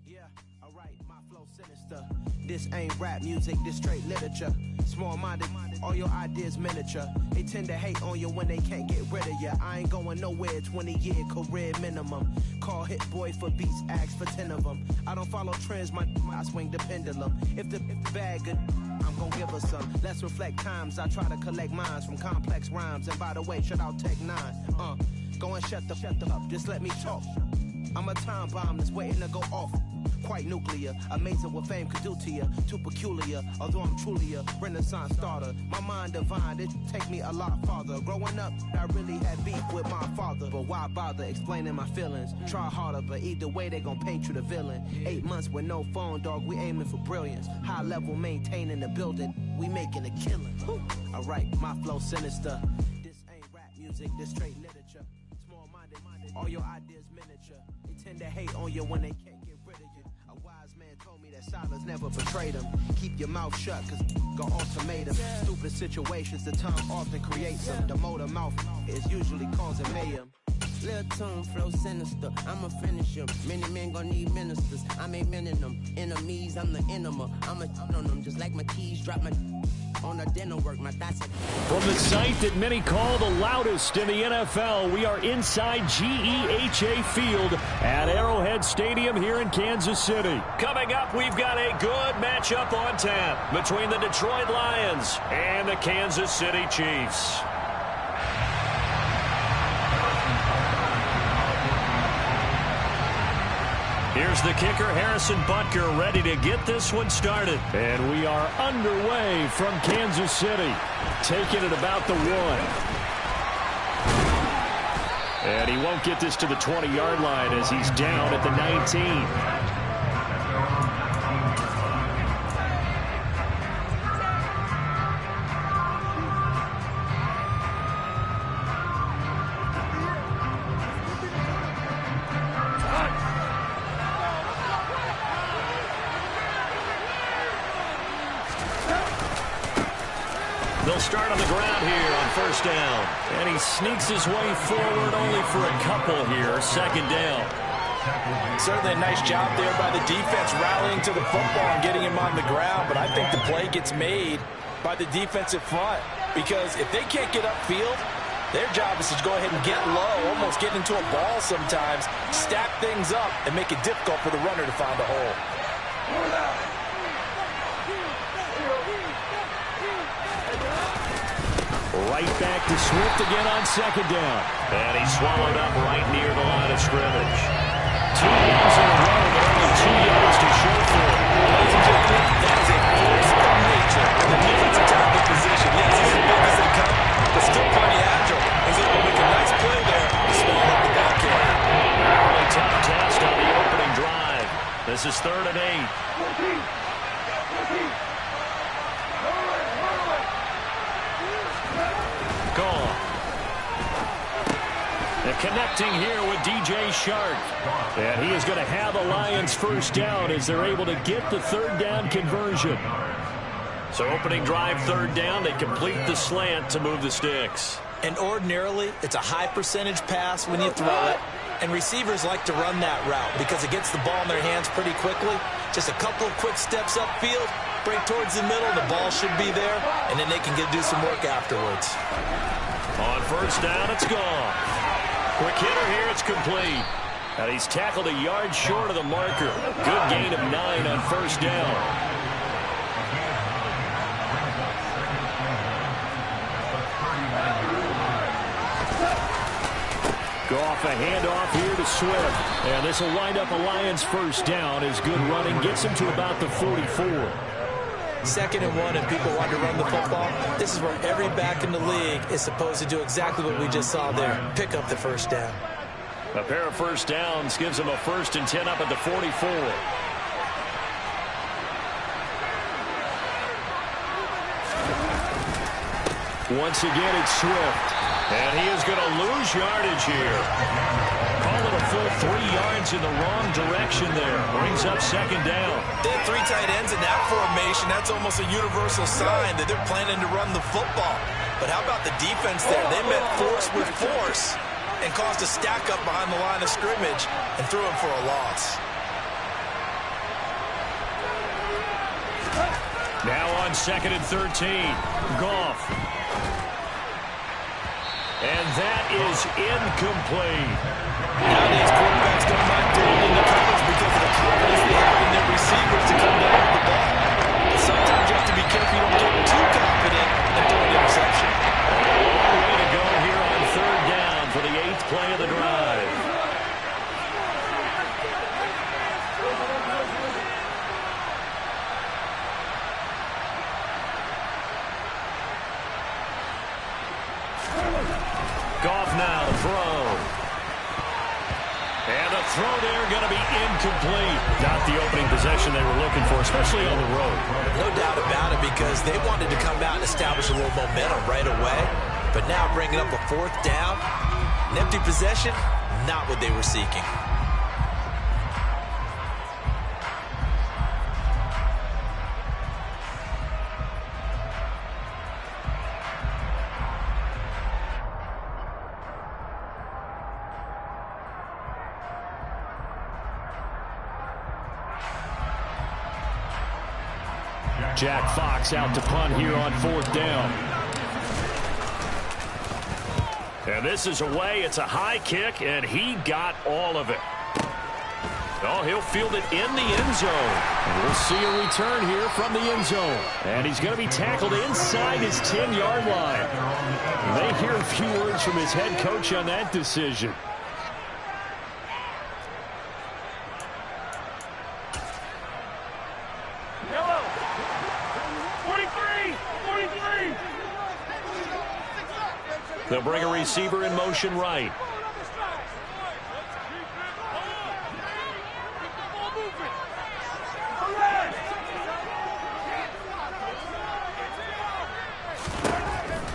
Yeah, alright, my flow sinister. This ain't rap music, this straight literature. Small-minded, all your ideas miniature. They tend to hate on you when they can't get rid of you. I ain't going nowhere, 20-year career minimum. Call Hit Boy for beats, ask for 10 of them. I don't follow trends, I swing the pendulum. If the bag good, I'm gonna give her some. Let's reflect times, I try to collect minds from complex rhymes. And by the way, shout out Tech 9. Go and shut the up, just let me talk. I'm a time bomb that's waiting to go off. Quite nuclear, amazing what fame could do to you. Too peculiar, although I'm truly a renaissance starter. My mind divine, it take me a lot farther. Growing up, I really had beef with my father. But why bother explaining my feelings? Try harder, but either way they gon' paint you the villain. 8 months with no phone, dog, we aiming for brilliance. High level maintaining the building, we making a killing. Alright, my flow sinister. This ain't rap music, this straight literature. Small-minded, all your ideas miniature. They tend to hate on you when they can't get rid of you. A wise man told me that silence never betrayed him. Keep your mouth shut, cause go ultimatum. Stupid situations, the tongue often creates them. The motor mouth is usually causing mayhem. Lil' tune, flow sinister, I'ma finish him. Many men gon' need ministers, I'm aiming them. Enemies, I'm the enema. I'ma on them, just like my keys, drop my on the dental work, my thoughts. From the site that many call the loudest in the NFL, we are inside GEHA Field at Arrowhead Stadium here in Kansas City. Coming up, we've got a good matchup on tap between the Detroit Lions and the Kansas City Chiefs. Here's the kicker, Harrison Butker, ready to get this one started. And we are underway from Kansas City, taking it about the 1. And he won't get this to the 20-yard line as he's down at the 19. They'll start on the ground here on first down. And he sneaks his way forward only for a couple here. Second down. Certainly a nice job there by the defense rallying to the football and getting him on the ground. But I think the play gets made by the defensive front. Because if they can't get upfield, their job is to go ahead and get low, almost get into a ball sometimes, stack things up, and make it difficult for the runner to find a hole. Right back to Swift again on second down. And he swallowed up right near the line of scrimmage. 2 runs in a row, but only 2 yards to show for it. Ladies and gentlemen, that is a force of nature in the defensive tackle position. Yes, he's as big as they come, but still pretty agile. He's able to make a nice play there to swallow up the ball carrier. Really tough test on the opening drive. This is 3rd and 8. Gone. They're connecting here with DJ Shark. And he is going to have the Lions first down as they're able to get the 3rd down conversion. So opening drive 3rd down, they complete the slant to move the sticks. And ordinarily, it's a high percentage pass when you throw it. And receivers like to run that route because it gets the ball in their hands pretty quickly. Just a couple of quick steps upfield, break towards the middle, the ball should be there, and then they can do some work afterwards. On first down, it's gone. Quick hitter here, it's complete. And he's tackled a yard short of the marker. Good gain of 9 on first down. Goff a handoff here to Swift. And this will wind up a Lions first down as good running gets him to about the 44. 2nd and 1 and people want to run the football. This is where every back in the league is supposed to do exactly what we just saw there. Pick up the first down. A pair of first downs gives them a 1st and 10 up at the 44. Once again, it's Swift. And he is going to lose yardage here. Call it a full 3 yards in the wrong direction there. Brings up 2nd down. They have 3 tight ends in that formation. That's almost a universal sign that they're planning to run the football. But how about the defense there? They met force with force and caused a stack up behind the line of scrimmage and threw him for a loss. Now on 2nd and 13. Goff. And that is incomplete. Nowadays, quarterbacks don't mind throwing into coverage because of the confidence they have in their receivers to come down with the ball. But sometimes you have to be careful you don't get too confident and throw an interception. Long way to go here on 3rd down for the 8th play of the drive. Goff now to throw. And the throw there going to be incomplete. Not the opening possession they were looking for, especially on the road. No doubt about it, because they wanted to come out and establish a little momentum right away. But now bringing up a 4th down, an empty possession, not what they were seeking. Jack Fox out to punt here on 4th down. And this is away. It's a high kick, and he got all of it. Oh, he'll field it in the end zone. And we'll see a return here from the end zone. And he's going to be tackled inside his 10-yard line. They hear a few words from his head coach on that decision. They'll bring a receiver in motion right.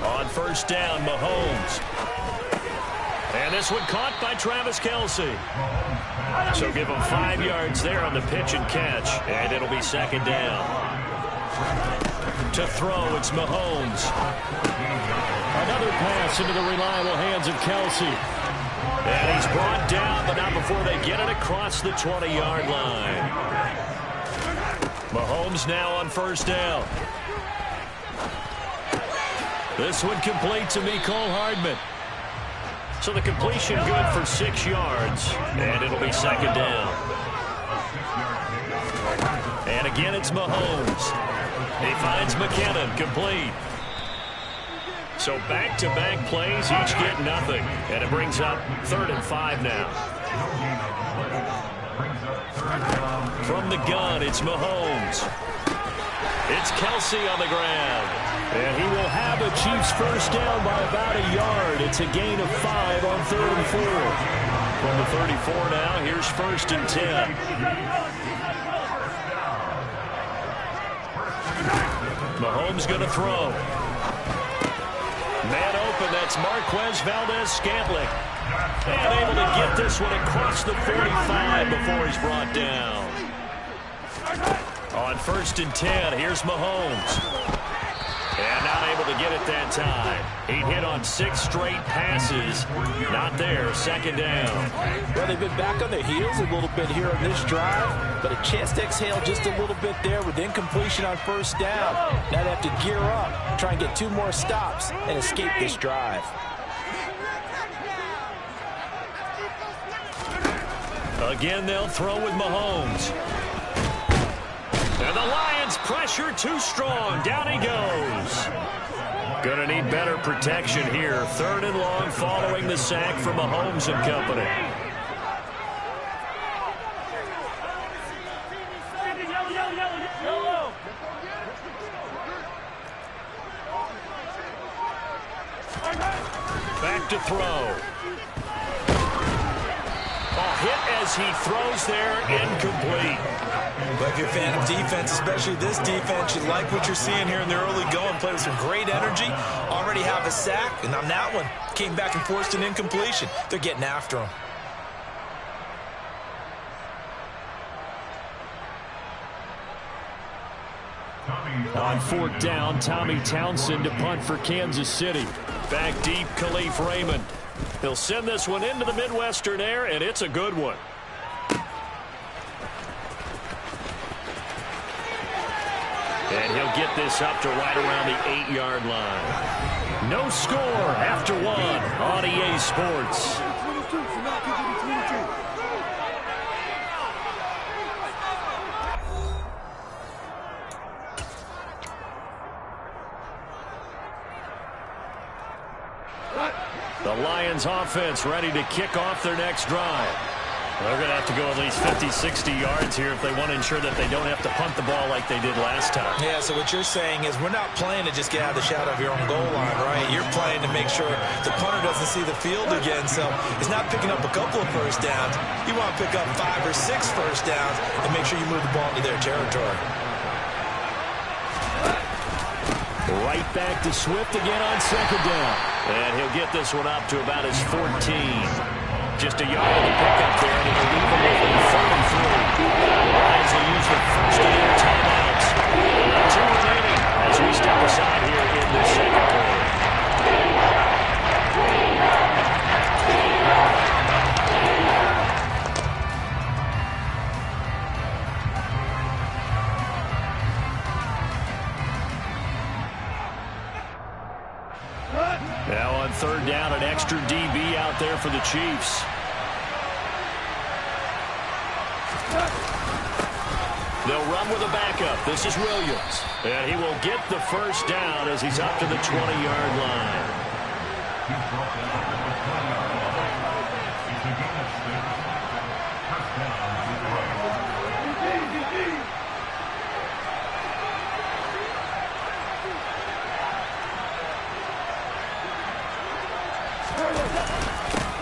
On first down, Mahomes. And this one caught by Travis Kelce. So give him 5 yards there on the pitch and catch. And it'll be 2nd down. To throw, it's Mahomes. Another pass into the reliable hands of Kelce. And he's brought down, but not before they get it across the 20-yard line. Mahomes now on first down. This one complete to Mecole Hardman. So the completion good for 6 yards. And it'll be 2nd down. And again, it's Mahomes. He finds McKinnon complete. So back-to-back plays, each get nothing. And it brings up 3rd and 5 now. From the gun, it's Mahomes. It's Kelsey on the ground. And he will have a Chiefs first down by about a yard. It's a gain of 5 on 3rd and 4. From the 34 now, here's 1st and 10. Mahomes going to throw. Man open, that's Marquez Valdez-Scantling. And able to get this one across the 45 before he's brought down. On 1st and 10, here's Mahomes. And not able to get it that time. He hit on 6 straight passes. Not there, 2nd down. Well, they've been back on their heels a little bit here on this drive, but a chance to exhale just a little bit there with incompletion on 1st down. Now they have to gear up, try and get 2 more stops and escape this drive. Again, they'll throw with Mahomes. And the Lions pressure too strong. Down he goes. Gonna need better protection here. 3rd and long following the sack from Mahomes and company. Back to throw. Hit as he throws there, incomplete. But if you're a fan of defense, especially this defense, you like what you're seeing here in the early going. Play with some great energy. Already have a sack, and on that one, came back and forced an incompletion. They're getting after him. On 4th down, Tommy Townsend to punt for Kansas City. Back deep, Khalif Raymond. He'll send this one into the Midwestern air, and it's a good one. And he'll get this up to right around the 8-yard line. No score after 1 on EA Sports. The Lions offense ready to kick off their next drive. They're going to have to go at least 50, 60 yards here if they want to ensure that they don't have to punt the ball like they did last time. Yeah, so what you're saying is we're not playing to just get out of the shadow of your own goal line, right? You're playing to make sure the punter doesn't see the field again. So it's not picking up a couple of first downs. You want to pick up 5 or 6 first downs and make sure you move the ball into their territory. Right back to Swift again on 2nd down. And he'll get this one up to about his 14. Just a yard to pick up there, and he'll leave them with 3rd and 3. The Lions will use their first of their timeouts. 2 remaining as we step aside here in the 2nd quarter. Now on 3rd down, an extra DB out there for the Chiefs. They'll run with a backup. This is Williams. And he will get the first down as he's up to the 20-yard line.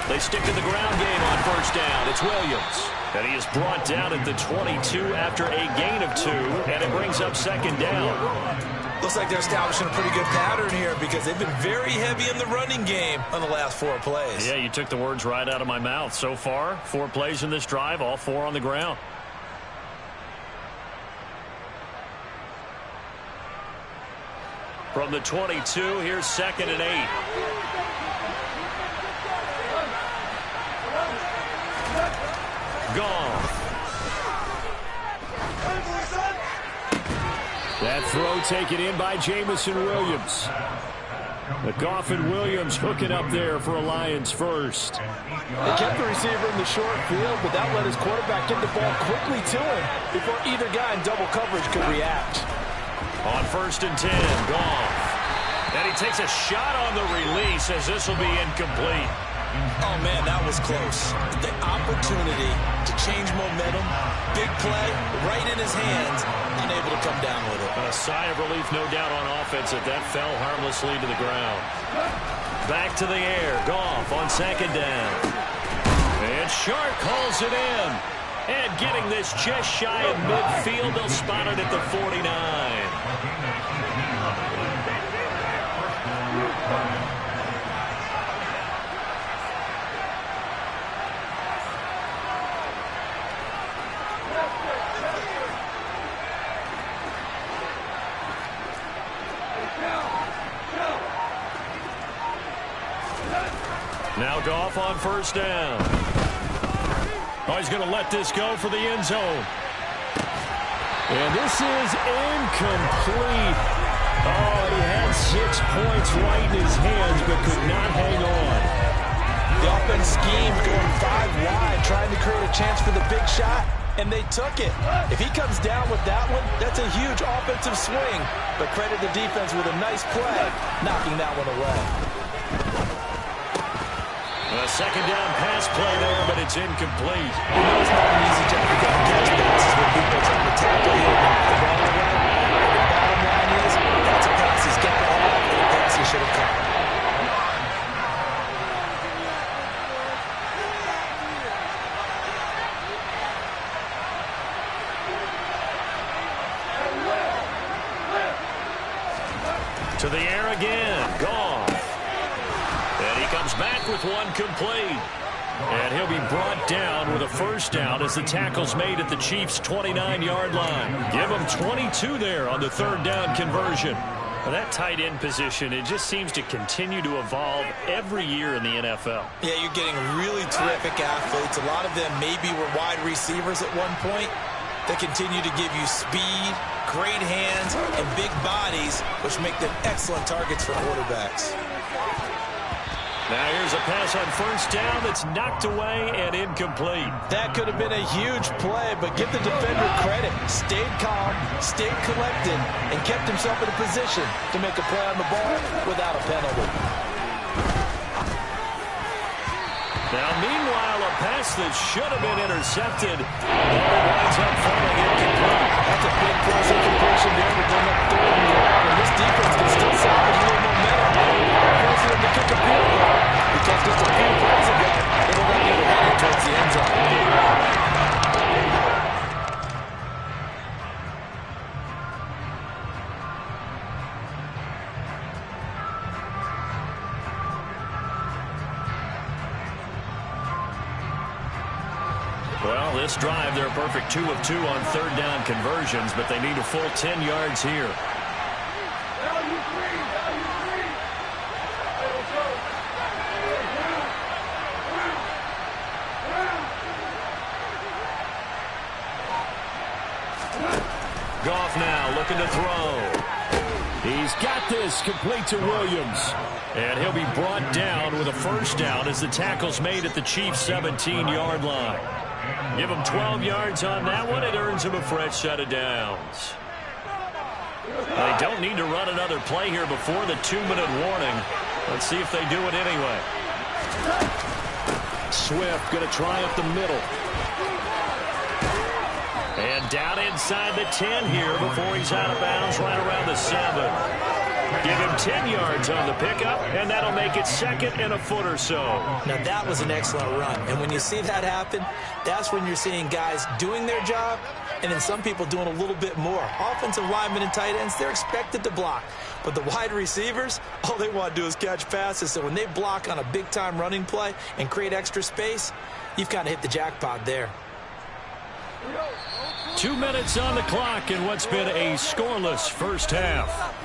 They stick to the ground game on 1st down. It's Williams. And he is brought down at the 22 after a gain of 2, and it brings up 2nd down. Looks like they're establishing a pretty good pattern here because they've been very heavy in the running game on the last 4 plays. Yeah, you took the words right out of my mouth. So far, 4 plays in this drive, all 4 on the ground. From the 22, here's 2nd and 8. Gone. That throw taken in by Jamison Williams. The Goff and Williams hooking up there for a Lions first. They kept the receiver in the short field, but that let his quarterback get the ball quickly to him before either guy in double coverage could react. On 1st and 10, Goff. And he takes a shot on the release as this will be incomplete. Oh, man, that was close. The opportunity to change momentum, big play, right in his hands, unable to come down with it. A sigh of relief, no doubt, on offense that fell harmlessly to the ground. Back to the air. Goff on second down. And Shark hauls it in. And getting this just shy of midfield, they'll spot it at the 49. Now Goff on first down. Oh, he's going to let this go for the end zone. And this is incomplete. Oh, he had 6 points right in his hands, but could not hang on. The offense schemed going 5 wide, trying to create a chance for the big shot, and they took it. If he comes down with that one, that's a huge offensive swing. But credit the defense with a nice play, knocking that one away. A second down pass play there, but it's incomplete. You know it's not an easy job to get catch passes when people are trying to tackle you and knock the ball away. The bottom line is, that's a pass he's got to have, and a pass he should have caught. To the air again. Goff. And he comes back with one complete. And he'll be brought down with a first down as the tackle's made at the Chiefs' 29-yard line. Give them 22 there on the third down conversion. Well, that tight end position, it just seems to continue to evolve every year in the NFL. Yeah, you're getting really terrific athletes. A lot of them maybe were wide receivers at one point. They continue to give you speed, great hands, and big bodies, which make them excellent targets for quarterbacks. Now here's a pass on first down that's knocked away and incomplete. That could have been a huge play, but give the defender credit. Stayed calm, stayed collected, and kept himself in a position to make a play on the ball without a penalty. Now, meanwhile, a pass that should have been intercepted. And it winds up falling incomplete. That's a big cross incompletion there to bring up third and long. And this defense can still salvage a little momentum. Forcing them to kick a field goal because just a few plays ago, they were ready to head towards the end zone. Well, this drive, they're a perfect 2 of 2 on third down conversions, but they need a full 10 yards here. Goff now looking to throw. He's got this complete to Williams. And he'll be brought down with a first down as the tackle's made at the Chiefs' 17-yard line. Give him 12 yards on that one. It earns him a fresh set of downs. They don't need to run another play here before the 2-minute warning. Let's see if they do it anyway. Swift going to try up the middle. And down inside the 10 here before he's out of bounds right around the 7. Give him 10 yards on the pickup, and that'll make it second and a foot or so. Now, that was an excellent run. And when you see that happen, that's when you're seeing guys doing their job and then some people doing a little bit more. Offensive linemen and tight ends, they're expected to block. But the wide receivers, all they want to do is catch passes. So when they block on a big-time running play and create extra space, you've kind of hit the jackpot there. 2 minutes on the clock in what's been a scoreless first half.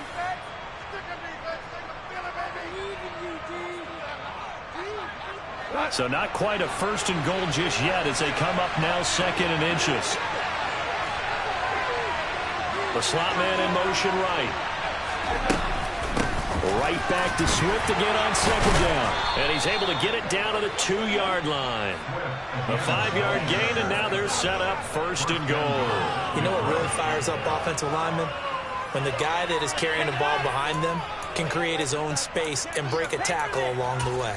So not quite a first and goal just yet as they come up now second and inches. The slot man in motion right. Right back to Swift again on second down. And he's able to get it down to the 2-yard line. A 5-yard gain, and now they're set up first and goal. You know what really fires up offensive linemen? When the guy that is carrying the ball behind them can create his own space and break a tackle along the way.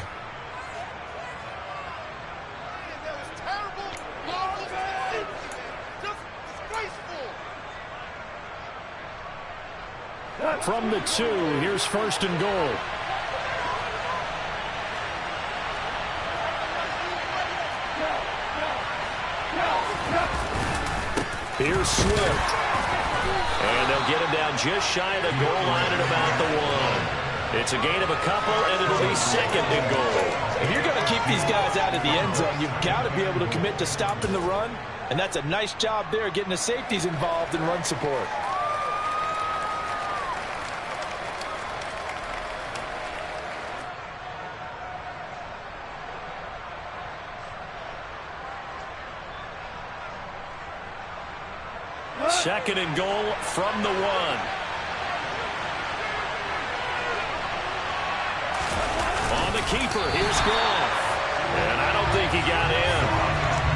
From the 2, here's 1st and goal. Here's Swift. And they'll get him down just shy of the goal line at about the 1. It's a gain of a couple, and it'll be 2nd and goal. If you're going to keep these guys out of the end zone, you've got to be able to commit to stopping the run, and that's a nice job there getting the safeties involved in run support. Second and goal from the 1. On the keeper, here's Goff. And I don't think he got in.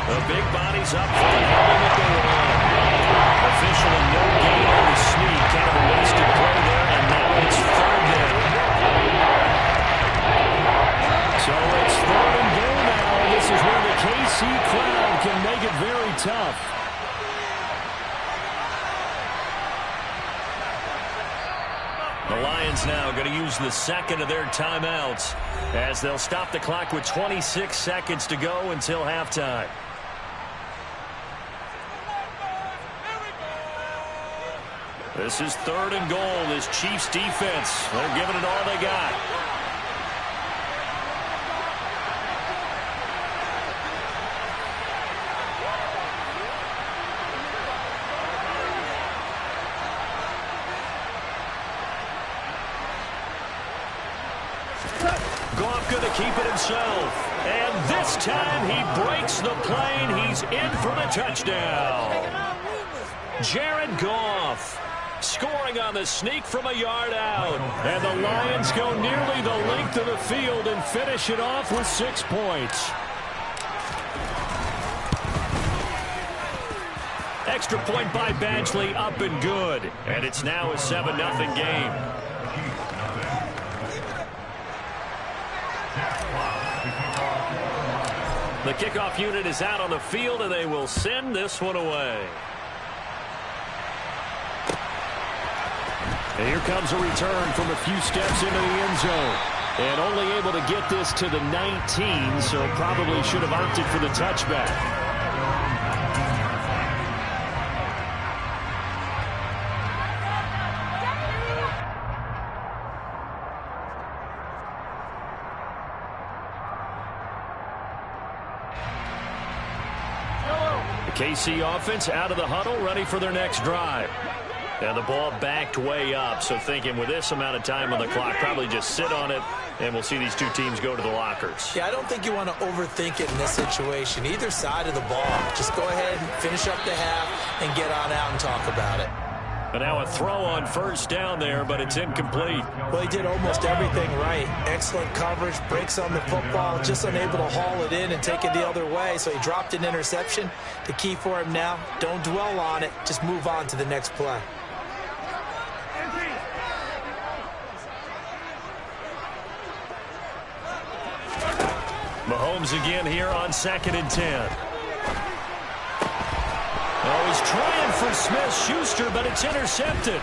The big body's up front, holding at the 1. Officially no gain on the sneak. Kind of a wasted play there, and now it's 3rd down. So it's 3rd and goal now. This is where the KC crowd can make it very tough. The Lions now going to use the second of their timeouts as they'll stop the clock with 26 seconds to go until halftime. This is 3rd and goal. This Chiefs defense, they're giving it all they got. Goff going to keep it himself. And this time he breaks the plane. He's in for the touchdown. Jared Goff scoring on the sneak from a yard out. And the Lions go nearly the length of the field and finish it off with 6 points. Extra point by Badgley, up and good. And it's now a 7-0 game. The kickoff unit is out on the field, and they will send this one away. And here comes a return from a few steps into the end zone. And only able to get this to the 19, so probably should have opted for the touchback. The KC offense out of the huddle, ready for their next drive. And the ball backed way up, so thinking with this amount of time on the clock, probably just sit on it, and we'll see these two teams go to the lockers. Yeah, I don't think you want to overthink it in this situation. Either side of the ball. Just go ahead and finish up the half and get on out and talk about it. And now a throw on first down there, but it's incomplete. Well, he did almost everything right. Excellent coverage, breaks on the football, just unable to haul it in and take it the other way, so he dropped an interception. The key for him now, don't dwell on it, just move on to the next play. Mahomes again here on 2nd and 10. Oh, he's trying for Smith-Schuster, but it's intercepted.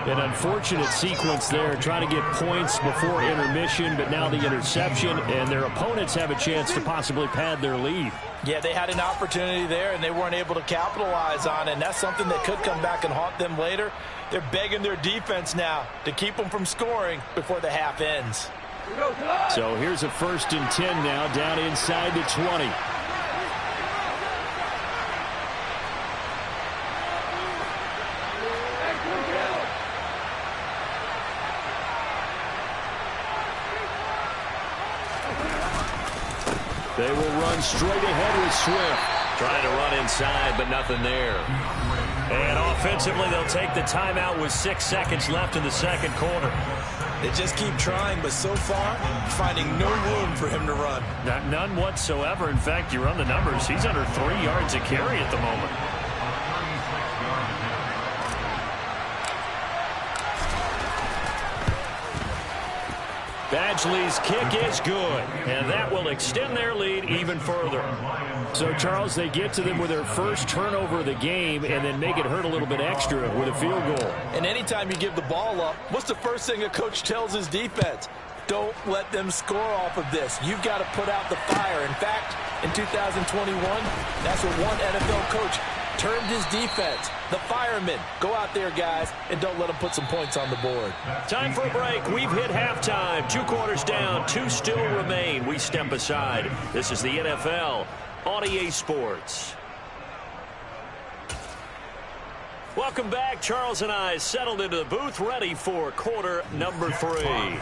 An unfortunate sequence there, trying to get points before intermission, but now the interception, and their opponents have a chance to possibly pad their lead. Yeah, they had an opportunity there, and they weren't able to capitalize on it, and that's something that could come back and haunt them later. They're begging their defense now to keep them from scoring before the half ends. So here's a 1st and 10 now, down inside the 20. They will run straight ahead with Swift. Trying to run inside, but nothing there. And offensively, they'll take the timeout with 6 seconds left in the second quarter. They just keep trying, but so far, finding no room for him to run. None whatsoever. In fact, you run the numbers. He's under 3 yards a carry at the moment. Badgley's kick is good, and that will extend their lead even further. So, Charles, they get to them with their first turnover of the game and then make it hurt a little bit extra with a field goal. And anytime you give the ball up, what's the first thing a coach tells his defense? Don't let them score off of this. You've got to put out the fire. In fact, in 2021, that's what one NFL coach termed his defense. The firemen. Go out there, guys, and don't let them put some points on the board. Time for a break. We've hit halftime. 2 quarters down. 2 still remain. We step aside. This is the NFL on EA Sports. Welcome back. Charles and I settled into the booth, ready for quarter number 3.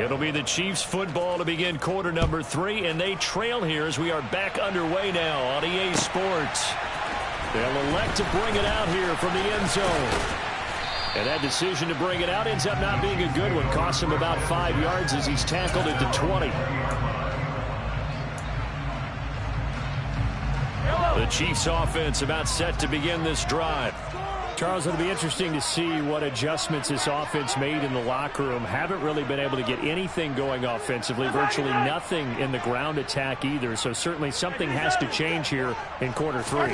It'll be the Chiefs football to begin quarter number 3, and they trail here as we are back underway now on EA Sports. They'll elect to bring it out here from the end zone. And that decision to bring it out ends up not being a good one. Costs him about 5 yards as he's tackled at the 20. The Chiefs offense about set to begin this drive. Charles, it'll be interesting to see what adjustments this offense made in the locker room. Haven't really been able to get anything going offensively, virtually nothing in the ground attack either. So certainly something has to change here in quarter 3.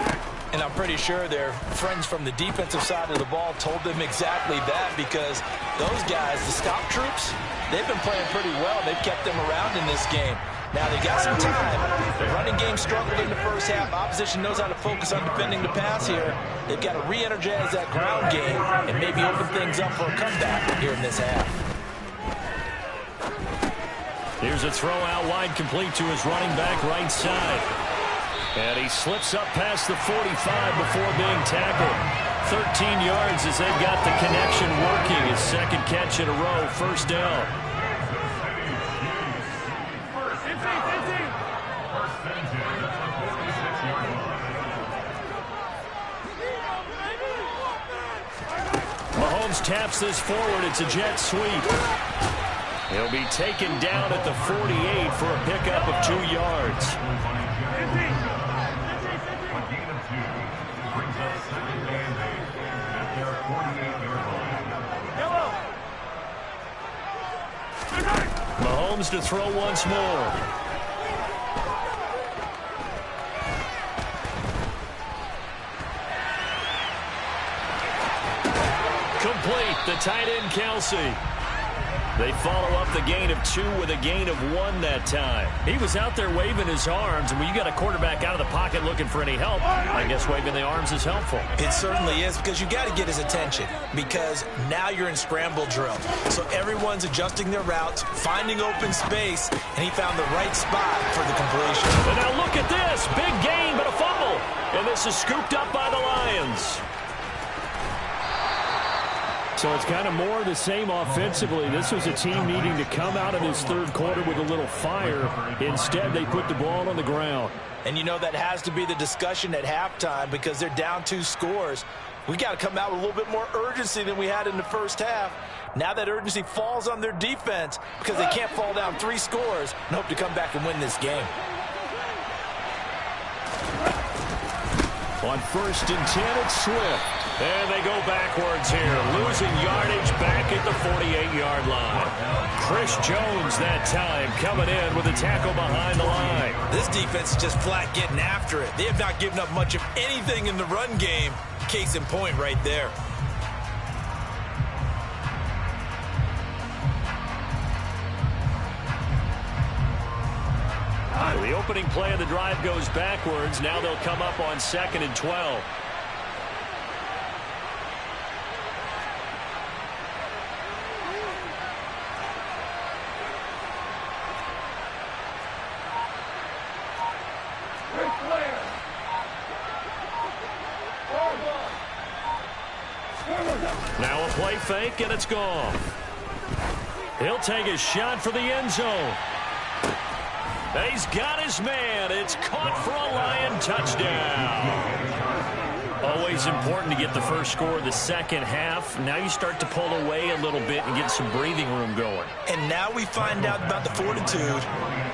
And I'm pretty sure their friends from the defensive side of the ball told them exactly that, because those guys, the stop troops, they've been playing pretty well. They've kept them around in this game. Now, they got some time. The running game struggled in the first half. Opposition knows how to focus on defending the pass here. They've got to re-energize that ground game and maybe open things up for a comeback here in this half. Here's a throw out wide, complete to his running back right side. And he slips up past the 45 before being tackled. 13 yards as they've got the connection working. His second catch in a row, first down. Mahomes taps this forward. It's a jet sweep. He'll be taken down at the 48 for a pickup of 2 yards. Mahomes to throw once more. Complete, the tight end Kelsey. They follow up the gain of 2 with a gain of 1 that time. He was out there waving his arms, and when you got a quarterback out of the pocket looking for any help, I guess waving the arms is helpful. It certainly is, because you got to get his attention, because now you're in scramble drill. So everyone's adjusting their routes, finding open space, and he found the right spot for the completion. And now look at this. Big gain, but a fumble. And this is scooped up by the Lions. So it's kind of more of the same offensively. This was a team needing to come out of this third quarter with a little fire. Instead, they put the ball on the ground. And you know that has to be the discussion at halftime, because they're down 2 scores. We got to come out with a little bit more urgency than we had in the first half. Now that urgency falls on their defense, because they can't fall down 3 scores and hope to come back and win this game. On 1st and 10, it's Swift. And they go backwards here, losing yardage back at the 48-yard line. Chris Jones that time coming in with a tackle behind the line. This defense is just flat getting after it. They have not given up much of anything in the run game. Case in point right there. The opening play of the drive goes backwards. Now they'll come up on 2nd and 12. Now a play fake, and it's gone. He'll take a shot for the end zone. He's got his man. It's caught for a Lion touchdown. Always important to get the first score of the second half. Now you start to pull away a little bit and get some breathing room going. And now we find out about the fortitude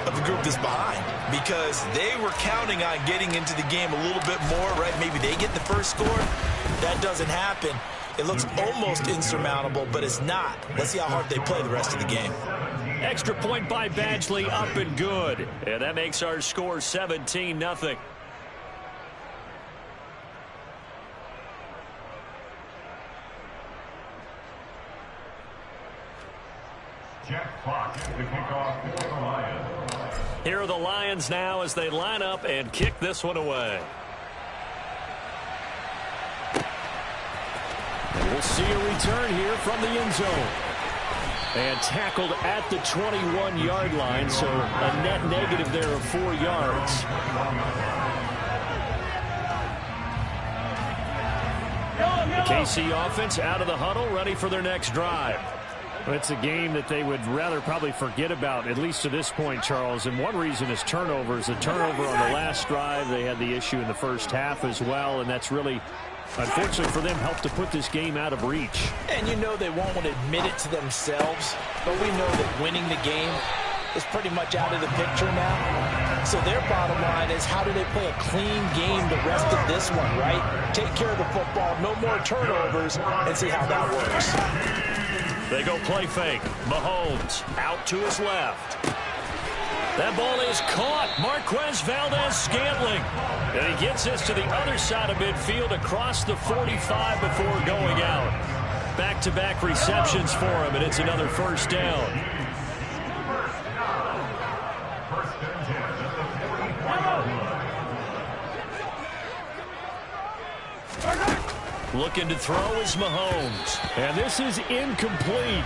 of the group that's behind, because they were counting on getting into the game a little bit more, right? Maybe they get the first score. That doesn't happen. It looks almost insurmountable, but it's not. Let's see how hard they play the rest of the game. Extra point by Badgley, up and good. And that makes our score 17-0. Jack Fox, the kickoff for the Lions. Here are the Lions now as they line up and kick this one away. And we'll see a return here from the end zone. And tackled at the 21-yard line, so a net negative there of 4 yards. KC offense out of the huddle, ready for their next drive. It's a game that they would rather probably forget about, at least to this point, Charles. And one reason is turnovers. A turnover on the last drive. They had the issue in the first half as well, and that's really, unfortunately for them, helped to put this game out of reach. And you know they won't admit it to themselves, but we know that winning the game is pretty much out of the picture now. So their bottom line is, how do they play a clean game the rest of this one, right? Take care of the football, no more turnovers, and see how that works. They go play fake. Mahomes out to his left. That ball is caught. Marquez Valdes-Scantling. And he gets this to the other side of midfield across the 45 before going out. Back-to-back receptions for him, and it's another first down. Looking to throw is Mahomes. And this is incomplete.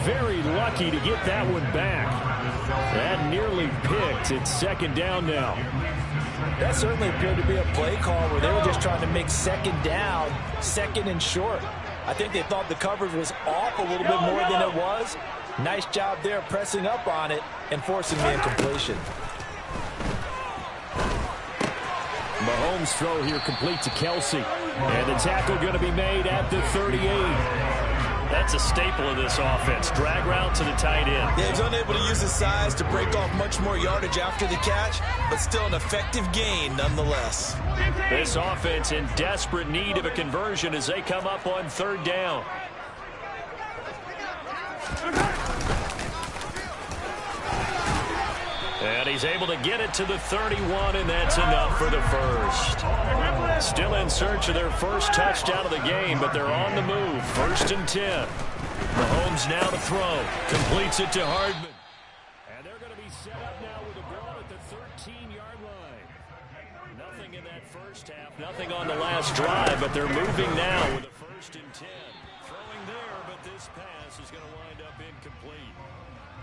Very lucky to get that one back. That nearly picked. It's second down now. That certainly appeared to be a play call where they were just trying to make second down, second and short. I think they thought the coverage was off a little bit more than it was. Nice job there pressing up on it and forcing the incompletion. Mahomes' throw here complete to Kelsey. And the tackle going to be made at the 38. That's a staple of this offense. Drag route to the tight end. Yeah, he's unable to use his size to break off much more yardage after the catch, but still an effective gain nonetheless. This offense in desperate need of a conversion as they come up on third down. And he's able to get it to the 31, and that's enough for the first. Still in search of their first touchdown of the game, but they're on the move. 1st and 10. Mahomes now to throw. Completes it to Hardman. And they're going to be set up now with the ball at the 13-yard line. Nothing in that first half. Nothing on the last drive, but they're moving now with a 1st and 10. Throwing there, but this pass is going to wind up incomplete.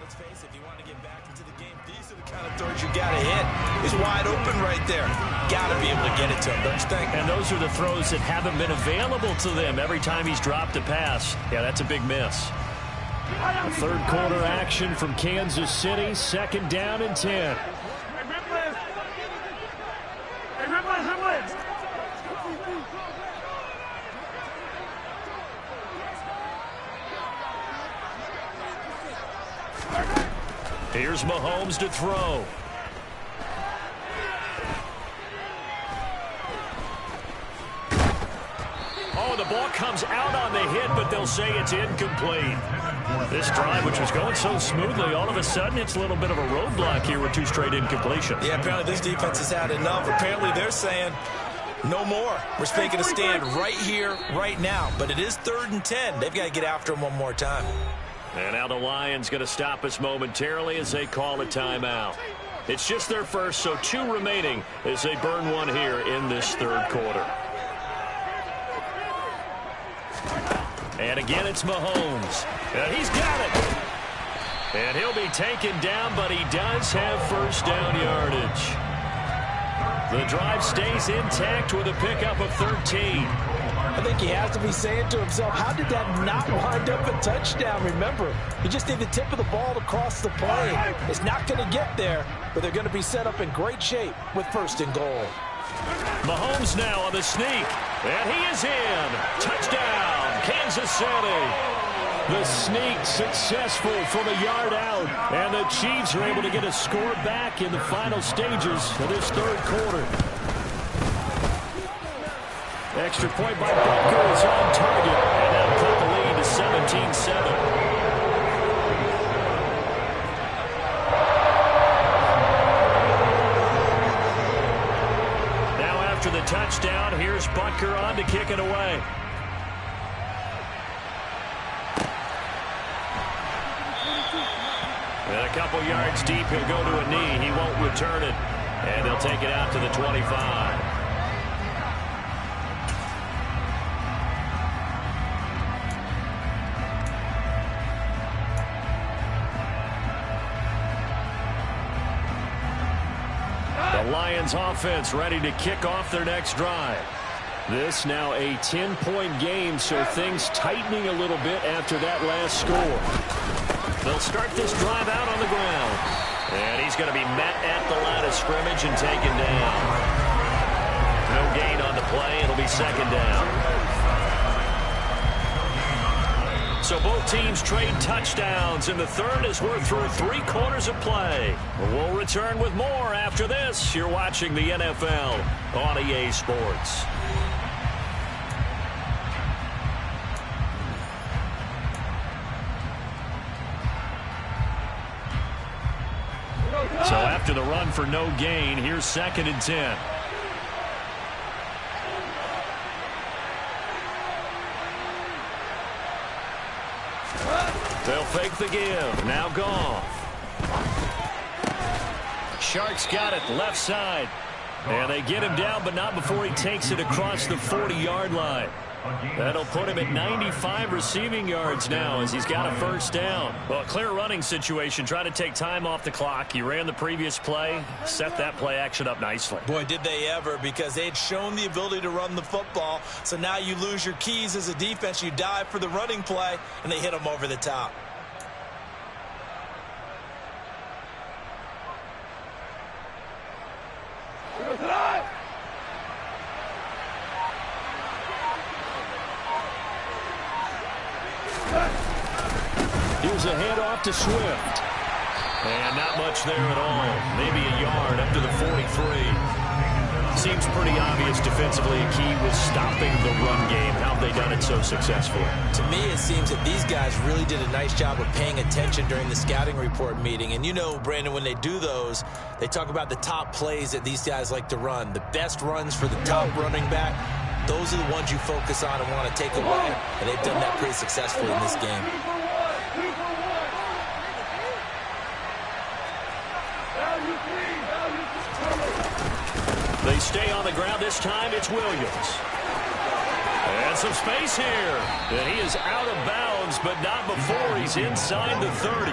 Let's face it, if you want to get back into the game, these are the kind of throws you got to hit. He's wide open right there. Got to be able to get it to him, don't you think? And those are the throws that haven't been available to them every time he's dropped a pass. Yeah, that's a big miss. Third quarter action from Kansas City. 2nd down and 10. Here's Mahomes to throw. Oh, the ball comes out on the hit, but they'll say it's incomplete. This drive, which was going so smoothly, all of a sudden it's a little bit of a roadblock here with 2 straight incompletions. Yeah, apparently this defense has had enough. Apparently they're saying no more. We're making a stand right here, right now. But it is 3rd and 10. They've got to get after him one more time. And now the Lions going to stop us momentarily as they call a timeout. It's just their first, so 2 remaining as they burn one here in this 3rd quarter. And again, it's Mahomes. And he's got it. And he'll be taken down, but he does have first down yardage. The drive stays intact with a pickup of 13. I think he has to be saying to himself, how did that not wind up a touchdown? Remember, he just did the tip of the ball across the plane. It's not going to get there, but they're going to be set up in great shape with 1st and goal. Mahomes now on the sneak, and he is in. Touchdown, Kansas City. The sneak successful from a yard out, and the Chiefs are able to get a score back in the final stages of this 3rd quarter. Extra point by Butker is on target. And that'll cut the lead to 17-7. Now after the touchdown, here's Butker on to kick it away. And a couple yards deep, he'll go to a knee. He won't return it. And they'll take it out to the 25. The Lions offense ready to kick off their next drive. This now a 10-point game, so things tightening a little bit after that last score. They'll start this drive out on the ground. And he's going to be met at the line of scrimmage and taken down. No gain on the play. It'll be second down. So both teams trade touchdowns in the third as we're through 3 quarters of play. We'll return with more after this. You're watching the NFL on EA Sports. So after the run for no gain, here's 2nd and 10. They'll fake the give. Now Goff. Sharks got it left side. And they get him down, but not before he takes it across the 40-yard line. That'll put him at 95 receiving yards now as he's got a first down. Well, a clear running situation. Try to take time off the clock. He ran the previous play, set that play action up nicely. Boy, did they ever, because they'd shown the ability to run the football. So now you lose your keys as a defense. You dive for the running play, and they hit him over the top. Here's a handoff to Swift. And not much there at all. Maybe a yard up to the 43. Seems pretty obvious defensively a key was stopping the run game. How have they done it so successfully? To me, it seems that these guys really did a nice job of paying attention during the scouting report meeting. And you know, Brandon, when they do those, they talk about the top plays that these guys like to run. The best runs for the top running back. Those are the ones you focus on and want to take away. And they've done that pretty successfully in this game. They stay on the ground. This time it's Williams. And some space here. And he is out of bounds, but not before he's inside the 30.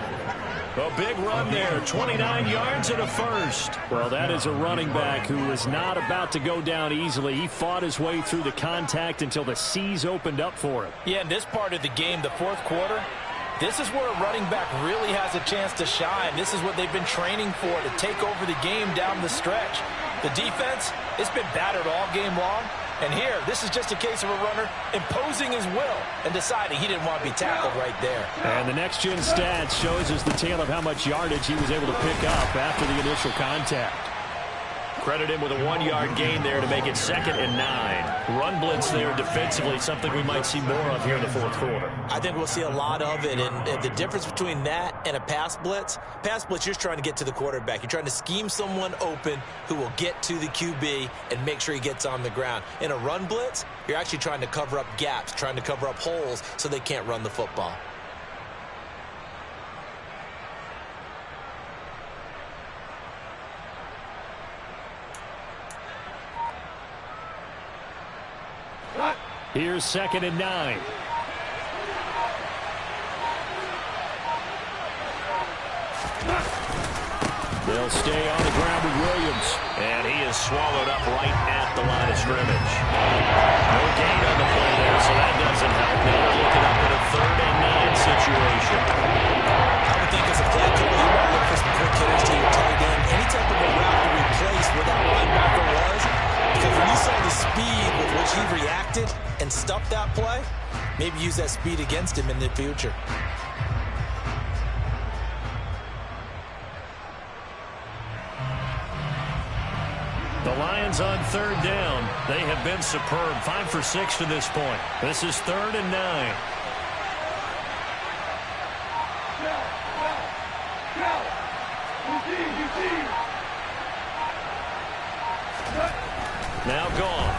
A big run there, 29 yards and a first. Well, that is a running back who is not about to go down easily. He fought his way through the contact until the seas opened up for him. Yeah, in this part of the game, the fourth quarter, this is where a running back really has a chance to shine. This is what they've been training for, to take over the game down the stretch. The defense, it's been battered all game long. And here, this is just a case of a runner imposing his will and deciding he didn't want to be tackled right there. And the next-gen stats shows us the tale of how much yardage he was able to pick up after the initial contact. Credit him with a 1-yard gain there to make it 2nd and 9. Run blitz there defensively, something we might see more of here in the fourth quarter. I think we'll see a lot of it, and the difference between that and a pass blitz, you're trying to get to the quarterback. You're trying to scheme someone open who will get to the QB and make sure he gets on the ground. In a run blitz, you're actually trying to cover up gaps, trying to cover up holes so they can't run the football. Here's 2nd and 9. They'll stay on the ground with Williams. And he is swallowed up right at the line of scrimmage. No gain on the play there, so that doesn't help. Now they're looking up at a 3rd and 9 situation. I would think as a play caller, you want to look for some quick hitters to your tight end. Any type of a route to replace where that linebacker was. Because when you saw the speed with which he reacted and stuffed that play, maybe use that speed against him in the future. The Lions on third down. They have been superb. 5 for 6 to this point. This is 3rd and 9. Now gone.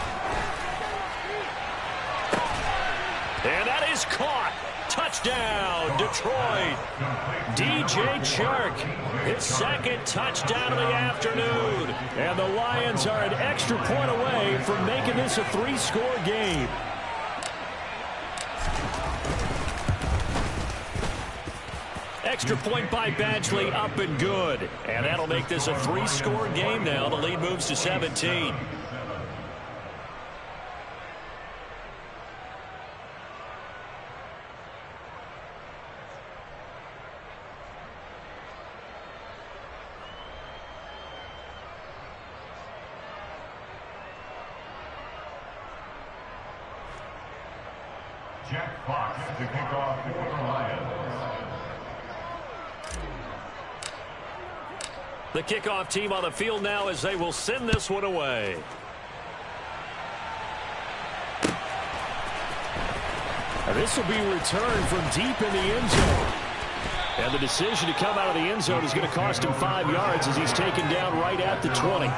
And that is caught. Touchdown, Detroit. DJ Chark, his second touchdown of the afternoon. And the Lions are an extra point away from making this a 3-score game. Extra point by Badgley, up and good. And that'll make this a 3-score game now. The lead moves to 17. Jack Fox to kick off for the Lions. The kickoff team on the field now as they will send this one away. Now this will be returned from deep in the end zone. And the decision to come out of the end zone is going to cost him 5 yards as he's taken down right at the 20.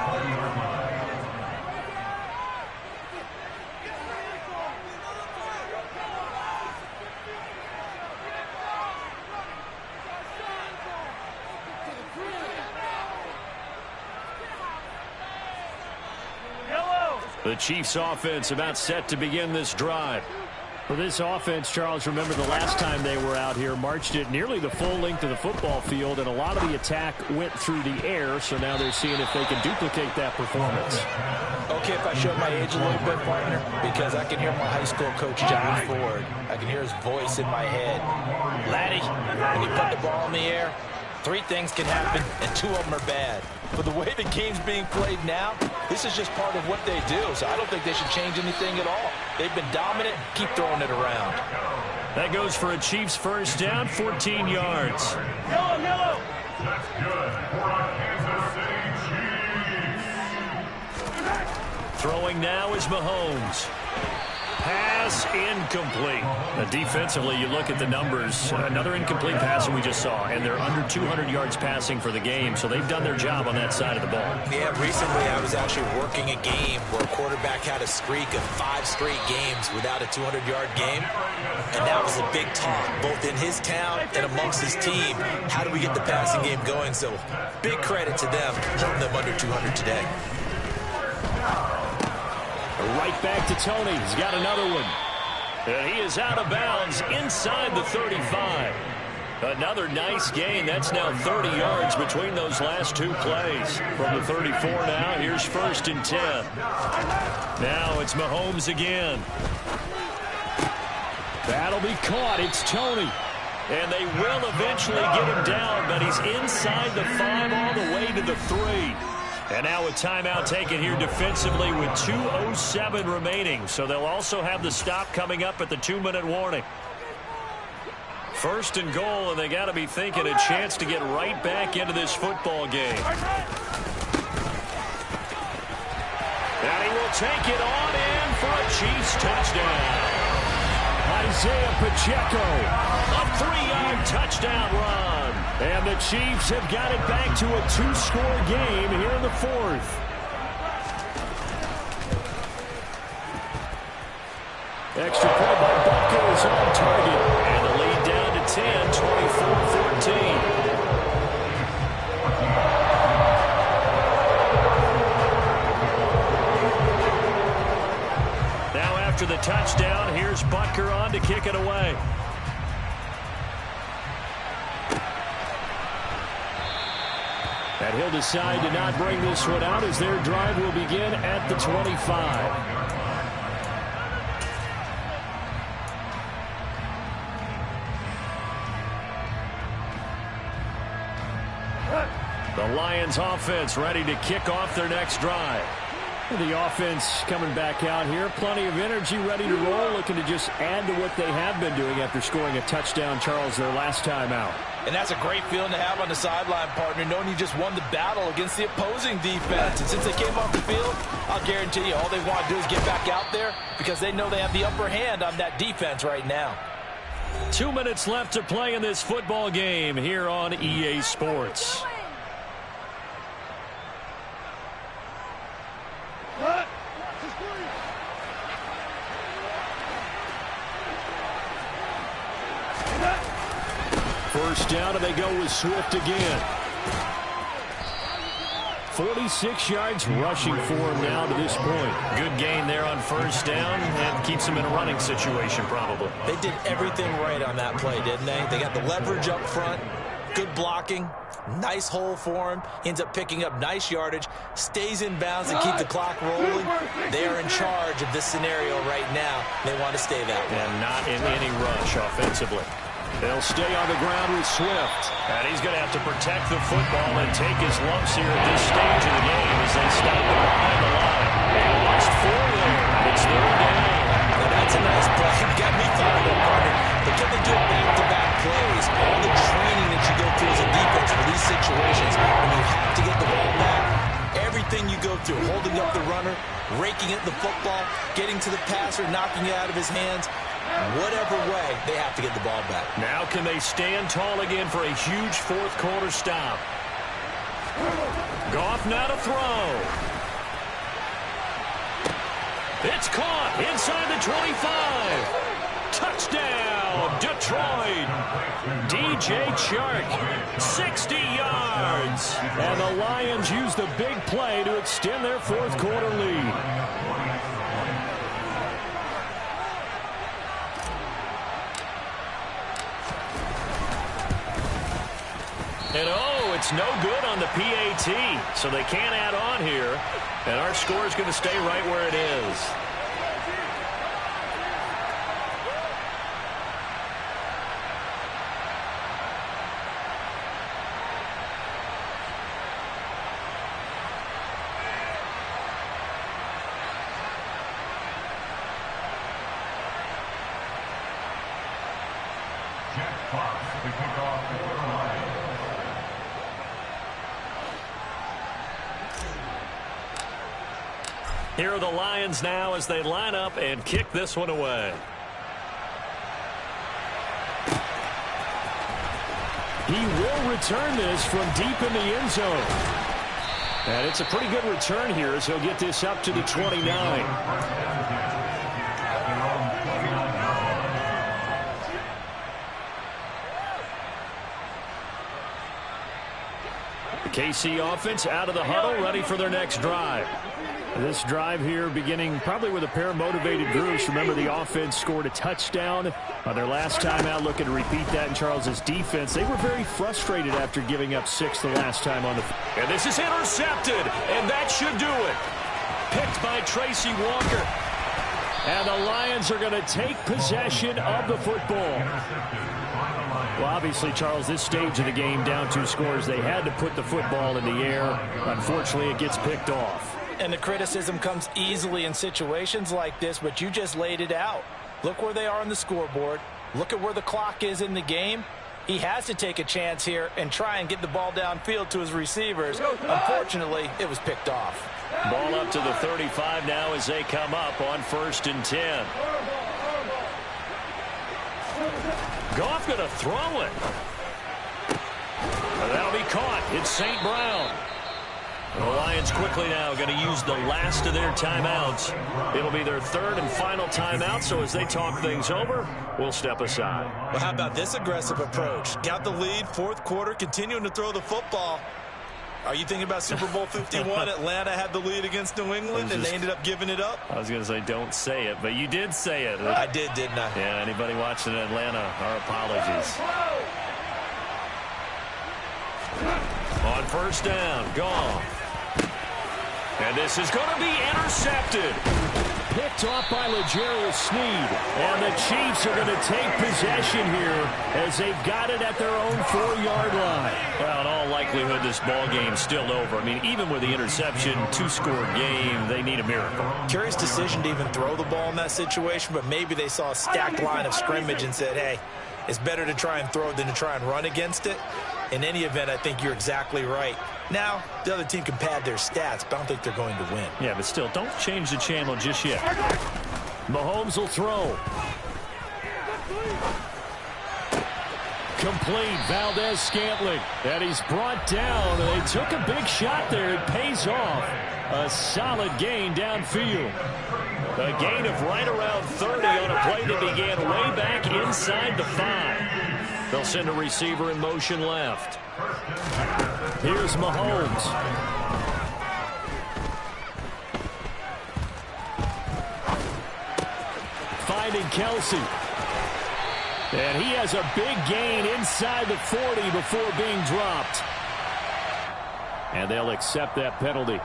The Chiefs offense about set to begin this drive. For this offense, Charles, remember the last time they were out here, marched it nearly the full length of the football field, and a lot of the attack went through the air, so now they're seeing if they can duplicate that performance. Okay, if I show my age a little bit, partner, because I can hear my high school coach, John Ford. I can hear his voice in my head. Laddie, when you put the ball in the air, 3 things can happen, and 2 of them are bad. But the way the game's being played now, this is just part of what they do. So I don't think they should change anything at all. They've been dominant. Keep throwing it around. That goes for a Chiefs first down, 14 yards. Yellow. That's good for a Kansas City Chiefs. Throwing now is Mahomes. Pass incomplete. Defensively, you look at the numbers. Another incomplete pass that we just saw, and they're under 200 yards passing for the game, so they've done their job on that side of the ball. Yeah, recently I was actually working a game where a quarterback had a streak of 5 straight games without a 200-yard game, and that was a big talk, both in his town and amongst his team. How do we get the passing game going? So big credit to them, holding them under 200 today. Right back to Tony. He's got another one. And he is out of bounds inside the 35. Another nice gain. That's now 30 yards between those last 2 plays. From the 34 now, here's 1st and 10. Now it's Mahomes again. That'll be caught. It's Tony. And they will eventually get him down, but he's inside the 5 all the way to the 3. And now a timeout taken here defensively with 2:07 remaining. So they'll also have the stop coming up at the 2-minute warning. 1st and goal, and they got to be thinking a chance to get right back into this football game. And he will take it on in for a Chiefs touchdown. Isaiah Pacheco, a 3-yard touchdown run. And the Chiefs have got it back to a 2-score game here in the 4th. Extra point by Butker is on target. And the lead down to 10, 24-14. Now after the touchdown, here's Butker on to kick it away. And he'll decide to not bring this one out as their drive will begin at the 25. The Lions offense ready to kick off their next drive. The offense coming back out here. Plenty of energy, ready to roll, looking to just add to what they have been doing after scoring a touchdown, Charles, their last time out. And that's a great feeling to have on the sideline, partner, knowing you just won the battle against the opposing defense. And since they came off the field, I'll guarantee you all they want to do is get back out there because they know they have the upper hand on that defense right now. 2 minutes left to play in this football game here on EA Sports. First down, and they go with Swift again. 46 yards rushing for him now to this point. Good gain there on first down and keeps him in a running situation probably. They did everything right on that play, didn't they? They got the leverage up front, good blocking, nice hole for him. He ends up picking up nice yardage, stays in bounds and keep the clock rolling. They are in charge of this scenario right now. They want to stay that way. And not in any rush offensively. They'll stay on the ground with Swift. And he's going to have to protect the football and take his lumps here at this stage of the game as they stop it behind the line. They lost 4 there. It's third down. And that's a nice play. You got me fired up, partner. But can they do it back-to-back plays? All the training that you go through as a defense for these situations, when you have to get the ball back, everything you go through, holding up the runner, raking at the football, getting to the passer, knocking it out of his hands, whatever way, they have to get the ball back. Now can they stand tall again for a huge fourth quarter stop? Goff now to throw. It's caught inside the 25. Touchdown, Detroit. DJ Chark, 60 yards. And the Lions use the big play to extend their fourth quarter lead. And oh, it's no good on the PAT, so they can't add on here. And our score is going to stay right where it is. Jack Fox to kick off for the Lions. Here are the Lions now as they line up and kick this one away. He will return this from deep in the end zone. And it's a pretty good return here as he'll get this up to the 29. KC offense out of the huddle, ready for their next drive. This drive here beginning probably with a pair of motivated groups. Remember, the offense scored a touchdown on their last time out, looking to repeat that in Charles's defense. They were very frustrated after giving up 6 the last time on the field. And this is intercepted, and that should do it. Picked by Tracy Walker. And the Lions are going to take possession of the football. Well, obviously, Charles, this stage of the game, down 2 scores, they had to put the football in the air. Unfortunately, it gets picked off. And the criticism comes easily in situations like this, but you just laid it out. Look where they are on the scoreboard. Look at where the clock is in the game. He has to take a chance here and try and get the ball downfield to his receivers. Unfortunately, it was picked off. Ball up to the 35 now as they come up on 1st and 10. Goff going to throw it. That'll be caught. It's St. Brown. The Lions quickly now going to use the last of their timeouts. It'll be their 3rd and final timeout, so as they talk things over, we'll step aside. Well, how about this aggressive approach? Got the lead, 4th quarter, continuing to throw the football. Are you thinking about Super Bowl 51? Atlanta had the lead against New England, and they ended up giving it up? I was going to say don't say it, but you did say it. I did, didn't I? Yeah, anybody watching Atlanta, our apologies. On 1st down, Goff. And this is going to be intercepted. picked off by L'Jarius Sneed. And the Chiefs are going to take possession here as they've got it at their own 4-yard line. Well, in all likelihood, this ball game's still over. I mean, even with the interception, 2-score game, they need a miracle. Curious decision to even throw the ball in that situation, but maybe they saw a stacked line of scrimmage and said, hey, it's better to try and throw than to try and run against it. In any event, I think you're exactly right. Now, the other team can pad their stats, but I don't think they're going to win. Yeah, but still, don't change the channel just yet. Mahomes will throw. Complete, Valdez-Scantling. And he's brought down. They took a big shot there. It pays off. A solid gain downfield. A gain of right around 30 on a play that began way back inside the 5. They'll send a receiver in motion left. Here's Mahomes. Finding Kelsey. And he has a big gain inside the 40 before being dropped. And they'll accept that penalty.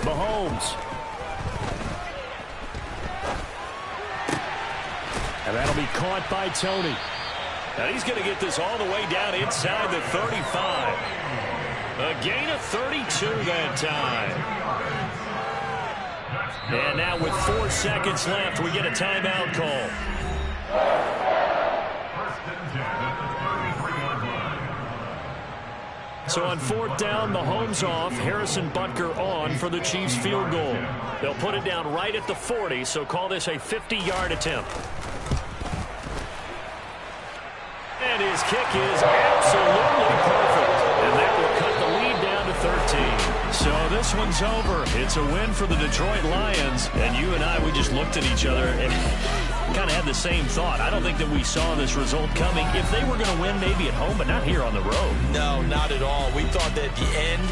Mahomes. And that'll be caught by Tony. And he's going to get this all the way down inside the 35. A gain of 32 that time. And now with 4 seconds left, we get a timeout call. So on 4th down, Mahomes off, Harrison Butker on for the Chiefs field goal. They'll put it down right at the 40, so call this a 50-yard attempt. And his kick is absolutely perfect. And that will cut the lead down to 13. So this one's over. It's a win for the Detroit Lions. And you and I, we just looked at each other and kind of had the same thought. I don't think that we saw this result coming. If they were going to win, maybe at home, but not here on the road. No, not at all. We thought that at the end,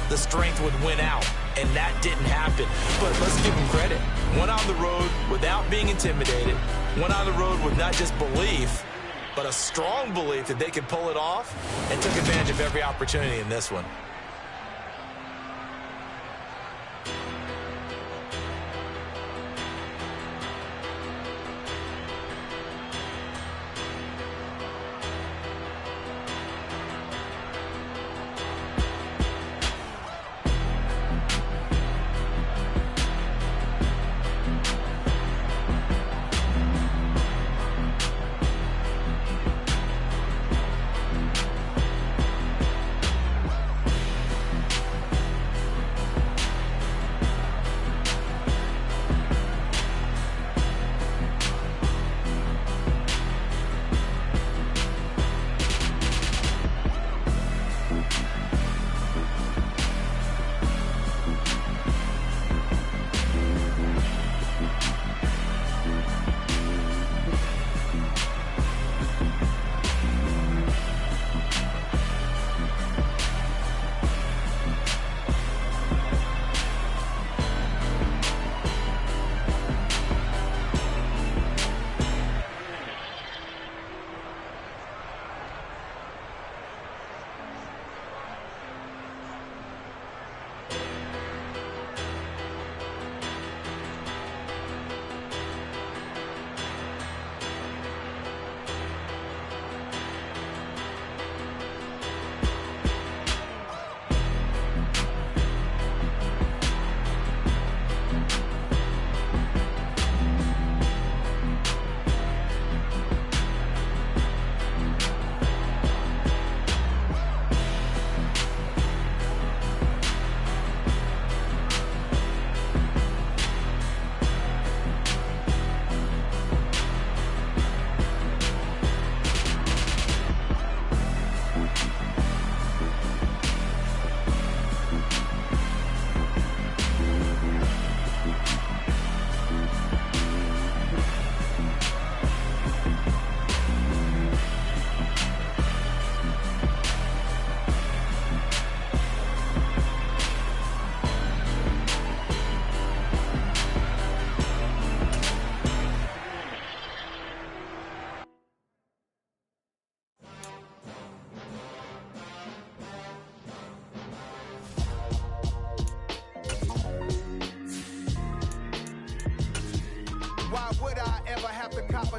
the strength would win out. And that didn't happen. But let's give them credit. Went on the road without being intimidated. Went on the road with not just belief, but a strong belief that they could pull it off, and took advantage of every opportunity in this one.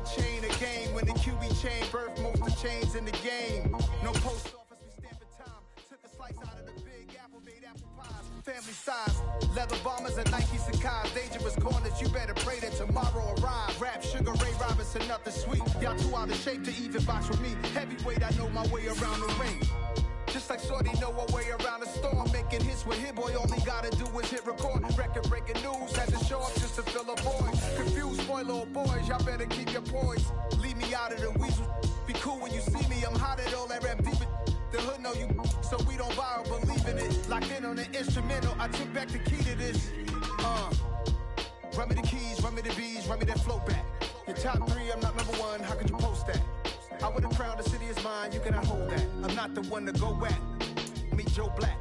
one chain a game. When the QB chain birth most of chains in the game. No post office, we stand for time. Took a slice out of the big apple, made apple pies. Family size, leather bombers and Nike Sacai's. Dangerous corners, you better pray that tomorrow arrives. Rap, Sugar Ray Robinson, nothing sweet. Y'all too out of shape to even box with me. Heavyweight, I know my way around the ring. Just like Shorty know her way around the storm. Making hits with Hit Boy, all he gotta do is hit record. Record breaking news, had to show up just to fill a void. Confused boy, little boys, y'all better keep your poise. Leave me out of the weasel. Be cool when you see me, I'm hot at all that rap deep. The hood know you, so we don't borrow, believe in it. Locked in on the instrumental, I took back the key to this. Run me the keys, run me the bees, run me that flow back. Your top 3, I'm not number 1, how could you post that? I would have crowned the city is mine, you cannot hold that. I'm not the one to go at. Meet Joe Black.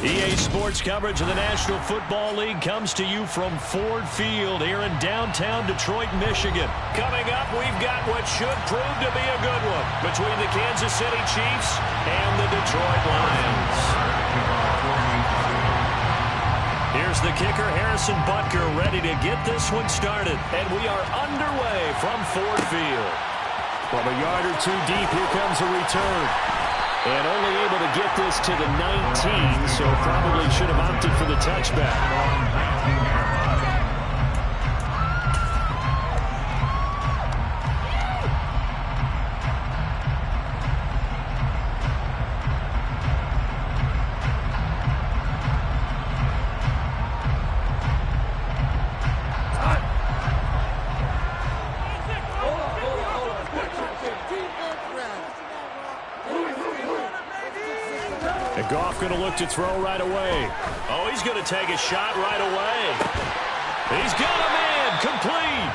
EA Sports coverage of the National Football League comes to you from Ford Field here in downtown Detroit, Michigan. Coming up, we've got what should prove to be a good one between the Kansas City Chiefs and the Detroit Lions. Here's the kicker, Harrison Butker, ready to get this one started. And we are underway from Ford Field. From a yard or two deep, here comes a return. And only able to get this to the 19, so probably should have opted for the touchback. Goff going to look to throw right away. Oh, he's going to take a shot right away. He's got a man, complete.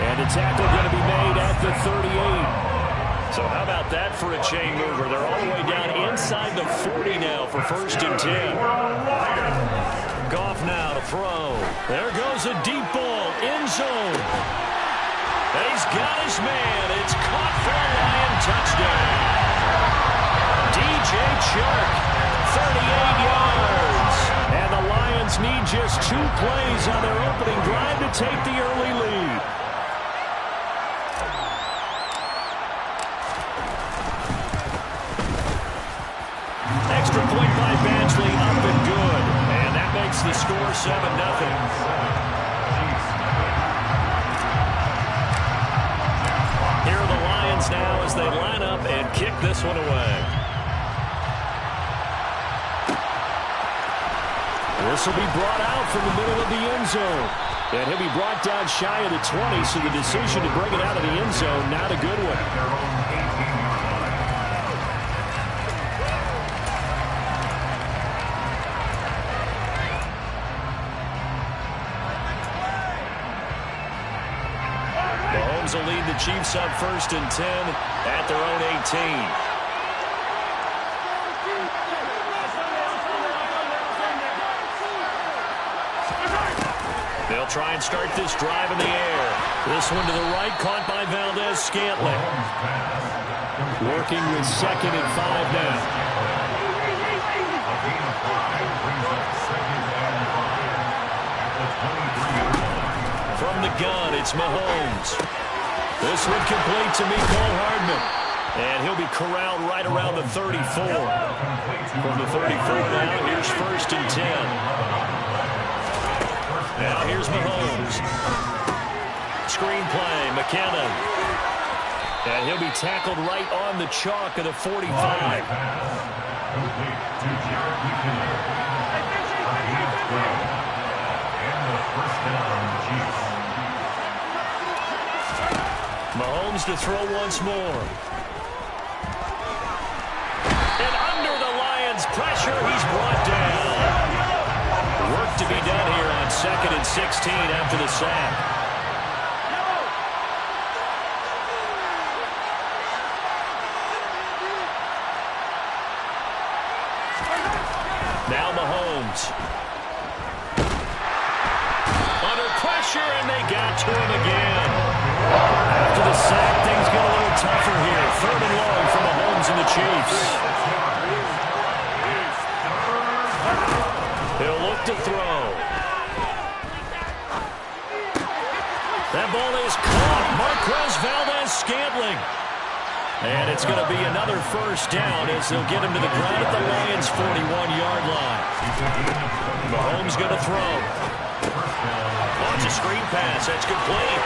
And the tackle going to be made at the 38. So how about that for a chain mover? They're all the way down inside the 40 now for 1st and 10. Goff now to throw. There goes a deep ball, end zone. And he's got his man. It's caught for a Lion touchdown. DJ Chark. 38 yards. And the Lions need just 2 plays on their opening drive to take the early lead. Extra point by Badgley, up and good. And that makes the score 7-0. Here are the Lions now as they line up and kick this one away. This will be brought out from the middle of the end zone. And he'll be brought down shy of the 20, so the decision to bring it out of the end zone, not a good one. Mahomes will lead the Chiefs up 1st and 10 at their own 18. They'll try and start this drive in the air. This one to the right, caught by Valdez-Scantling. Working with 2nd and 5 now. From the gun, it's Mahomes. This one complete to Mecole Hardman. And he'll be corralled right around the 34. From the 34 now, here's 1st and 10. Now here's Mahomes. Screen play, McKinnon. And he'll be tackled right on the chalk of the 45. Mahomes to throw once more. And under the Lions' pressure, he's brought down. Work to be done here on 2nd and 16 after the sack. Now Mahomes. Under pressure, and they got to him again. After the sack, things get a little tougher here. 3rd and long for Mahomes and the Chiefs. He'll look to throw. That ball is caught. Marquez Valdes-Scantling. And it's going to be another first down as they'll get him to the ground at the Lions' 41-yard line. Mahomes going to throw. Launch a screen pass. That's complete.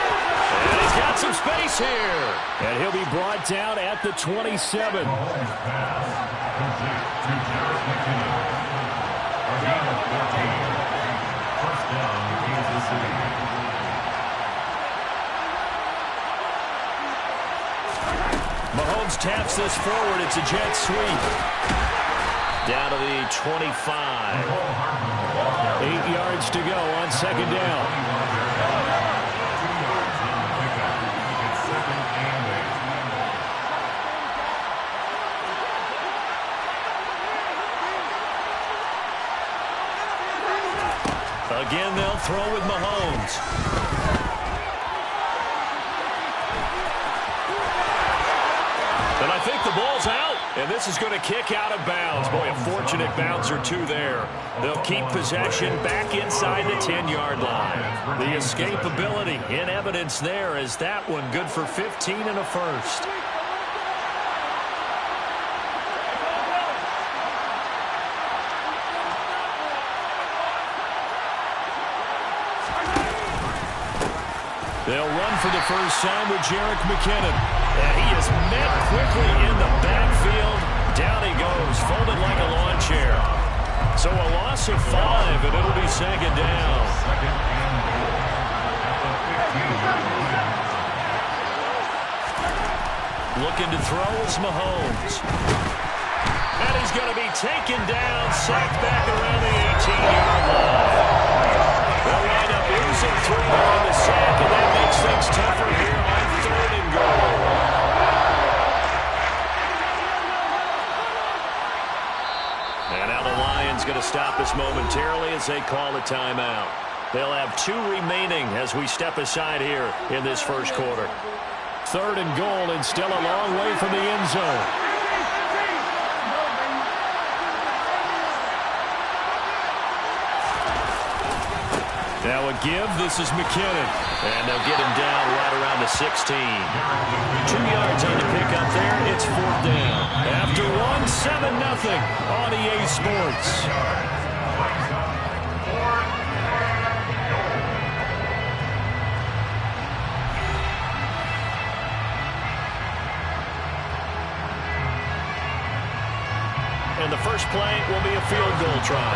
And he's got some space here. And he'll be brought down at the 27. Mahomes taps this forward. It's a jet sweep. Down to the 25. 8 yards to go on second down. Again, they'll throw with Mahomes. And I think the ball's out. And this is going to kick out of bounds. Boy, a fortunate bounce or two there. They'll keep possession back inside the 10-yard line. The escapability in evidence there as that one good for 15 and a first. They'll run for the first time with Jerick McKinnon. And he is met quickly in the backfield. Down he goes, folded like a lawn chair. So a loss of 5, and it'll be second down. Looking to throw is Mahomes. And he's going to be taken down, sacked back around the 18-yard line. They'll wind up losing 3 on the sack, and that makes things tougher here on 3rd and goal. And now the Lions going to stop us momentarily as they call a timeout. They'll have 2 remaining as we step aside here in this first quarter. 3rd and goal, and still a long way from the end zone. Now a give. This is McKinnon. And they'll get him down right around the 16. 2 yards on the pickup there. It's 4th down. After 7-0 on EA Sports. And the first play will be a field goal try.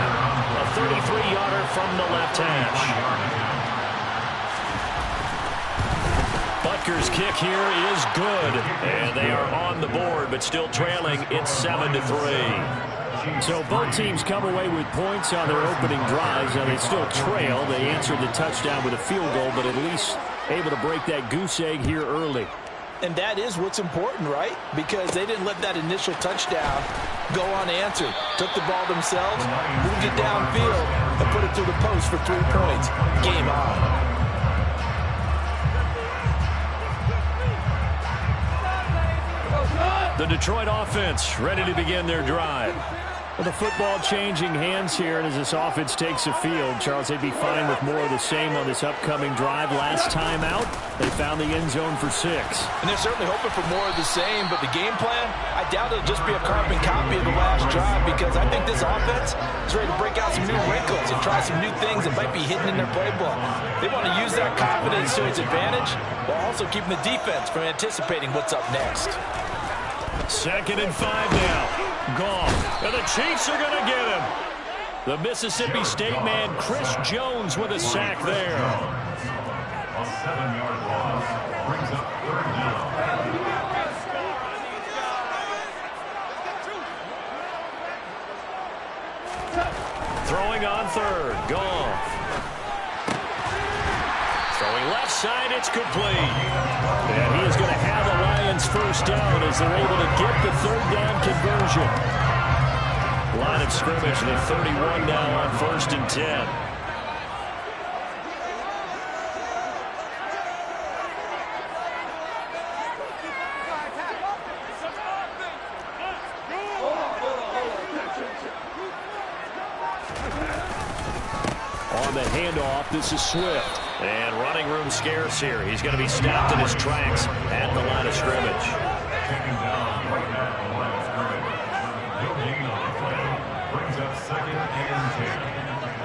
A 33-yarder from the left hash. Butker's kick here is good. And they are on the board, but still trailing. It's 7-3. So both teams come away with points on their opening drives. Now they still trail. They answered the touchdown with a field goal, but at least able to break that goose egg here early. And that is what's important, right? Because they didn't let that initial touchdown go unanswered. Took the ball themselves, moved it downfield, and put it through the post for 3 points. Game on. The Detroit offense ready to begin their drive. Well, the football changing hands here, and as this offense takes the field, Charles, they'd be fine with more of the same on this upcoming drive. Last time out, they found the end zone for 6. And they're certainly hoping for more of the same, but the game plan, I doubt it'll just be a carbon copy of the last drive, because I think this offense is ready to break out some new wrinkles and try some new things that might be hidden in their playbook. They want to use that confidence to its advantage, while also keeping the defense from anticipating what's up next. 2nd and 5 now. Goff. And the Chiefs are going to get him. The Mississippi State man, Chris Jones, with a sack there. A 7-yard loss brings up 3rd down. Throwing on 3rd. Goff. Throwing left side, it's complete. And he is going to have the Lions first down as they're able to get the 3rd down conversion. Line of scrimmage, the 31 now on 1st and 10. On on the handoff. This is Swift. And running room scarce here. He's going to be stopped in his tracks at the line of scrimmage. Taken down right at the line of scrimmage. No gain on the play. Brings up 2nd and 10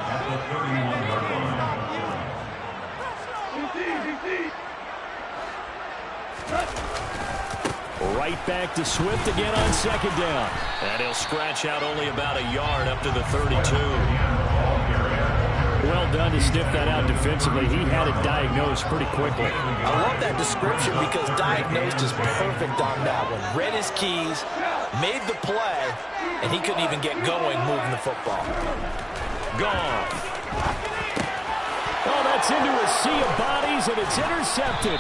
at the 31-yard line. Right back to Swift again on 2nd down. And he'll scratch out only about a yard up to the 32. Well done to sniff that out defensively. He had it diagnosed pretty quickly. I love that description because diagnosed is perfect on that one. Read his keys, made the play, and he couldn't even get going moving the football. Gone. Oh, that's into a sea of bodies, and it's intercepted.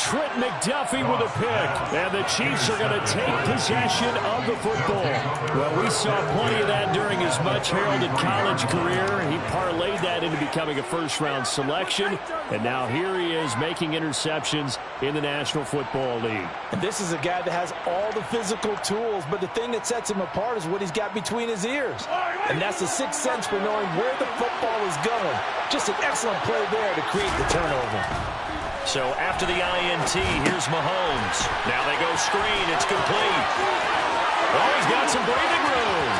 Trent McDuffie with a pick, and the Chiefs are going to take possession of the football. Well, we saw plenty of that during his much-heralded college career. He parlayed that into becoming a first-round selection, and now here he is making interceptions in the National Football League. And this is a guy that has all the physical tools, but the thing that sets him apart is what he's got between his ears. And that's the sixth sense for knowing where the football is going. Just an excellent play there to create the turnover. So after the INT, here's Mahomes. Now they go screen. It's complete. Oh, he's got some breathing room.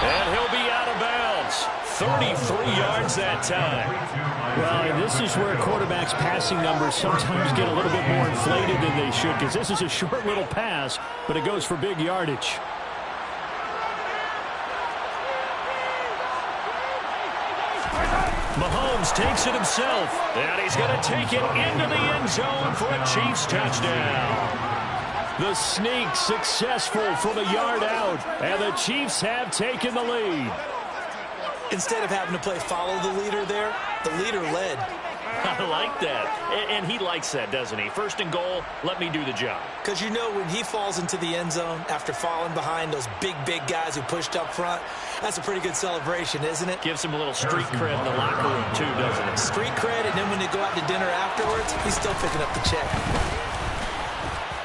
And he'll be out of bounds. 33 yards that time. Well, and this is where quarterbacks' passing numbers sometimes get a little bit more inflated than they should, because this is a short little pass, but it goes for big yardage. Mahomes takes it himself, and he's going to take it into the end zone for a Chiefs touchdown. The sneak successful from a yard out, and the Chiefs have taken the lead. Instead of having to play follow the leader there, the leader led. I like that. And he likes that, doesn't he? First and goal, let me do the job. Because you know when he falls into the end zone after falling behind those big guys who pushed up front, that's a pretty good celebration, isn't it? Gives him a little street cred in the locker room, too, doesn't it? Street cred, and then when they go out to dinner afterwards, he's still picking up the check.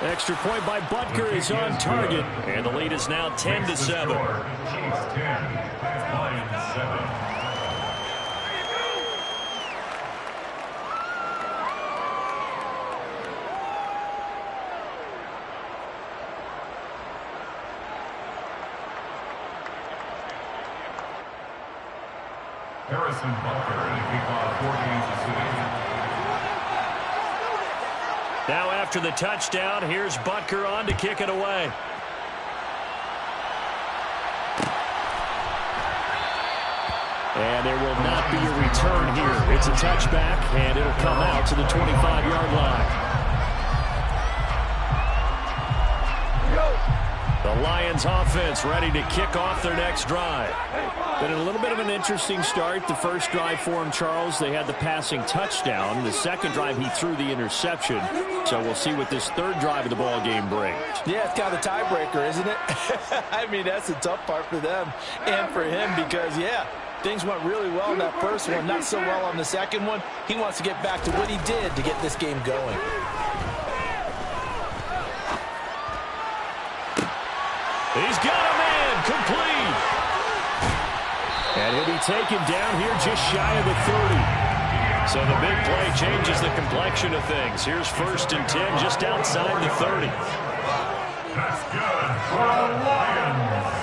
Extra point by Butker is on target. And the lead is now 10-7. Chiefs 10, Lions 7. Harrison Butker in a kickoff for Kansas City. Now after the touchdown, here's Butker on to kick it away. And there will not be a return here. It's a touchback, and it'll come out to the 25-yard line. The Lions offense ready to kick off their next drive. Been a little bit of an interesting start. The first drive for him, Charles, they had the passing touchdown. The second drive, he threw the interception. So we'll see what this third drive of the ball game brings. Yeah, it's kind of a tiebreaker, isn't it? I mean, that's the tough part for them and for him because, yeah, things went really well in that first one, not so well on the second one. He wants to get back to what he did to get this game going. He's got a man complete. And he'll be taken down here just shy of the 30. So the big play changes the complexion of things. Here's 1st and 10 just outside the 30. That's good for the Lions.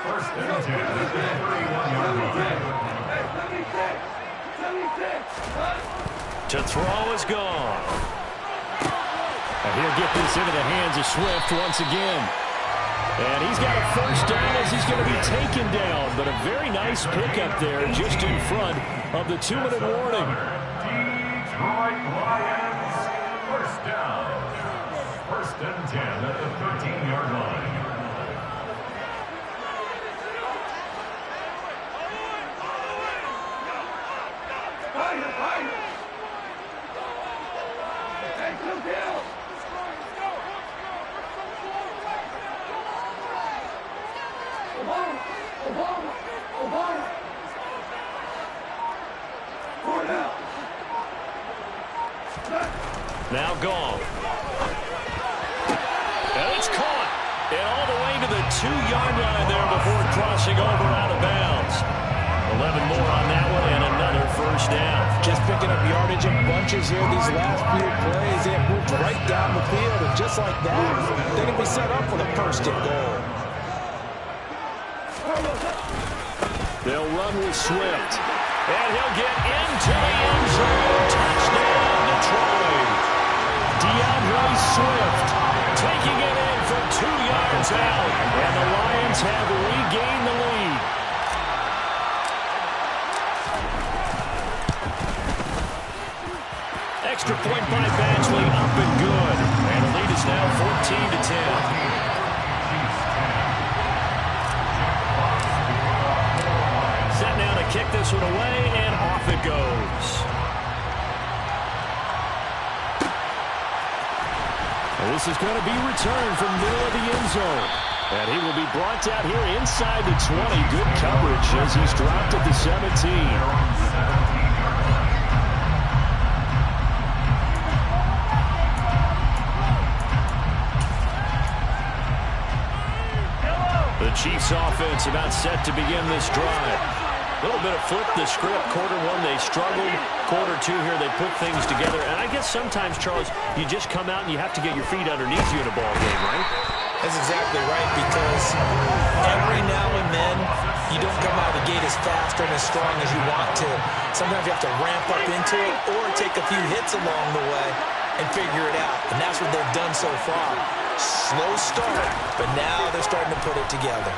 1st and 10 at the 31-yard line. To throw is gone. And he'll get this into the hands of Swift once again. And he's got a first down as he's going to be taken down. But a very nice pickup there just in front of the 2-minute warning. Detroit Lions, first down. 1st and 10 at the 13-yard line. Now gone. And it's caught. And all the way to the 2-yard line there before crossing over out of bounds. coaches here these last few plays. They have moved right down the field, and just like that, they can be set up for the first and goal. They'll run with Swift. And he'll get into the end zone. Touchdown, Detroit. DeAndre Swift taking it in from 2 yards out. And the Lions have regained the lead. Extra point by Badgley, up and good. And the lead is now 14-10. Set now to kick this one away, and off it goes. And this is going to be returned from middle of the end zone. And he will be brought down here inside the 20. Good coverage as he's dropped at the 17. The Chiefs offense about set to begin this drive. A little bit of flip the script. Quarter one, they struggled. Quarter two here, they put things together. And I guess sometimes, Charles, you just come out and you have to get your feet underneath you in a ball game, right? That's exactly right, because every now and then you don't come out of the gate as fast and as strong as you want to. Sometimes you have to ramp up into it or take a few hits along the way and figure it out. And that's what they've done so far. Slow start, but now they're starting to put it together.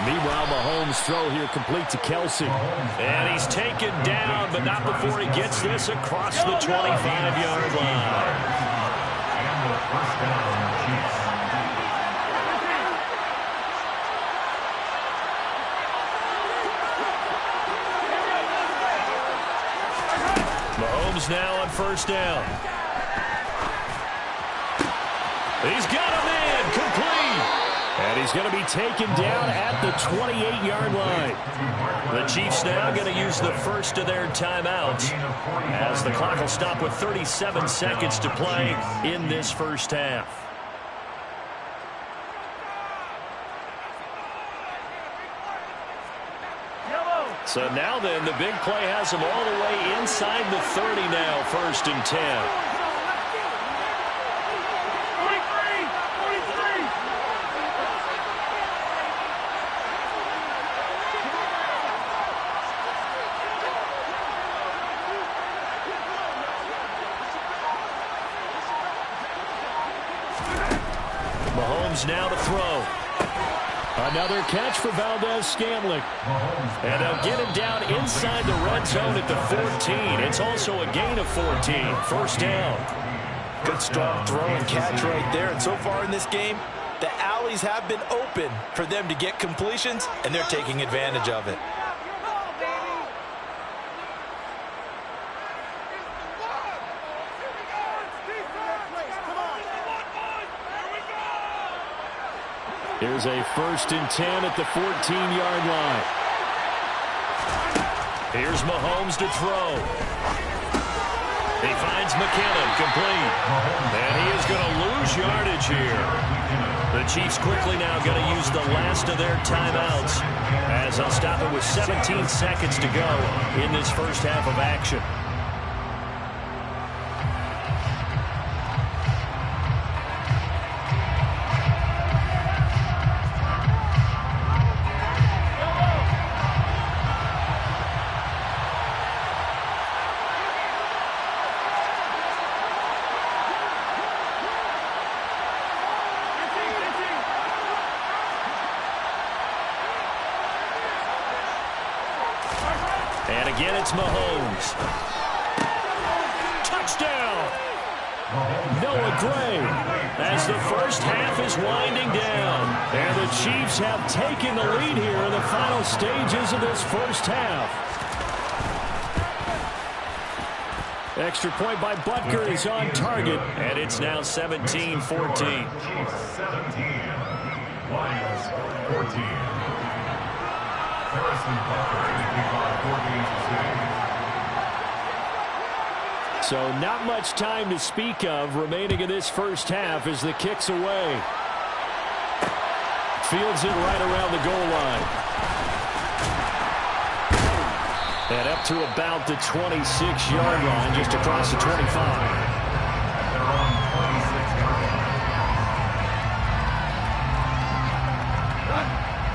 Meanwhile, Mahomes' throw here complete to Kelsey. And he's taken down, but not before he gets this across the 25-yard line. And the first down, Chiefs. Mahomes now on first down. He's got a man complete. And he's going to be taken down at the 28-yard line. The Chiefs now going to use the first of their timeouts as the clock will stop with 37 seconds to play in this first half. So now then, the big play has him all the way inside the 30 now, first and 10. Mahomes now to throw. Another catch for Valdez-Scantling. And they'll get him down inside the red zone at the 14. It's also a gain of 14. First down. Good strong throw and catch right there. And so far in this game, the alleys have been open for them to get completions, and they're taking advantage of it. Here's a first and 10 at the 14-yard line. Here's Mahomes to throw. He finds McKinnon complete. And he is going to lose yardage here. The Chiefs quickly now going to use the last of their timeouts as they'll stop it with 17 seconds to go in this first half of action. And again, it's Mahomes. Touchdown! Noah Gray as the first half is winding down. And the Chiefs have taken the lead here in the final stages of this first half. Extra point by Butker is on target. And it's now 17-14. Chiefs 17, Lions 14. Harrison Butker, so not much time to speak of remaining in this first half as the kick's away. Fields it right around the goal line. And up to about the 26-yard line, just across the 25.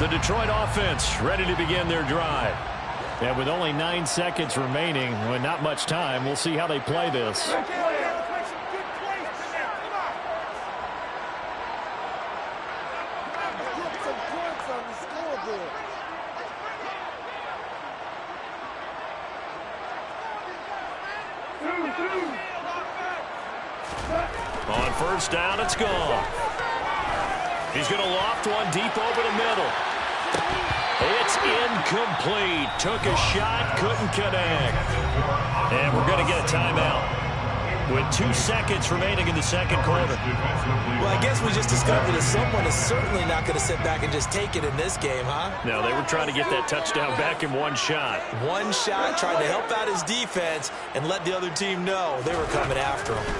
The Detroit offense ready to begin their drive. And with only 9 seconds remaining, with not much time, we'll see how they play this. On first down, it's gone. He's going to loft one deep over the middle. It's incomplete. Took a shot, couldn't connect. And we're going to get a timeout with 2 seconds remaining in the second quarter. Well, I guess we just discovered that someone is certainly not going to sit back and just take it in this game, huh? No, they were trying to get that touchdown back in one shot. One shot, trying to help out his defense and let the other team know they were coming after him.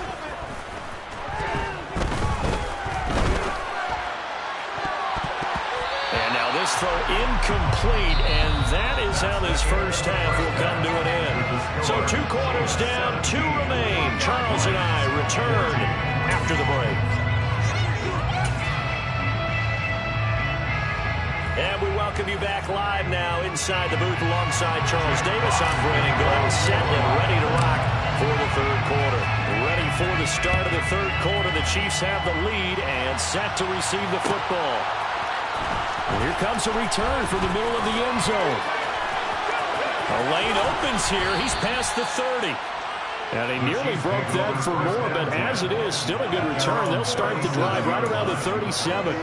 This throw incomplete, and that is how this first half will come to an end. So 2 quarters down, 2 remain. Charles and I return after the break. And we welcome you back live now inside the booth alongside Charles Davis. I'm Brandon Glenn, set and ready to rock for the third quarter. Ready for the start of the third quarter. The Chiefs have the lead and set to receive the football. And here comes a return from the middle of the end zone. A lane opens here. He's past the 30. And he nearly broke that for more, but as it is, still a good return. They'll start the drive right around the 37.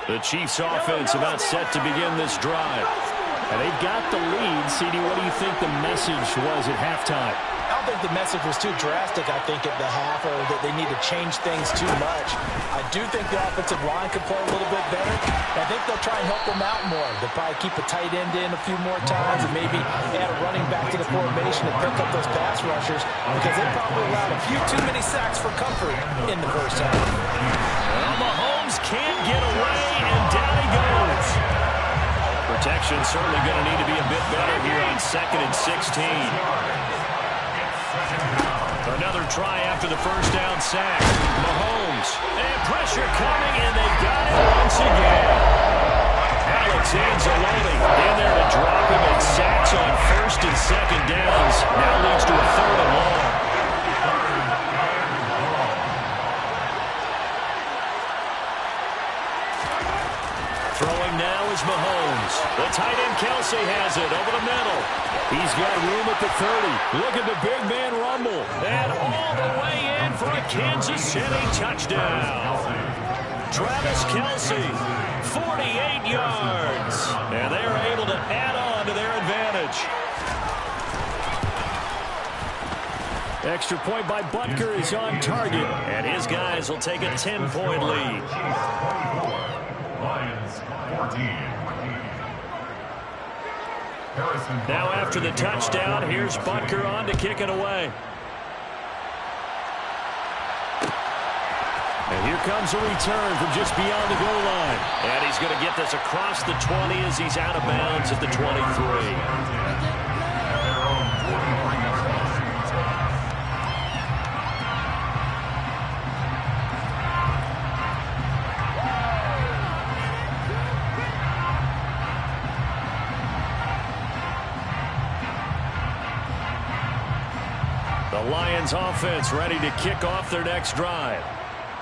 The Chiefs offense about set to begin this drive. And they've got the lead. CD, what do you think the message was at halftime? I don't think the message was too drastic, I think, at the half, or that they need to change things too much. I do think the offensive line could play a little bit better. I think they'll try and help them out more. They'll probably keep a tight end in a few more times and maybe add a running back to the formation to pick up those pass rushers, because they probably allowed a few too many sacks for comfort in the first half. Well, Mahomes can't get away, and down he goes. Protection certainly going to need to be a bit better here on 2nd and 16. Another try after the first down sack. Mahomes, and pressure coming, and they got it once again. Alex Anzalone in there to drop him, and sacks on 1st and 2nd downs. Now leads to a 3rd and long. Throwing now is Mahomes. The tight end Kelsey has it over the middle. He's got room at the 30. Look at the big man rumble. And all the way in for a Kansas City touchdown. Travis Kelsey, 48 yards. And they are able to add on to their advantage. Extra point by Butker is on target. And his guys will take a 10-point lead. Lions 14. Now after the touchdown, here's Butker on to kick it away. And here comes a return from just beyond the goal line. And he's going to get this across the 20 as he's out of bounds at the 23. The Lions offense ready to kick off their next drive.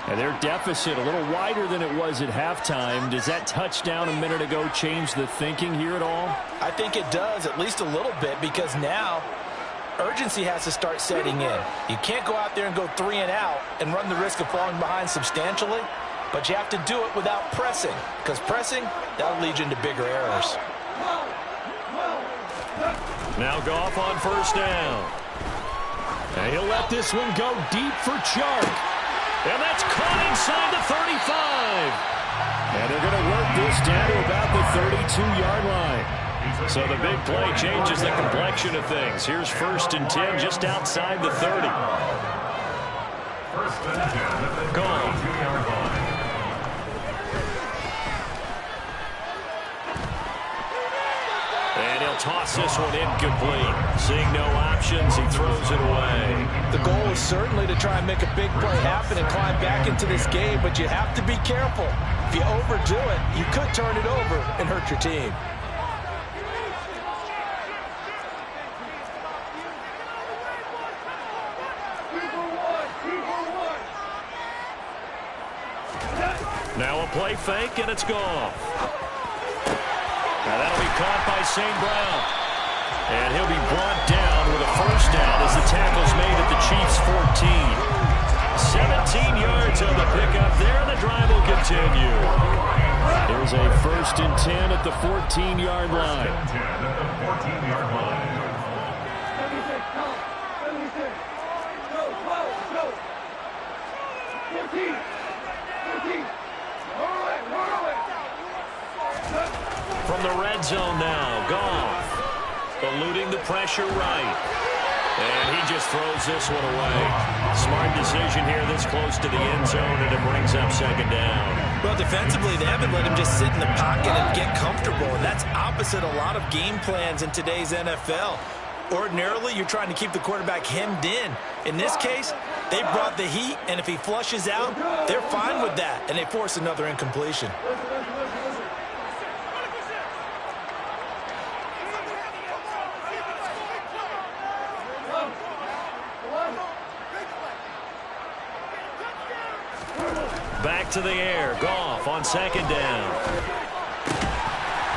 And their deficit a little wider than it was at halftime. Does that touchdown a minute ago change the thinking here at all? I think it does, at least a little bit, because now urgency has to start setting in. You can't go out there and go 3 and out and run the risk of falling behind substantially, but you have to do it without pressing, because pressing, that'll lead you into bigger errors. Now Goff on first down. And he'll let this one go deep for Chark. And that's caught inside the 35. And they're going to work this down to about the 32-yard line. So the big play changes the complexion of things. Here's 1st and 10 just outside the 30. 1st and 10 at the 22-yard line. And he'll toss this one incomplete. Seeing no options, he throws it away. The goal is certainly to try and make a big play happen and climb back into this game, but you have to be careful. If you overdo it, you could turn it over and hurt your team. Now a play fake, and it's gone. Now that'll be caught by St. Brown. And he'll be brought down with a 1st down as the tackle's made at the Chiefs' 14. 17 yards on the pickup there, and the drive will continue. There's a 1st and 10 at the 14-yard line. 1st and 10 at the 14-yard line. From the red zone now, Goff eluding the pressure right. And he just throws this one away. Smart decision here this close to the end zone, and it brings up 2nd down. Well, defensively, they haven't let him just sit in the pocket and get comfortable, and that's opposite a lot of game plans in today's NFL. Ordinarily, you're trying to keep the quarterback hemmed in. In this case, they brought the heat, and if he flushes out, they're fine with that, and they force another incompletion. Back to the air. Goff on 2nd down.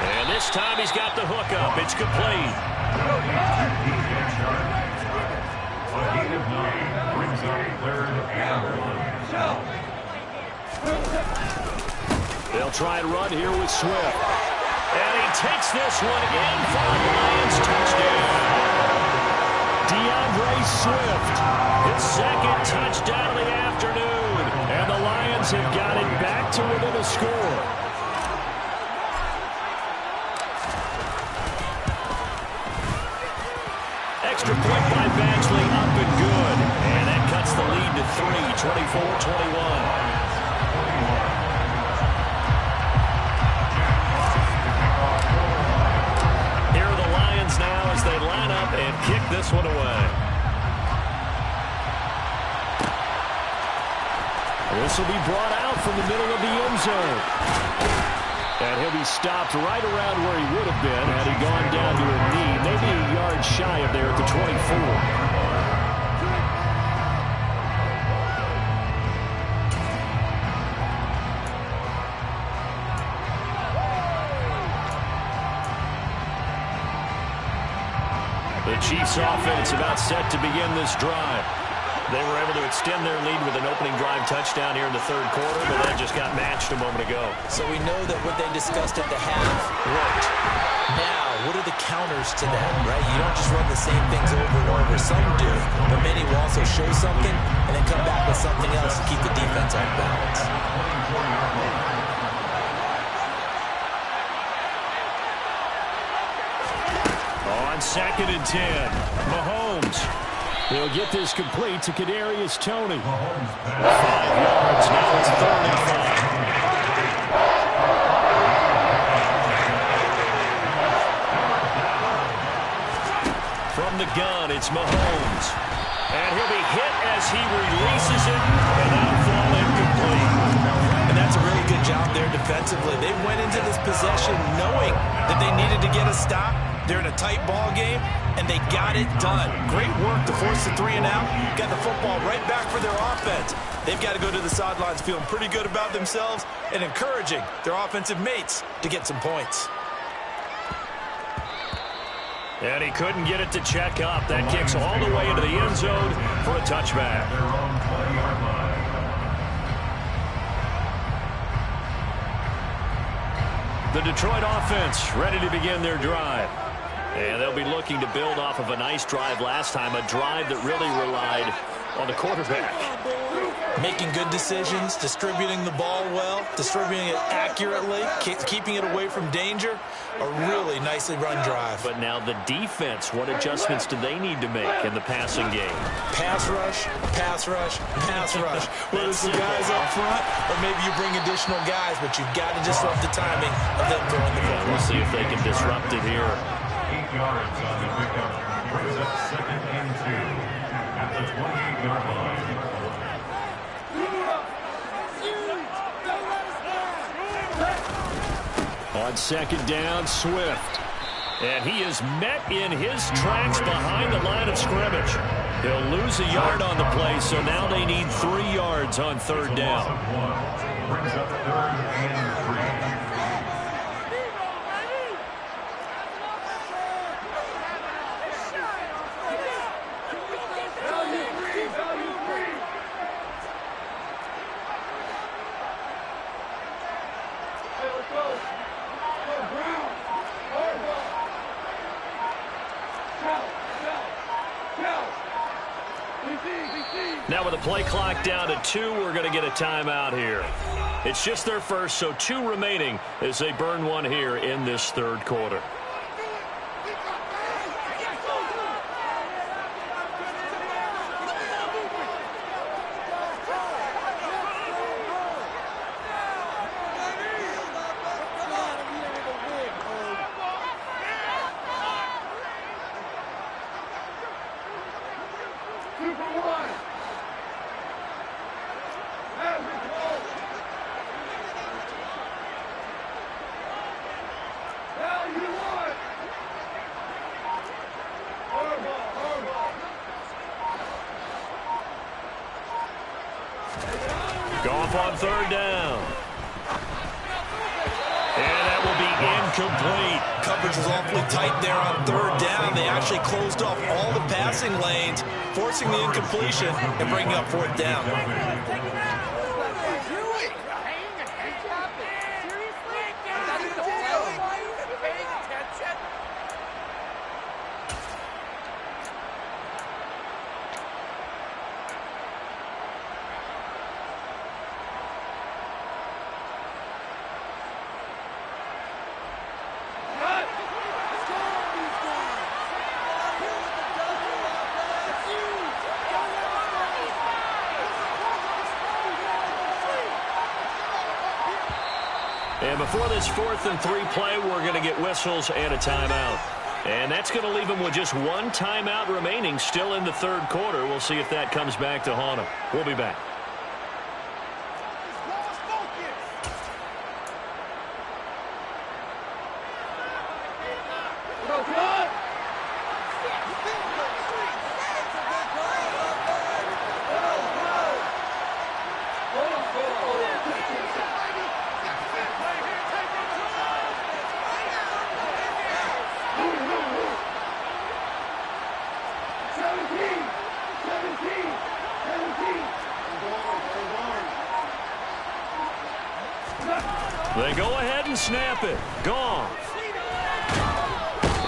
And this time he's got the hook up. It's complete. A gain of 9 brings up 3rd and 1. They'll try and run here with Swift. And he takes this one in for the Lions touchdown. DeAndre Swift, his 2nd touchdown of the afternoon. And the Lions have got it back to within a score. Extra point by Badgley, up and good. And that cuts the lead to 3, 24-21. Here are the Lions now as they line up and kick this one away. This will be brought out from the middle of the end zone. And he'll be stopped right around where he would have been had he gone down to a knee, maybe a yard shy of there at the 24. The Chiefs offense about set to begin this drive. They were able to extend their lead with an opening drive touchdown here in the 3rd quarter, but that just got matched a moment ago. So we know that what they discussed at the half worked. Now, what are the counters to that, right? You don't just run the same things over and over. Some do, but many will also show something and then come back with something else to keep the defense off balance. On 2nd and 10, Mahomes. He'll get this complete to Kadarius Toney. 5 yards. Now it's 3rd and 5. From the gun, it's Mahomes. And he'll be hit as he releases it, and that'll fall incomplete. And that's a really good job there defensively. They went into this possession knowing that they needed to get a stop. They're in a tight ball game, and they got it done. Great work to force the 3 and out. Got the football right back for their offense. They've got to go to the sidelines feeling pretty good about themselves and encouraging their offensive mates to get some points. And he couldn't get it to check up. That kicks all the way into the end zone for a touchback. The Detroit offense ready to begin their drive. And they'll be looking to build off of a nice drive last time, a drive that really relied on the quarterback. Making good decisions, distributing the ball well, distributing it accurately, keeping it away from danger. A really nicely run drive. But now the defense, what adjustments do they need to make in the passing game? Pass rush, pass rush, pass rush. Whether it's the guys up front or maybe you bring additional guys, but you've got to disrupt the timing of them throwing the football. We'll see if they can disrupt it here. 8 yards on the pickup. Brings up 2nd and 2 at the 28-yard line. On 2nd down, Swift. And he is met in his tracks behind the line of scrimmage. He'll lose a yard on the play, so now they need 3 yards on 3rd down. Brings up 3rd and 3. Now with the play clock down to 2, we're going to get a timeout here. It's just their first, so 2 remaining as they burn one here in this 3rd quarter. Goff on 3rd down. And that will be incomplete. Coverage was awfully tight there on 3rd down. They actually closed off all the passing lanes, forcing the incompletion and bringing up 4th down. And before this 4th and 3 play, we're going to get whistles and a timeout. And that's going to leave them with just 1 timeout remaining still in the 3rd quarter. We'll see if that comes back to haunt them. We'll be back. They go ahead and snap it. Goff.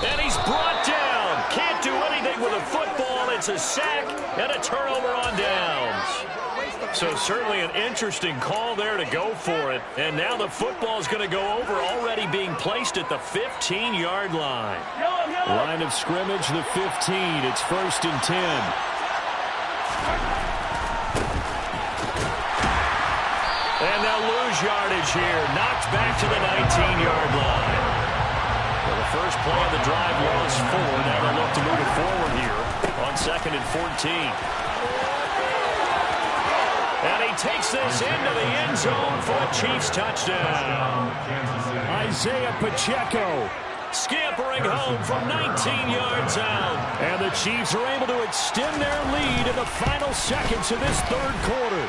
And he's brought down. Can't do anything with a football. It's a sack and a turnover on downs. So certainly an interesting call there to go for it. And now the football's going to go over, already being placed at the 15-yard line. Line of scrimmage, the 15. It's 1st and 10. And they'll lose yardage here. Knocked back to the 19-yard line. Well, the first play of the drive lost 4. Now they look to move it forward here on 2nd and 14. And he takes this into the end zone for a Chiefs touchdown. Isaiah Pacheco scampering home from 19 yards out. And the Chiefs are able to extend their lead in the final seconds of this 3rd quarter.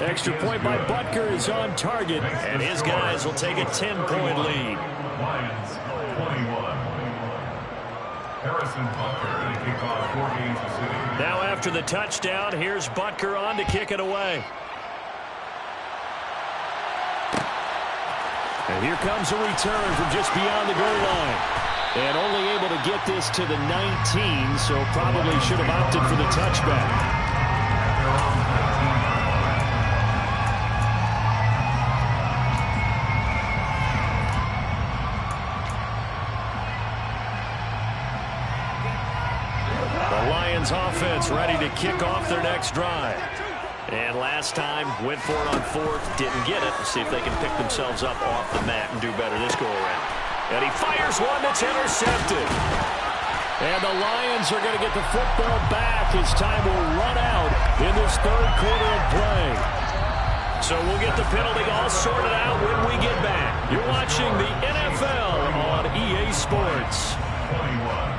Extra point by Butker is on target, and his guys will take a 10-point lead. Lions 21. Harrison Butker to kick off 4 Kansas City. Now after the touchdown, here's Butker on to kick it away. And here comes a return from just beyond the goal line. And only able to get this to the 19, so probably should have opted for the touchback. Lions offense ready to kick off their next drive. And last time, went for it on fourth, didn't get it. See if they can pick themselves up off the mat and do better this go-around. And he fires one that's intercepted. And the Lions are going to get the football back as time will run out in this third quarter of play. So we'll get the penalty all sorted out when we get back. You're watching the NFL on EA Sports. 21.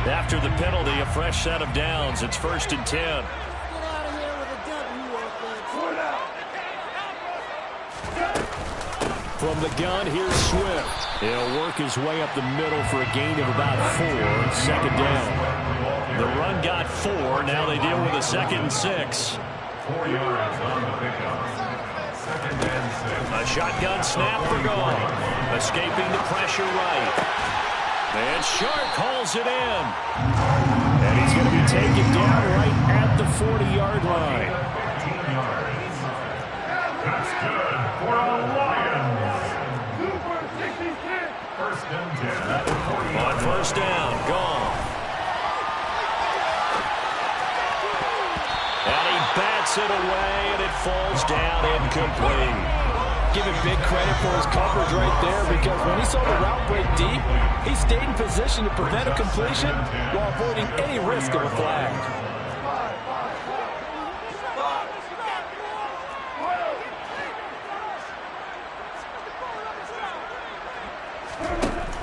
After the penalty, a fresh set of downs. It's 1st and 10. From the gun, here's Swift. He'll work his way up the middle for a gain of about 4. 2nd down. The run got 4. Now they deal with a 2nd and 6. 4 yards on the pickup. 2nd and 6. A shotgun snap for Goff. Escaping the pressure right. And Sharp hauls it in. And he's going to be taken down right at the 40-yard line. 15 yards. That's good for the Lions. 1st and 10 at the 40. On 1st down, Goff. And he bats it away, and it falls down incomplete. Give him big credit for his coverage right there, because when he saw the route break deep, he stayed in position to prevent a completion while avoiding any risk of a flag.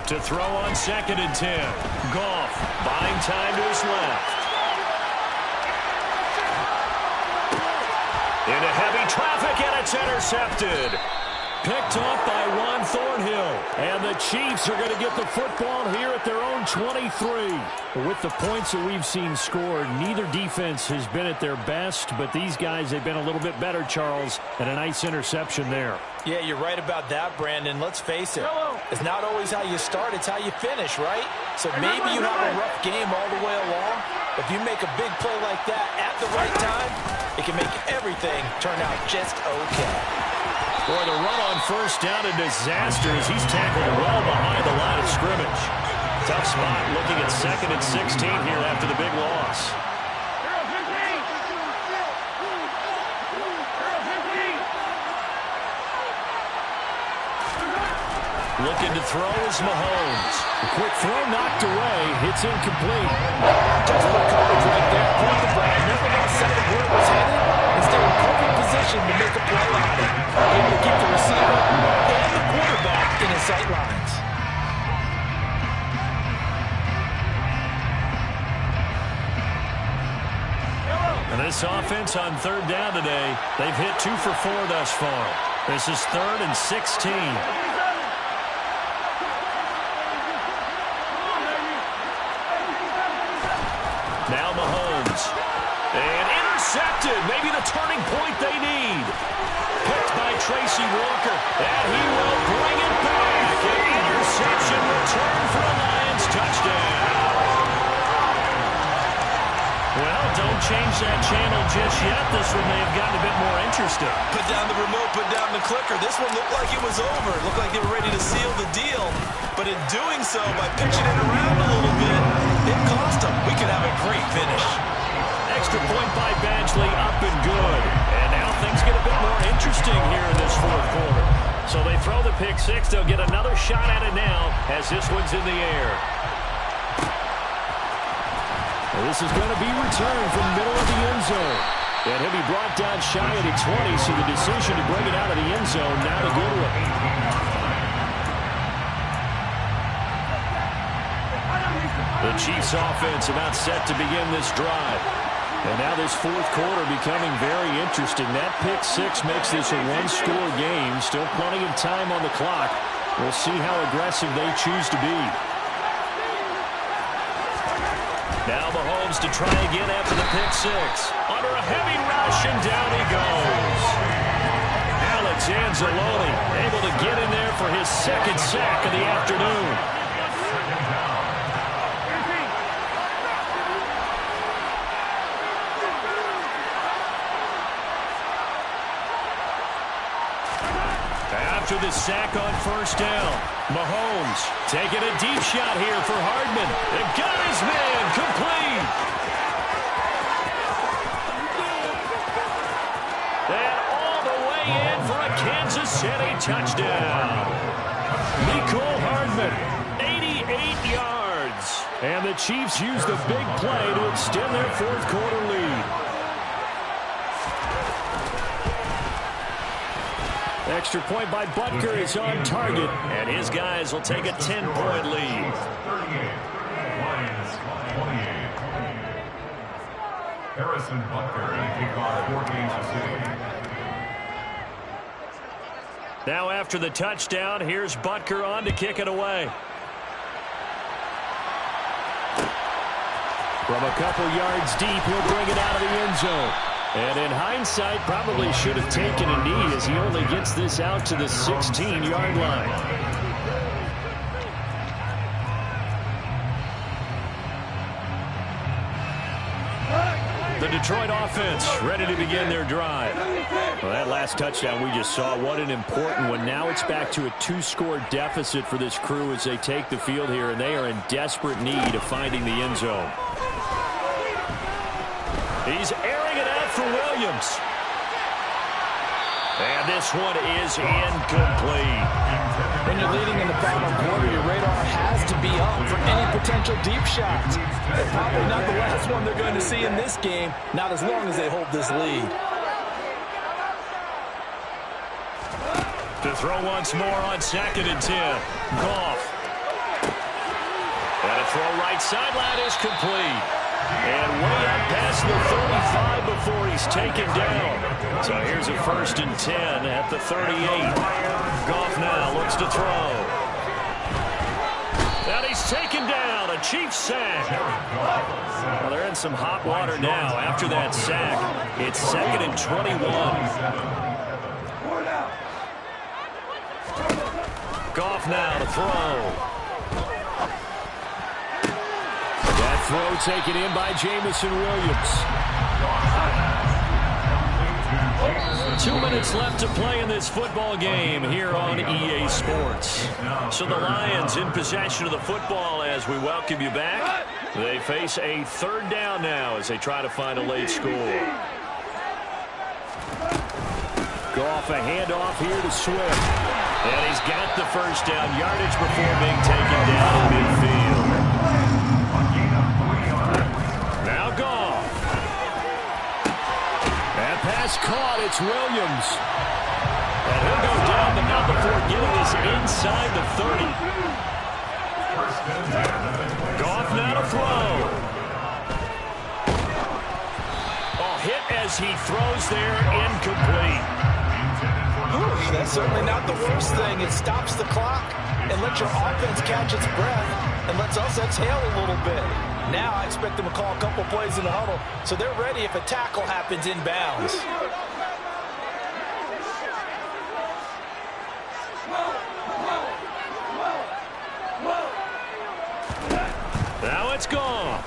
To throw on 2nd and 10. Goff buying time to his left. Into heavy traffic, and it's intercepted. Picked off by Juan Thornhill. And the Chiefs are going to get the football here at their own 23. With the points that we've seen scored, neither defense has been at their best, but these guys, they've been a little bit better, Charles, and a nice interception there. Yeah, you're right about that, Brandon. Let's face it. It's not always how you start, it's how you finish, right? So maybe you have a rough game all the way along. If you make a big play like that at the right time, it can make everything turn out just okay. Boy, the run on 1st down, a disaster as he's tackled well behind the line of scrimmage. Tough spot looking at 2nd and 16 here after the big loss. Looking to throw is Mahomes. A quick throw knocked away. It's incomplete. Just the coverage right there. Point the ball. Never got sight of where it was headed. And stay in perfect position to make a play on it. Able to keep the receiver and the quarterback in his sight lines. And this offense on 3rd down today, they've hit 2 for 4 thus far. This is 3rd and 16. Now Mahomes. And intercepted. Maybe the turning point they need. Picked by Tracy Walker. And he will bring it back. An interception return for a Lions touchdown. Well, don't change that channel just yet. This one may have gotten a bit more interesting. Put down the remote, put down the clicker. This one looked like it was over. It looked like they were ready to seal the deal. But in doing so, by pitching it around a little bit, it cost them. We could have a great finish. Extra point by Badgley, up and good. And now things get a bit more interesting here in this 4th quarter. So they throw the pick 6. They'll get another shot at it now as this one's in the air. Well, this is going to be returned from the middle of the end zone. And he'll be brought down shy of the 20, so the decision to bring it out of the end zone, not a good one. The Chiefs offense about set to begin this drive. And now this 4th quarter becoming very interesting. That pick 6 makes this a one-score game. Still plenty of time on the clock. We'll see how aggressive they choose to be. Now Mahomes to try again after the pick 6. Under a heavy rush, and down he goes. Alex Anzalone able to get in there for his 2nd sack of the afternoon. after the sack on first down. Mahomes taking a deep shot here for Hardman. They got his man complete. And all the way in for a Kansas City touchdown. Mecole Hardman, 88 yards. And the Chiefs use the big play to extend their fourth quarter lead. Extra point by Butker is on target, and his guys will take a 10-point lead. 38, Lions 28. Harrison Butker to kick off for Kansas City. Now after the touchdown, here's Butker on to kick it away. From a couple yards deep, he'll bring it out of the end zone. And in hindsight, probably should have taken a knee as he only gets this out to the 16-yard line. The Detroit offense ready to begin their drive. Well, that last touchdown we just saw, what an important one. Now it's back to a two-score deficit for this crew as they take the field here, and they are in desperate need of finding the end zone. He's airing it out for Williams. And this one is incomplete. When you're leading in the final quarter, your radar has to be up for any potential deep shots. But probably not the last one they're going to see in this game, not as long as they hold this lead. To throw once more on 2nd and 10. Goff. And a throw right sideline is complete. And way up past the 35 before he's taken down. So here's a 1st and 10 at the 38. Goff now looks to throw. And he's taken down. A Chiefs sack. Well, they're in some hot water now after that sack. It's 2nd and 21. Goff now to throw. Throw taken in by Jameson Williams. 2 minutes left to play in this football game here on EA Sports. So the Lions in possession of the football as we welcome you back. They face a 3rd down now as they try to find a late score. Goff a handoff here to Swift. And he's got the 1st down yardage before being taken down in midfield. Pass caught, it's Williams. And he'll go down, but not before getting this inside the 30. Goff now to throw. Oh, hit as he throws there, incomplete. Ooh, that's certainly not the worst thing. It stops the clock and lets your offense catch its breath and lets us exhale a little bit. Now I expect them to call a couple plays in the huddle, so they're ready if a tackle happens inbounds. Now it's gone.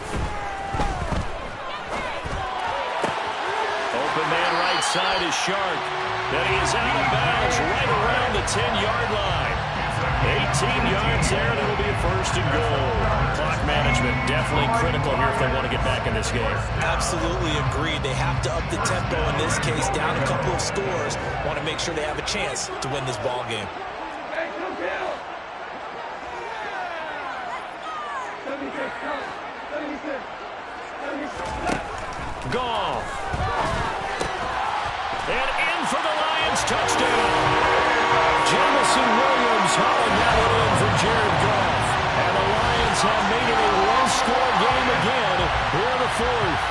Open man right side is Sharp. Then he is out of bounds right around the 10-yard line. 18 yards there, and it'll be a 1st and goal. Clock management definitely critical here if they want to get back in this game. Absolutely agreed. They have to up the tempo in this case, down a couple of scores. Want to make sure they have a chance to win this ball game. Goff. And in for the Lions touchdown. Jameson Williams hauling that one in for Jared Goff. And the Lions have made it a one-score game again here in the 4th.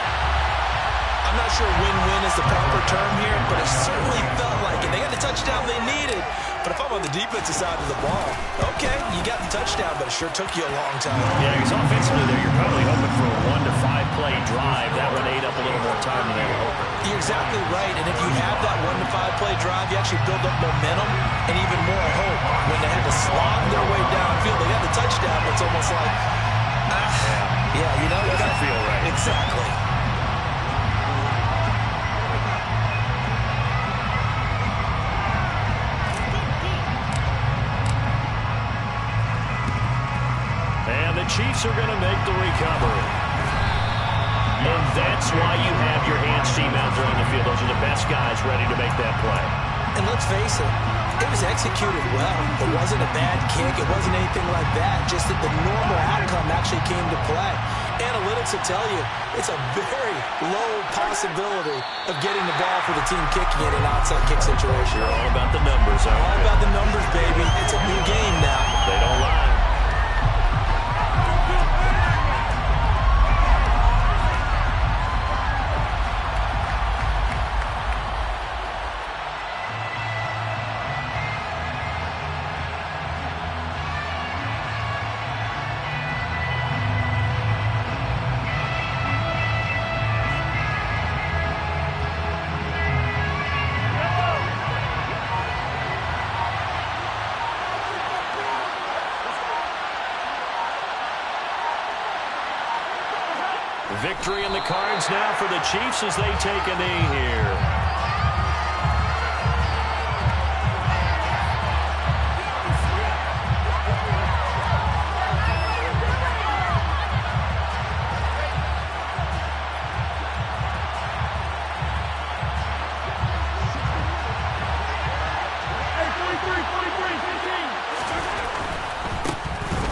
I'm not sure win-win is the proper term here, but it certainly felt like it. They got the touchdown they needed. But if I'm on the defensive side of the ball, okay, you got the touchdown, but it sure took you a long time. Yeah, because offensively there, you're probably hoping for a 1 to 5 play drive. That one ate up a little more time than they were hoping. You're exactly right, and if you have that 1 to 5 play drive, you actually build up momentum and even more hope. When they had to slog their way downfield, they got the touchdown, but it's almost like, yeah, you know, it doesn't feel right. Exactly. Chiefs are going to make the recovery. And that's why you have your hands team out there on the field. Those are the best guys ready to make that play. And let's face it, it was executed well. It wasn't a bad kick. It wasn't anything like that. Just that the normal outcome actually came to play. Analytics will tell you it's a very low possibility of getting the ball for the team kicking it in an outside kick situation. You're all about the numbers, aren't you? All about the numbers, baby. It's a new game now. They don't lie. Victory in the cards now for the Chiefs as they take a knee here.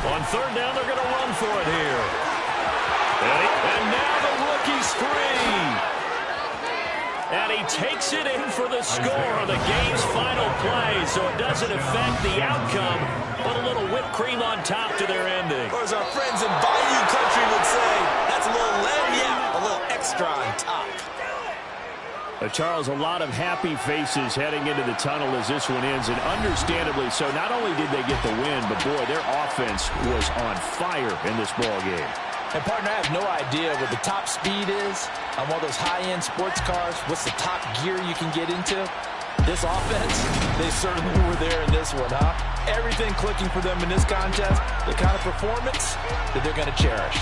On third down, they're going to run for it here. And now the rookie's free. And he takes it in for the score on the game's final play, so it doesn't affect the outcome, but a little whipped cream on top to their ending. Or as our friends in Bayou Country would say, that's a little a little extra on top. Charles, a lot of happy faces heading into the tunnel as this one ends, and understandably so. Not only did they get the win, but boy, their offense was on fire in this ball game. And, partner, I have no idea what the top speed is on one of those high-end sports cars. What's the top gear you can get into? This offense, they certainly were there in this one, huh? Everything clicking for them in this contest, the kind of performance that they're going to cherish.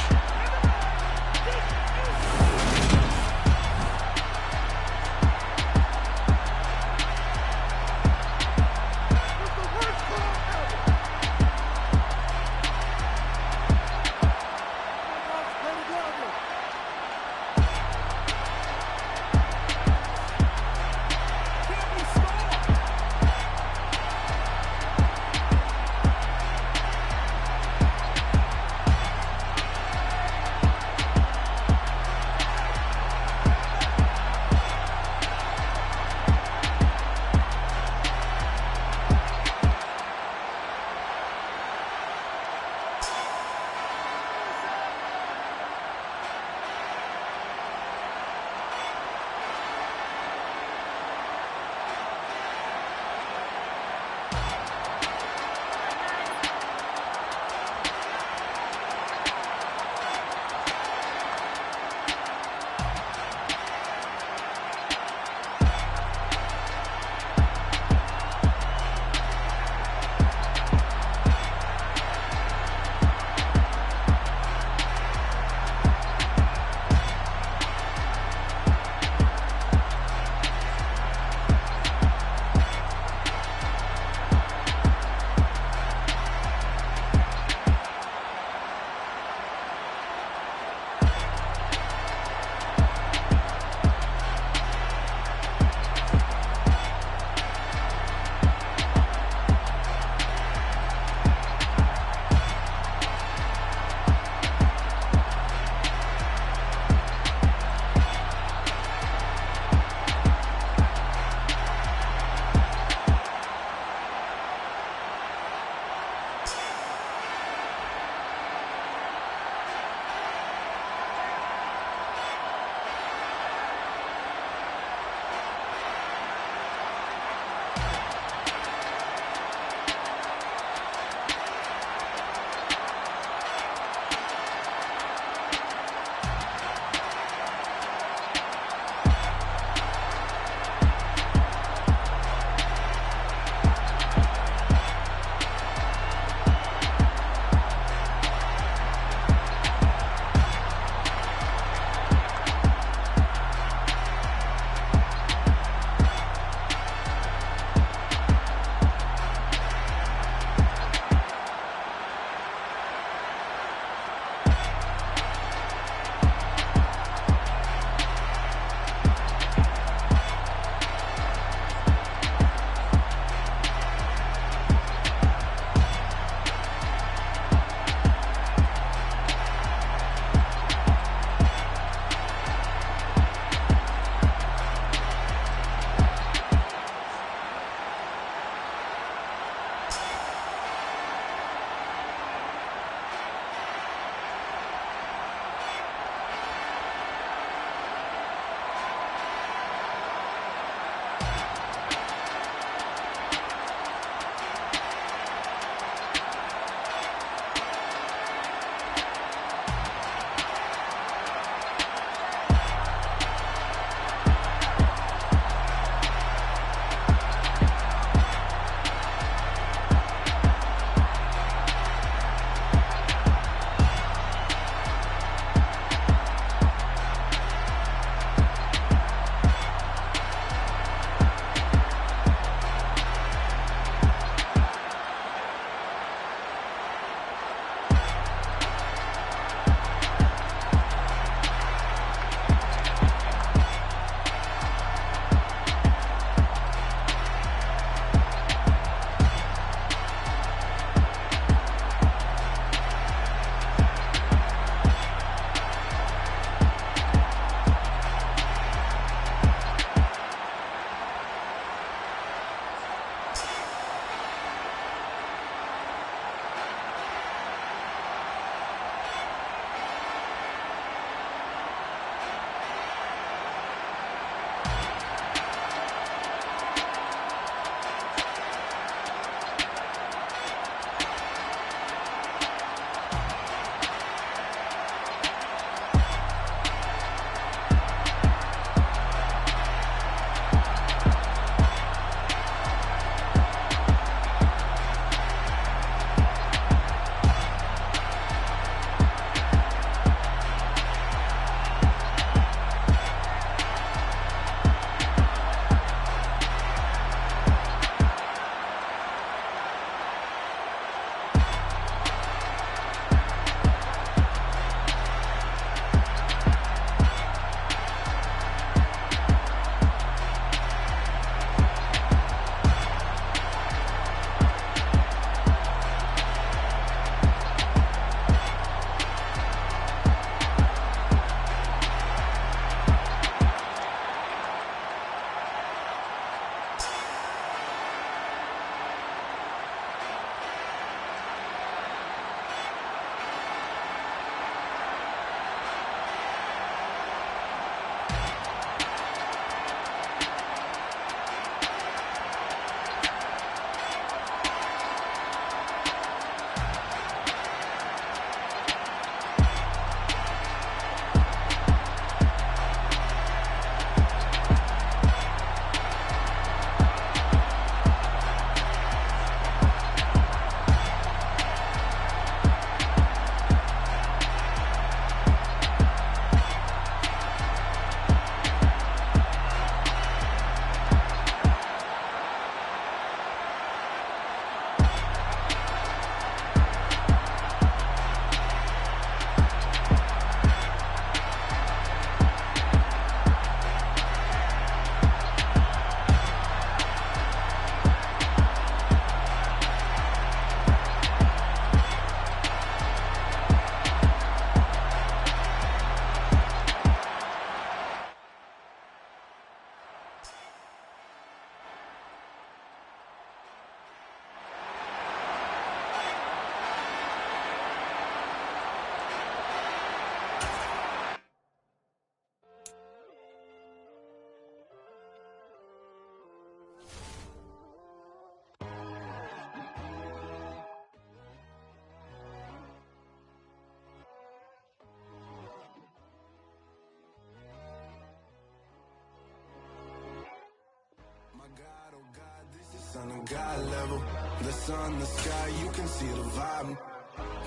God level. The sun, the sky, you can see the vibe.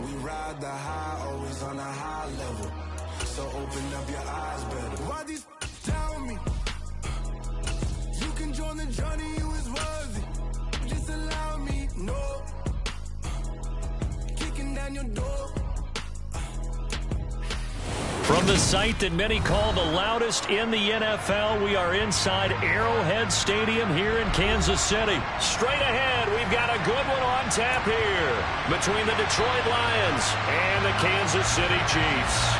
We ride the high, always on a high level. So open up your eyes better. Why these tell me? You can join the journey, you is worthy. Just allow me, no. Kicking down your door. From the site that many call the loudest in the NFL, we are inside Arrowhead Stadium here in Kansas City. Straight ahead, we've got a good one on tap here between the Detroit Lions and the Kansas City Chiefs.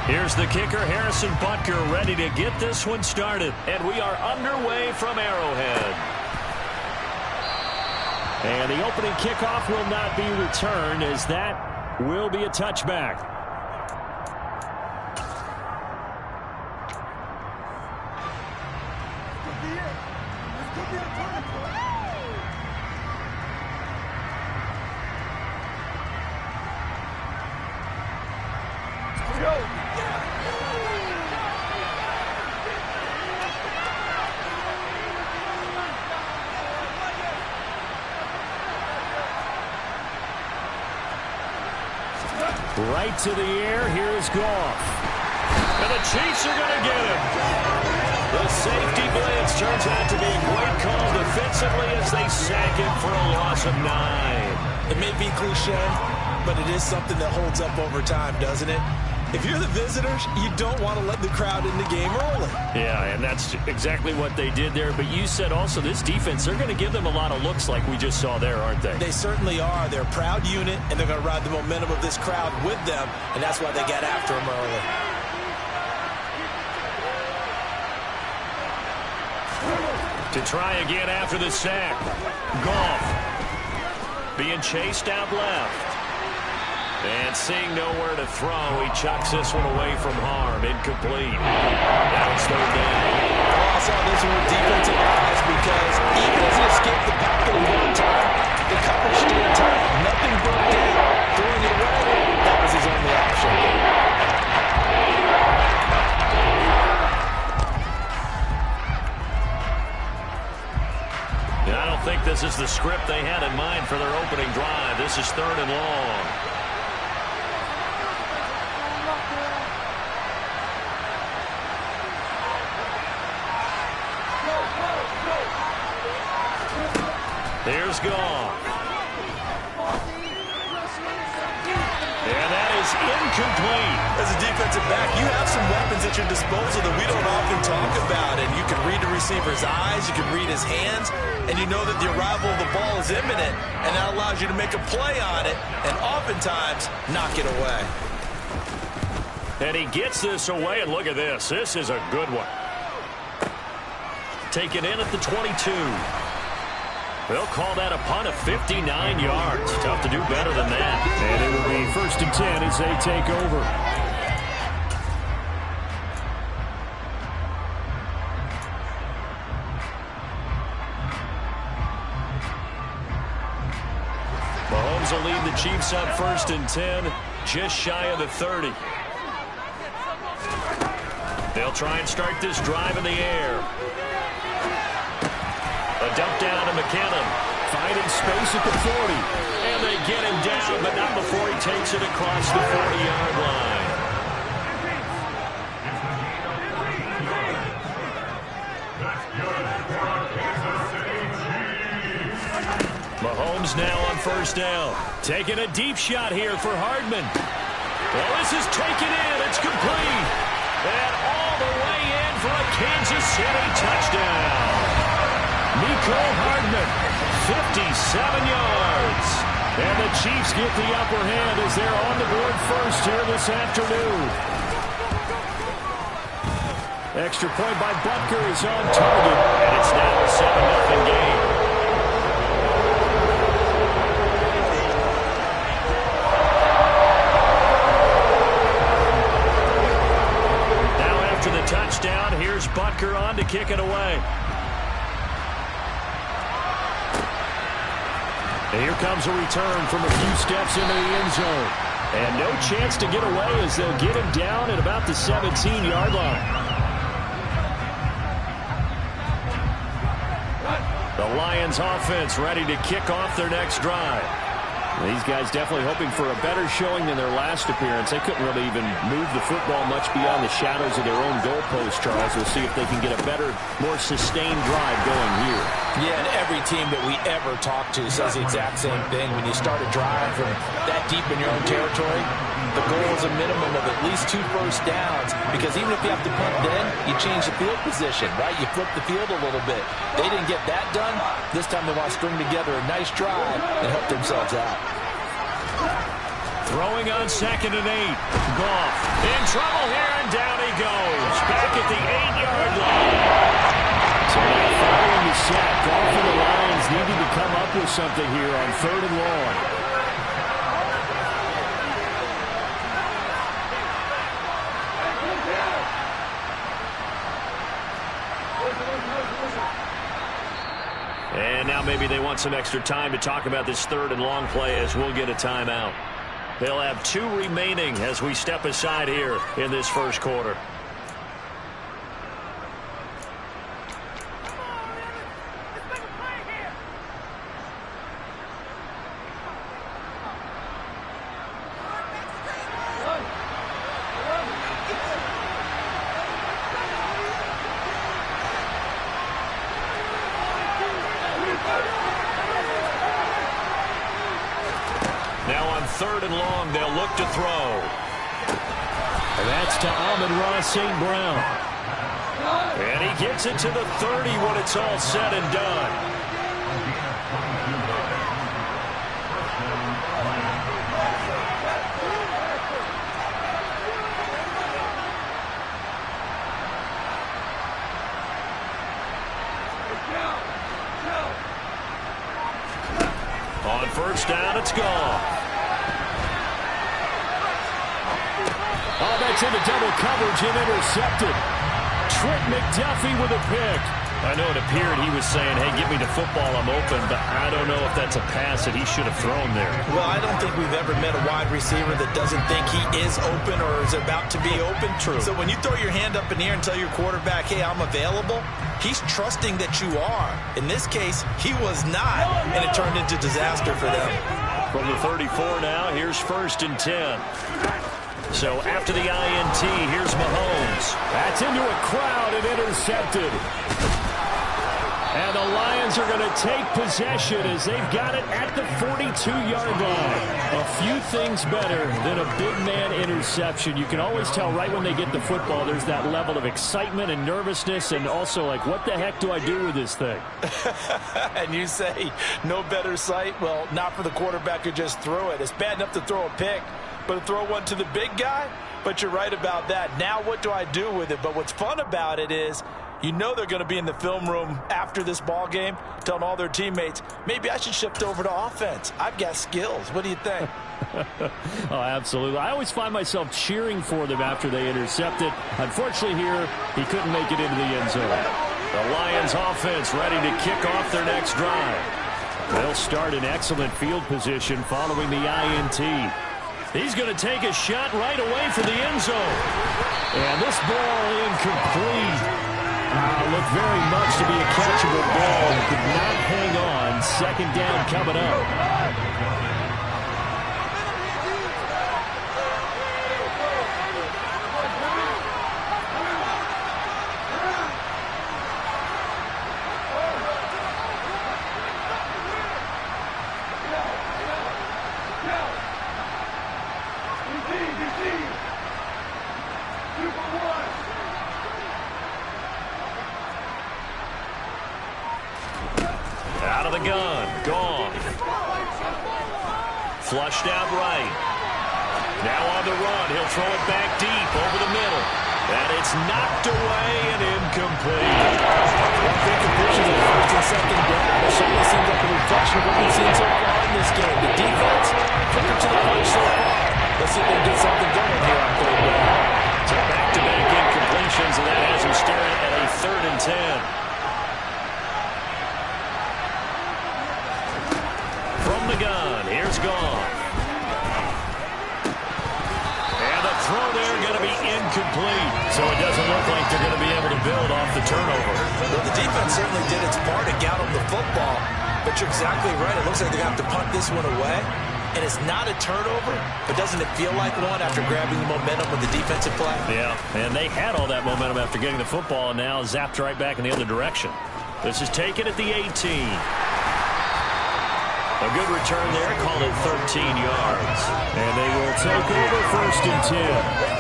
Here's the kicker, Harrison Butker, ready to get this one started. And we are underway from Arrowhead. And the opening kickoff will not be returned, as that will be a touchback. Right to the air, here's Goff. And the Chiefs are going to get him. The safety blitz turns out to be a great call defensively as they sack him for a loss of 9. It may be cliche, but it is something that holds up over time, doesn't it? If you're the visitors, you don't want to let the crowd in the game early. Yeah, and that's exactly what they did there. But you said also this defense, they're going to give them a lot of looks like we just saw there, aren't they? They certainly are. They're a proud unit, and they're going to ride the momentum of this crowd with them, and that's why they got after them early. To try again after the sack. Goff being chased out left. And seeing nowhere to throw, he chucks this one away from harm. Incomplete. Now it's third down. I saw this one with defensive eyes because even as he escaped the pocket in one time, the coverage stayed tight. Nothing broke down. Throwing it away, that was his only option. I don't think this is the script they had in mind for their opening drive. This is 3rd and long. Here's Goff. And that is incomplete. As a defensive back, you have some weapons at your disposal that we don't often talk about. And you can read the receiver's eyes, you can read his hands, and you know that the arrival of the ball is imminent. And that allows you to make a play on it and oftentimes knock it away. And he gets this away, and look at this. This is a good one. Taken in at the 22. They'll call that a punt of 59 yards. Tough to do better than that. And it will be 1st and 10 as they take over. Mahomes will lead the Chiefs up 1st and 10, just shy of the 30. They'll try and start this drive in the air. A dump down to McKinnon. Finding space at the 40. And they get him down, but not before he takes it across the 40-yard line. Mahomes now on 1st down. Taking a deep shot here for Hardman. Well, this is taken in. It's complete. And all the way in for a Kansas City touchdown. Mecole Hardman, 57 yards. And the Chiefs get the upper hand as they're on the board first here this afternoon. Extra point by Butker is on target, and it's now a 7-0 game. Now after the touchdown, here's Butker on to kick it away. And here comes a return from a few steps into the end zone. And no chance to get away as they'll get him down at about the 17-yard line. The Lions offense ready to kick off their next drive. These guys definitely hoping for a better showing than their last appearance. They couldn't really even move the football much beyond the shadows of their own goalpost, Charles. We'll see if they can get a better, more sustained drive going here. Yeah, and every team that we ever talk to says the exact same thing. When you start a drive from that deep in your own territory, the goal is a minimum of at least 2 first downs, because even if you have to punt then, you change the field position, right? You flip the field a little bit. They didn't get that done. This time they want to string together a nice drive and help themselves out. Throwing on 2nd and 8. Goff in trouble here, and down he goes. Back at the 8-yard line. So now following the sack, Goff and the Lions needed to come up with something here on 3rd and long. And now maybe they want some extra time to talk about this 3rd and long play, as we'll get a timeout. They'll have 2 remaining as we step aside here in this first quarter. Now on 3rd and long, they'll look to throw. And that's to Amon-Ra St. Brown. And he gets it to the 30 when it's all said and done. On first down, it's gone. Oh, that's into double coverage and intercepted. Trent McDuffie with a pick. I know it appeared he was saying, hey, give me the football, I'm open, but I don't know if that's a pass that he should have thrown there. Well, I don't think we've ever met a wide receiver that doesn't think he is open or is about to be open. True. So when you throw your hand up in the air and tell your quarterback, hey, I'm available, he's trusting that you are. In this case, he was not, and it turned into disaster for them. From the 34 now, here's 1st and 10. So after the INT, here's Mahomes. That's into a crowd and intercepted. And the Lions are going to take possession as they've got it at the 42-yard line. A few things better than a big man interception. You can always tell right when they get the football, there's that level of excitement and nervousness, and also like, what the heck do I do with this thing? And you say, no better sight? Well, not for the quarterback who just threw it. It's bad enough to throw a pick, but to throw one to the big guy? But you're right about that. Now what do I do with it? But what's fun about it is, you know they're going to be in the film room after this ball game telling all their teammates, maybe I should shift over to offense. I've got skills. What do you think? Oh, absolutely. I always find myself cheering for them after they intercept it. Unfortunately here, he couldn't make it into the end zone. The Lions offense ready to kick off their next drive. They'll start in excellent field position following the INT. He's going to take a shot right away for the end zone. And this ball incomplete. Looked very much to be a catchable ball. Could not hang on. 2nd down coming up. Out of the gun. Gone. Flushed out right. Now on the run. He'll throw it back deep over the middle. And it's knocked away and incomplete. One big completion in first and second down. It certainly seems like a reflection of what we've seen so far in this game. The defense, quicker to the punch so far. Let's see if they can get something going here on third down. So back-to-back incompletions, and that has him staring at a 3rd and 10. From the gun, here's Goff. And the throw there going to be incomplete. So it doesn't look like they're going to be able to build off the turnover. Well, the defense certainly did its part to get them the football. But you're exactly right. It looks like they're going to have to punt this one away. And it's not a turnover, but doesn't it feel like one after grabbing the momentum with the defensive play? Yeah, and they had all that momentum after getting the football and now zapped right back in the other direction. This is taken at the 18. A good return there, call it 13 yards. And they will take over 1st and 10.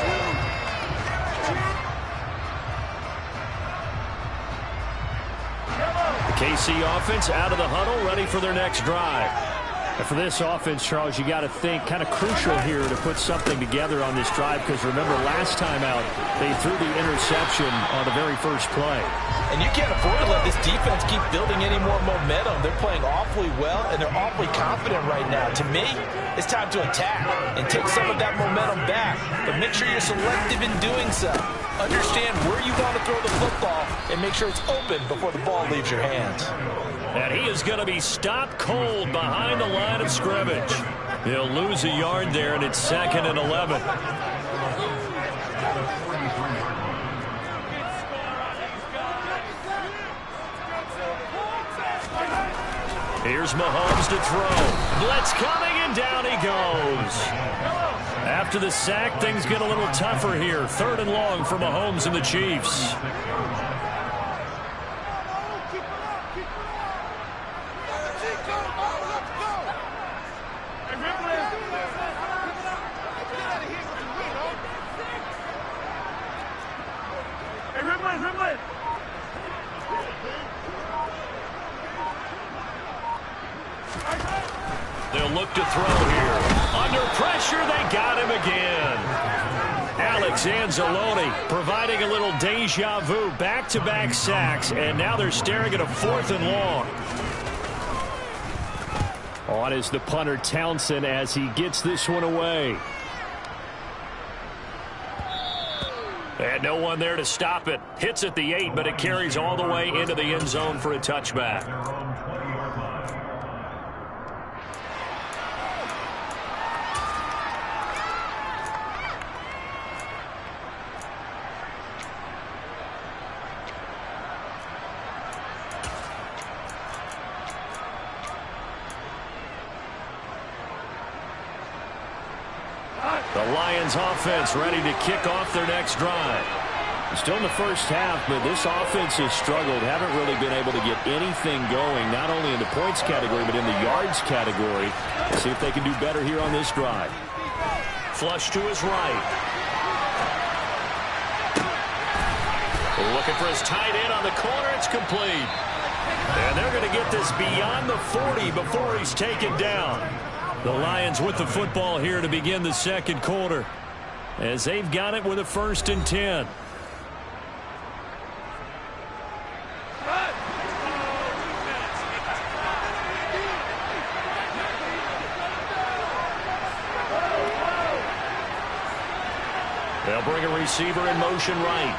KC offense out of the huddle, ready for their next drive. And for this offense, Charles, you got to think kind of crucial here to put something together on this drive, because remember last time out they threw the interception on the very first play. And you can't afford to let this defense keep building any more momentum. They're playing awfully well, and they're awfully confident right now. To me, it's time to attack and take some of that momentum back. But make sure you're selective in doing so. Understand where you want to throw the football and make sure it's open before the ball leaves your hands. And he is going to be stopped cold behind the line of scrimmage. He'll lose a yard there, and it's 2nd and 11. Here's Mahomes to throw. Blitz coming, and down he goes. After the sack, things get a little tougher here. 3rd and long for Mahomes and the Chiefs. They'll look to throw here. Under pressure, they got him again. Alex Anzalone providing a little deja vu. Back-to-back sacks, and now they're staring at a 4th and long. On is the punter Townsend as he gets this one away. And no one there to stop it. Hits at the 8, but it carries all the way into the end zone for a touchback. The Lions offense ready to kick off their next drive. Still in the first half, but this offense has struggled. Haven't really been able to get anything going, not only in the points category, but in the yards category. Let's see if they can do better here on this drive. Flush to his right. Looking for his tight end on the corner. It's complete. And they're going to get this beyond the 40 before he's taken down. The Lions with the football here to begin the second quarter, as they've got it with a 1st and 10. They'll bring a receiver in motion right.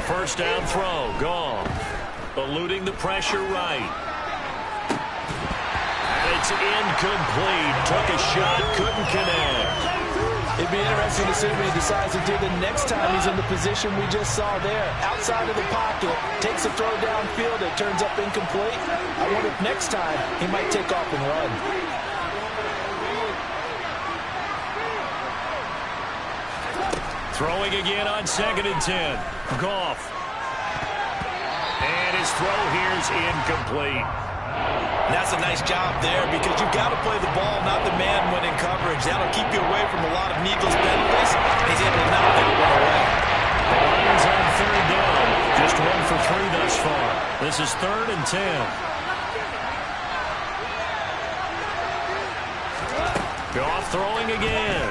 First down throw, Goff. Eluding the pressure right. And it's incomplete. Took a shot, couldn't connect. It'd be interesting to see what he decides to do the next time he's in the position we just saw there. Outside of the pocket, takes a throw downfield, it turns up incomplete. I wonder if next time he might take off and run. Throwing again on 2nd and 10. Goff. And his throw here's incomplete. That's a nice job there because you've got to play the ball, not the man when in coverage. That'll keep you away from a lot of needless penalties. He's able to knock that one away. The Lions on 3rd down. This is 3rd and 10. Goff throwing again.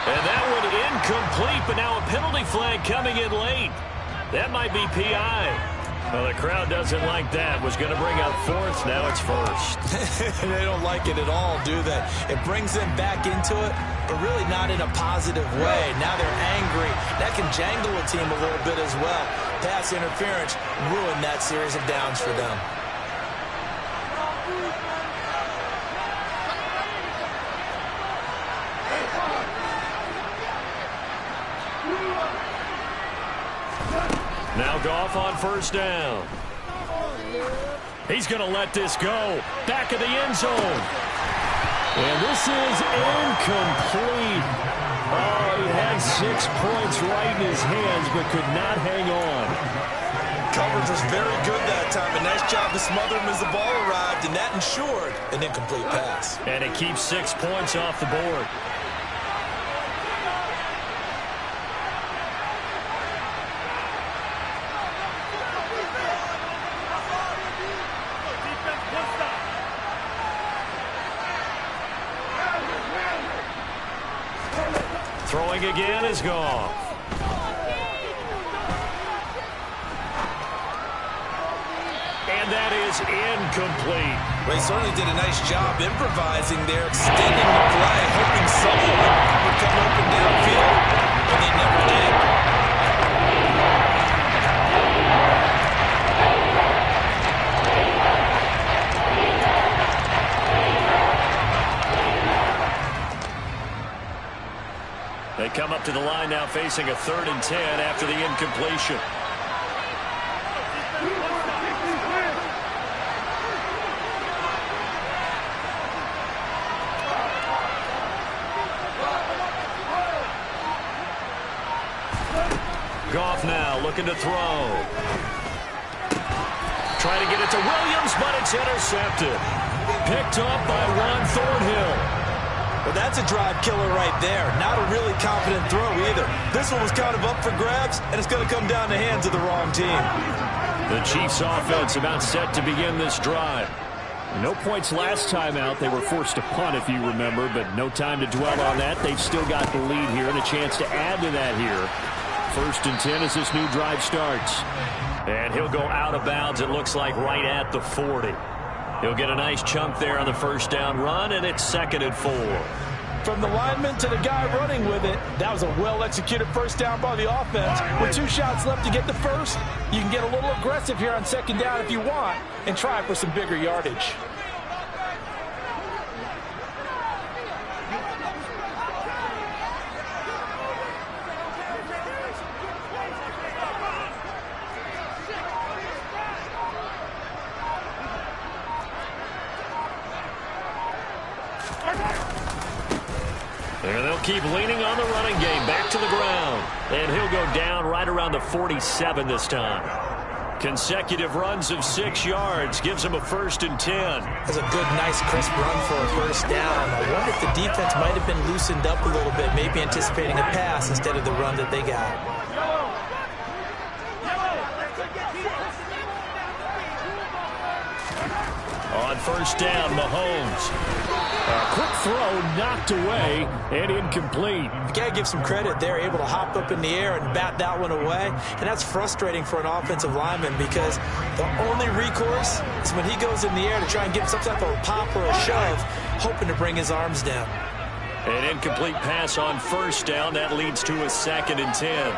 And that one incomplete, but now a penalty flag coming in late. That might be PI. Well, the crowd doesn't like that. Was going to bring up 4th. Now it's 1st. They don't like it at all, do they? It brings them back into it, but really not in a positive way. Now they're angry. That can jangle a team a little bit as well. Pass interference ruined that series of downs for them. Now Goff on 1st down. He's going to let this go. Back of the end zone. And this is incomplete. Oh, he had 6 points right in his hands, but could not hang on. Coverage was very good that time. A nice job to smother him as the ball arrived, and that ensured an incomplete pass. And it keeps 6 points off the board. Throwing again is Goff. And that is incomplete. Well, he certainly did a nice job improvising there, extending the play, hoping someone would come open downfield, but they never did. They come up to the line now facing a 3rd and 10 after the incompletion. Goff now looking to throw. Trying to get it to Williams, but it's intercepted. Picked up by Juan Thornhill. Well, that's a drive killer right there. Not a really confident throw either. This one was kind of up for grabs, and it's going to come down the hands of the wrong team. The Chiefs offense about set to begin this drive. No points last time out. They were forced to punt, if you remember, but no time to dwell on that. They've still got the lead here and a chance to add to that here. 1st and 10 as this new drive starts. And he'll go out of bounds, it looks like, right at the 40. He'll get a nice chunk there on the 1st down run, and it's 2nd and 4. From the lineman to the guy running with it, that was a well-executed 1st down by the offense. With 2 shots left to get the 1st, you can get a little aggressive here on 2nd down if you want and try for some bigger yardage. And they'll keep leaning on the running game. Back to the ground. And he'll go down right around the 47 this time. Consecutive runs of 6 yards gives him a 1st and 10. That's a good, nice, crisp run for a 1st down. I wonder if the defense might have been loosened up a little bit, maybe anticipating a pass instead of the run that they got. On 1st down, Mahomes. A quick throw knocked away and incomplete. You got to give some credit. They're able to hop up in the air and bat that one away. And that's frustrating for an offensive lineman because the only recourse is when he goes in the air to try and get some type of a pop or a shove, hoping to bring his arms down. An incomplete pass on 1st down. That leads to a 2nd and 10.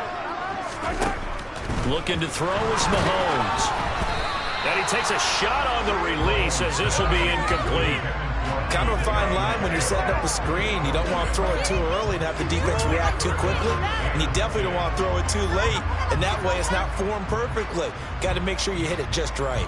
Looking to throw is Mahomes. And he takes a shot on the release as this will be incomplete. Kind of a fine line when you're setting up a screen. You don't want to throw it too early and have the defense react too quickly. And you definitely don't want to throw it too late. And that way it's not formed perfectly. Got to make sure you hit it just right.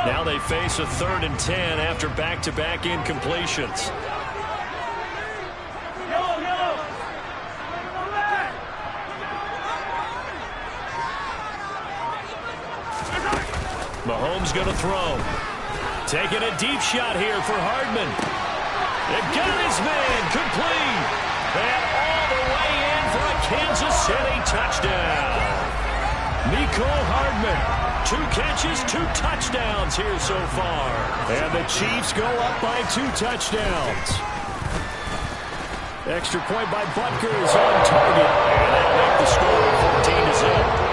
Now they face a 3rd and 10 after back-to-back incompletions. Mahomes going to throw. Taking a deep shot here for Hardman. It got his man complete. And all the way in for a Kansas City touchdown. Mecole Hardman, 2 catches, 2 touchdowns here so far. And the Chiefs go up by 2 touchdowns. Extra point by Butker is on target. And that'll make the score 14-0.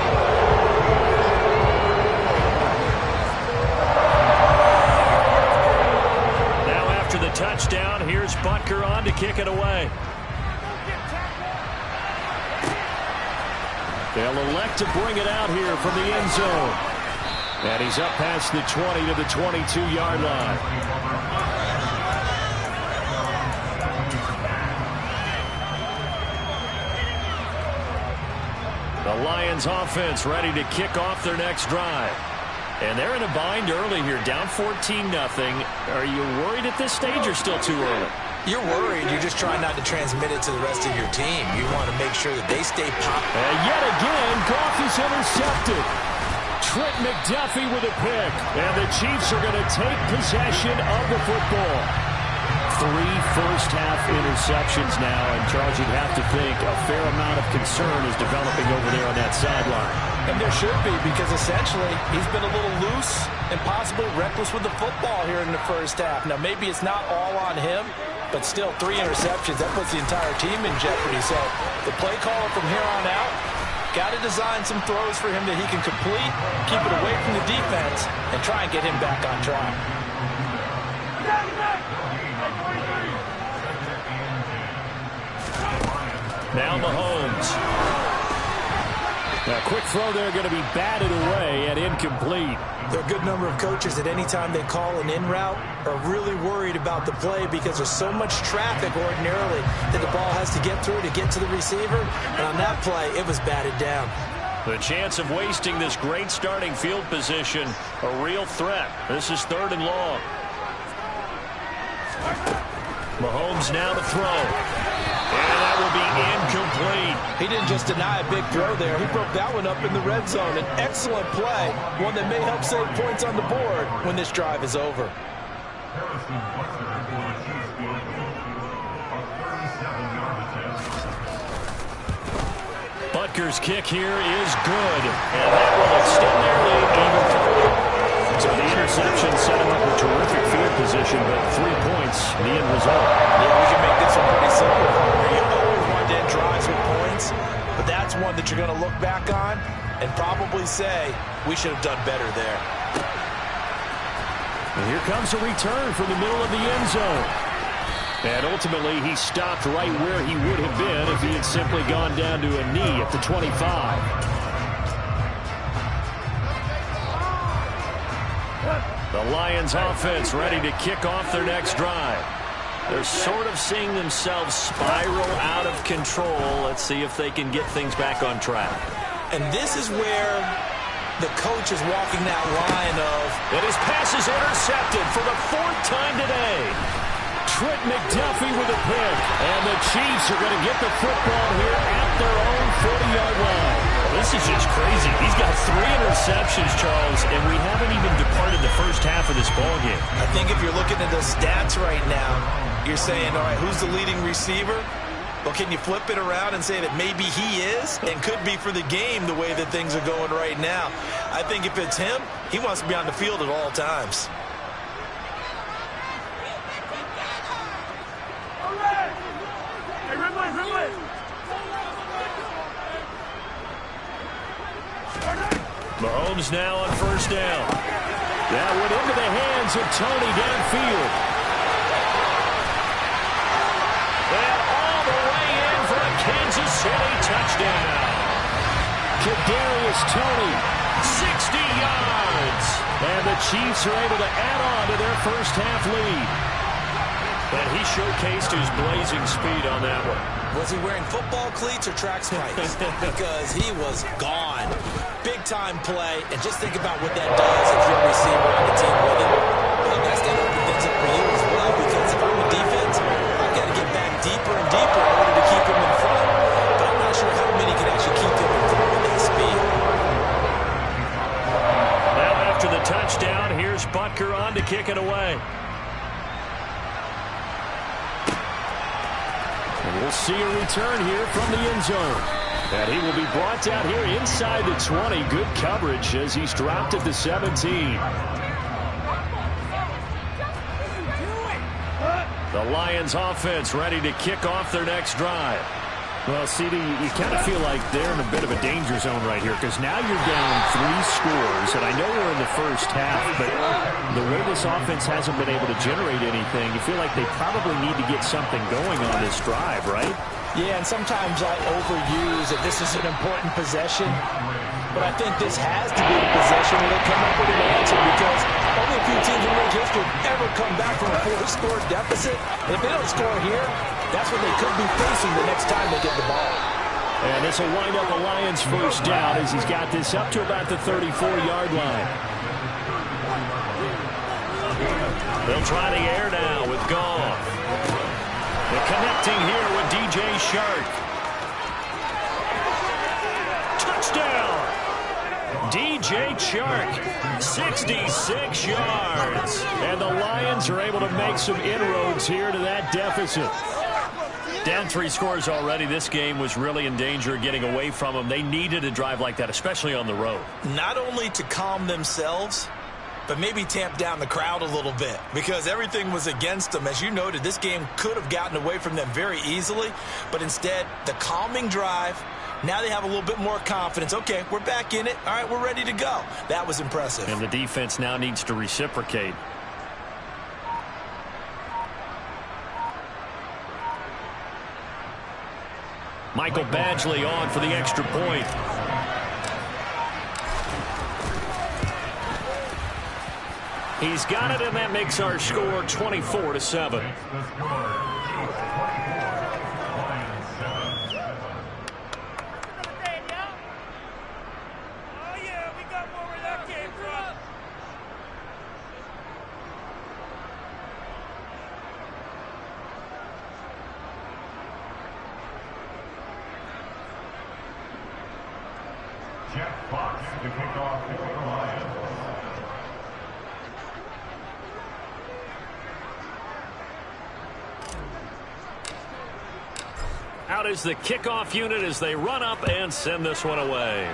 The touchdown. Here's Butker on to kick it away. They'll elect to bring it out here from the end zone. And he's up past the 20 to the 22-yard line. The Lions offense ready to kick off their next drive. And they're in a bind early here, down 14-0. Are you worried at this stage or still too early? You're worried. You're just trying not to transmit it to the rest of your team. You want to make sure that they stay popped. And yet again, Goff is intercepted. Trent McDuffie with a pick. And the Chiefs are going to take possession of the football. 3 first-half interceptions now. And, Charles, you'd have to think a fair amount of concern is developing over there on that sideline. And there should be, because essentially he's been a little loose and possibly reckless with the football here in the first half. Now, maybe it's not all on him, but still 3 interceptions. That puts the entire team in jeopardy. So the play caller from here on out got to design some throws for him that he can complete, keep it away from the defense, and try and get him back on track. Now Mahomes. A quick throw there going to be batted away and incomplete. There are a good number of coaches that anytime they call an in route are really worried about the play because there's so much traffic ordinarily that the ball has to get through to get to the receiver. And on that play, it was batted down. The chance of wasting this great starting field position, a real threat. This is 3rd and long. Mahomes now to throw. And that will be incomplete. He didn't just deny a big throw there. He broke that one up in the red zone. An excellent play, one that may help save points on the board when this drive is over. Butker's kick here is good. And that will extend their lead even further. So the interception set him up with terrific field position, but 3 points, the end result. Yeah, we can make this one pretty simple. You always want to end drives with points, but that's one that you're going to look back on and probably say, we should have done better there. And here comes a return from the middle of the end zone. And ultimately, he stopped right where he would have been if he had simply gone down to a knee at the 25. The Lions offense ready to kick off their next drive. They're sort of seeing themselves spiral out of control. Let's see if they can get things back on track. And this is where the coach is walking that line of... And his pass is intercepted for the 4th time today. Trent McDuffie with a pick. And the Chiefs are going to get the football here at their own 40-yard line. This is just crazy. He's got 3 interceptions, Charles, and we haven't even departed the first half of this ballgame. I think if you're looking at the stats right now, you're saying, all right, who's the leading receiver? Well, can you flip it around and say that maybe he is and could be for the game the way that things are going right now? I think if it's him, he wants to be on the field at all times. Mahomes now on first down. That went into the hands of Tony downfield. And all the way in for a Kansas City touchdown. Kadarius Toney, 60 yards. And the Chiefs are able to add on to their first half lead. And he showcased his blazing speed on that one. Was he wearing football cleats or track spikes? Because he was gone. Big-time play, and just think about what that does if you're a receiver on the team with him. Well, that's going to open things up for you as well, because if I'm a defense, I've got to get back deeper and deeper in order to keep him in front. But I'm not sure how many can actually keep him in front with that speed. Now after the touchdown, here's Butker on to kick it away. We'll see a return here from the end zone. And he will be brought down here inside the 20. Good coverage as he's dropped at the 17. The Lions offense ready to kick off their next drive. Well, CD, you kind of feel like they're in a bit of a danger zone right here because now you're down 3 scores, and I know we're in the first half, but the way this offense hasn't been able to generate anything, you feel like they probably need to get something going on this drive, right? Yeah, and sometimes I overuse that this is an important possession, but I think this has to be the possession where they come up with an answer because only a few teams in league history have ever come back from a 4-score deficit. And if they don't score here, that's what they could be facing the next time they get the ball. And this will wind up the Lions' first down as he's got this up to about the 34-yard line. They'll try the air now with Goff. They're connecting here with DJ Chark. Touchdown! DJ Chark, 66 yards. And the Lions are able to make some inroads here to that deficit. Down 3 scores already. This game was really in danger of getting away from them. They needed a drive like that, especially on the road. Not only to calm themselves, but maybe tamp down the crowd a little bit because everything was against them. As you noted, this game could have gotten away from them very easily, but instead, the calming drive, now they have a little bit more confidence. Okay, we're back in it. All right, we're ready to go. That was impressive. And the defense now needs to reciprocate. Michael Badgley on for the extra point. He's got it, and that makes our score 24-7. Jeff Fox to kick off for the Lions. Out is the kickoff unit as they run up and send this one away.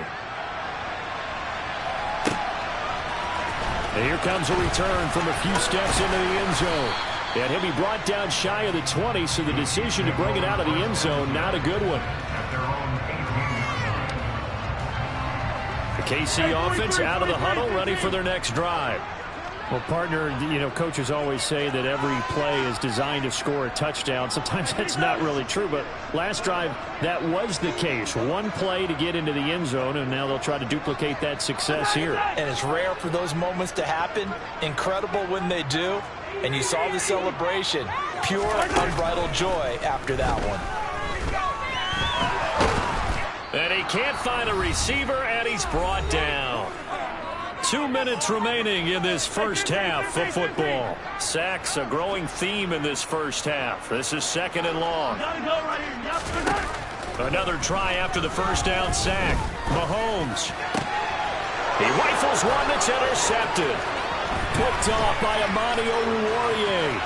And here comes a return from a few steps into the end zone. And he'll be brought down shy of the 20, so the decision to bring it out of the end zone, not a good one. The KC offense out of the huddle, ready for their next drive. Well, partner, you know, coaches always say that every play is designed to score a touchdown. Sometimes that's not really true, but last drive, that was the case. One play to get into the end zone, and now they'll try to duplicate that success here. And it's rare for those moments to happen. Incredible when they do. And you saw the celebration. Pure, unbridled joy after that one. And he can't find a receiver, and he's brought down. 2 minutes remaining in this first half of football. Sacks a growing theme in this first half. This is 2nd and long. Another try after the first down sack. Mahomes. He rifles one that's intercepted. Picked off by Amani Oruwariye.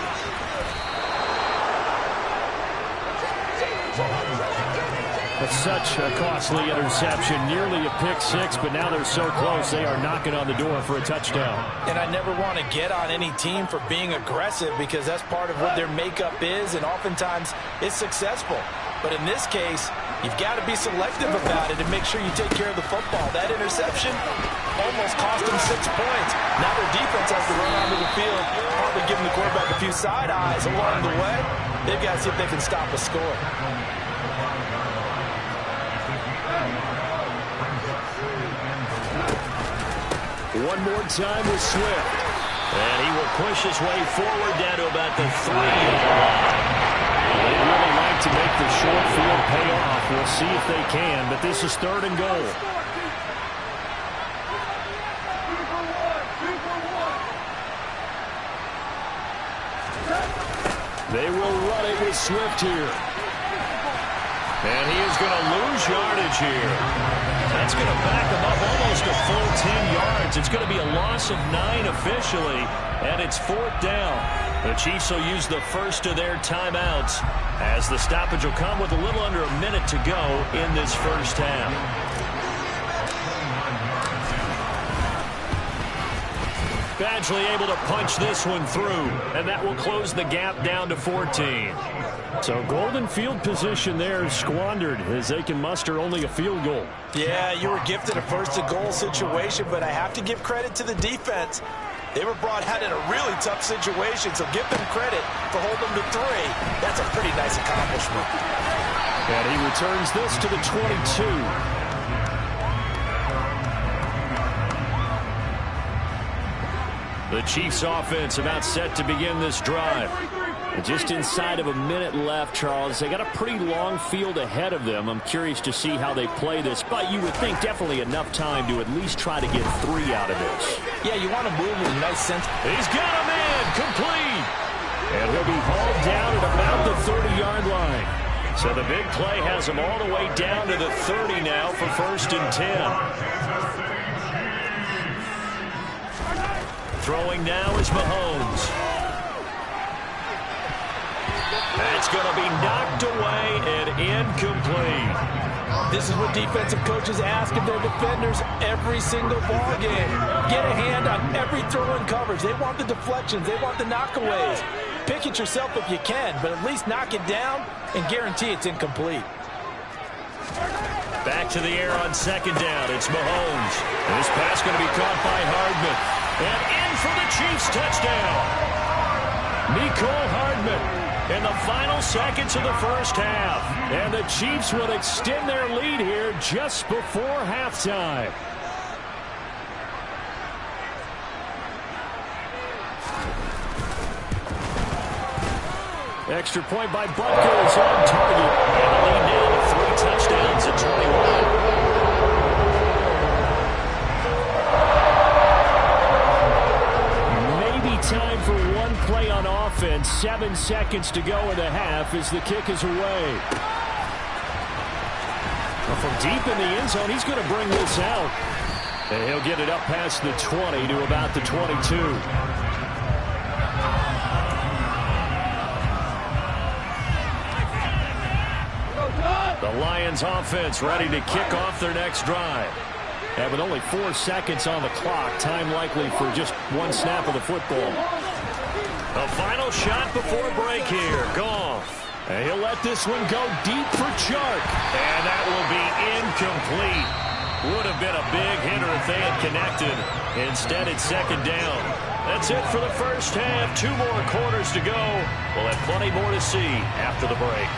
But such a costly interception, nearly a pick six, but now they're so close they are knocking on the door for a touchdown. And I never want to get on any team for being aggressive because that's part of what their makeup is, and oftentimes it's successful. But in this case, you've got to be selective about it and make sure you take care of the football. That interception almost cost them 6 points. Now their defense has to run onto the field, probably giving the quarterback a few side eyes along the way. They've got to see if they can stop a score. One more time with Swift. And he will push his way forward down to about the 3-yard line. They'd really like to make the short field pay off. We'll see if they can, but this is 3rd and goal. They will run it with Swift here. And he is going to lose yardage here. That's going to back him up almost a full 10 yards. It's going to be a loss of 9 officially, and it's 4th down. The Chiefs will use the first of their timeouts as the stoppage will come with a little under a minute to go in this first half. Badgley able to punch this one through, and that will close the gap down to 14. So golden field position there squandered as they can muster only a field goal. Yeah, you were gifted a first-to-goal situation, but I have to give credit to the defense. They were brought out in a really tough situation, so give them credit for holding them to 3. That's a pretty nice accomplishment. And he returns this to the 22. The Chiefs offense about set to begin this drive. And just inside of a minute left, Charles. They got a pretty long field ahead of them. I'm curious to see how they play this, but you would think definitely enough time to at least try to get 3 out of this. Yeah, you want to move with a nice sense. He's got a man complete. And he'll be hauled down at about the 30-yard line. So the big play has him all the way down to the 30 now for 1st and 10. Throwing now is Mahomes. That's going to be knocked away and incomplete. This is what defensive coaches ask of their defenders every single ball game. Get a hand on every throw in coverage. They want the deflections. They want the knockaways. Pick it yourself if you can, but at least knock it down and guarantee it's incomplete. Back to the air on 2nd down. It's Mahomes. This pass going to be caught by Hardman. And in for the Chiefs touchdown. Mecole Hardman in the final seconds of the first half. And the Chiefs will extend their lead here just before halftime. Extra point by Butker is on target. And the lead now to 3 touchdowns at 21. Time for one play on offense. 7 seconds to go in the half as the kick is away. Well, from deep in the end zone, he's going to bring this out. And he'll get it up past the 20 to about the 22. The Lions offense ready to kick off their next drive. And with only 4 seconds on the clock, time likely for just 1 snap of the football. The final shot before break here. Goff. And he'll let this one go deep for Chark. And that will be incomplete. Would have been a big hitter if they had connected. Instead, it's 2nd down. That's it for the first half. 2 more quarters to go. We'll have plenty more to see after the break.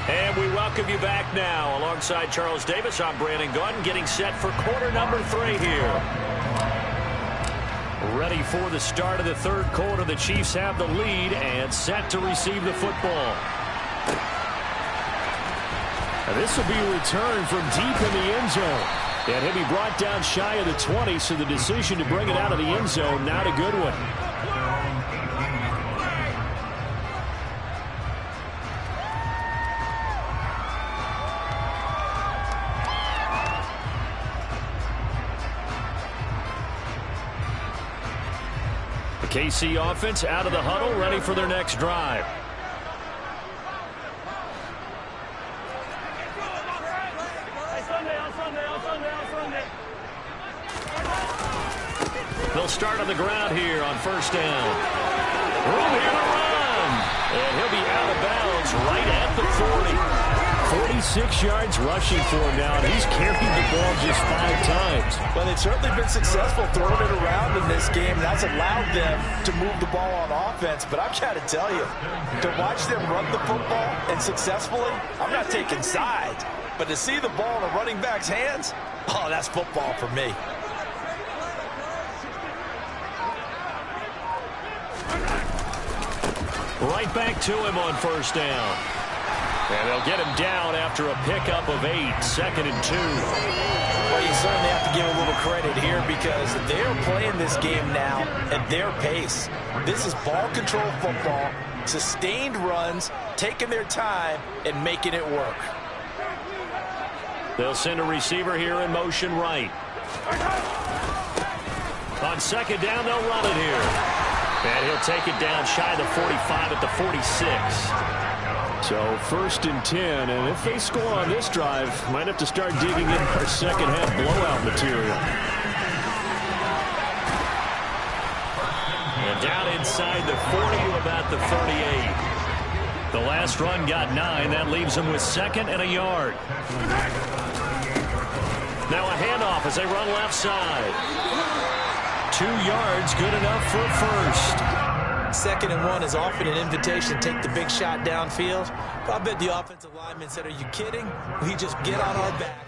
And we welcome you back now. Alongside Charles Davis, I'm Brandon Gaudin, getting set for quarter number 3 here. Ready for the start of the 3rd quarter. The Chiefs have the lead and set to receive the football. And this will be a return from deep in the end zone. And he'll be brought down shy of the 20, so the decision to bring it out of the end zone, not a good one. KC offense out of the huddle, ready for their next drive. They'll start on the ground here on 1st down. Room here to run. And he'll be out of bounds right at the 40. 46 yards rushing for him now, and he's carried the ball just 5 times. Well, they've certainly been successful throwing it around in this game. That's allowed them to move the ball on offense. But I've got to tell you, to watch them run the football and successfully, I'm not taking sides. But to see the ball in a running back's hands, oh, that's football for me. Right back to him on 1st down. And they'll get him down after a pickup of 8, 2nd and 2. Well, you certainly have to give a little credit here because they're playing this game now at their pace. This is ball control football, sustained runs, taking their time, and making it work. They'll send a receiver here in motion right. On 2nd down, they'll run it here. And he'll take it down shy of the 45 at the 46. So 1st and 10, and if they score on this drive, might have to start digging in our second half blowout material. And down inside the 40 to about the 38. The last run got 9. That leaves them with 2nd and a yard. Now a handoff as they run left side. 2 yards, good enough for a first. 2nd and 1 is often an invitation. Take the big shot downfield. I bet the offensive lineman said, are you kidding? We just get on our backs.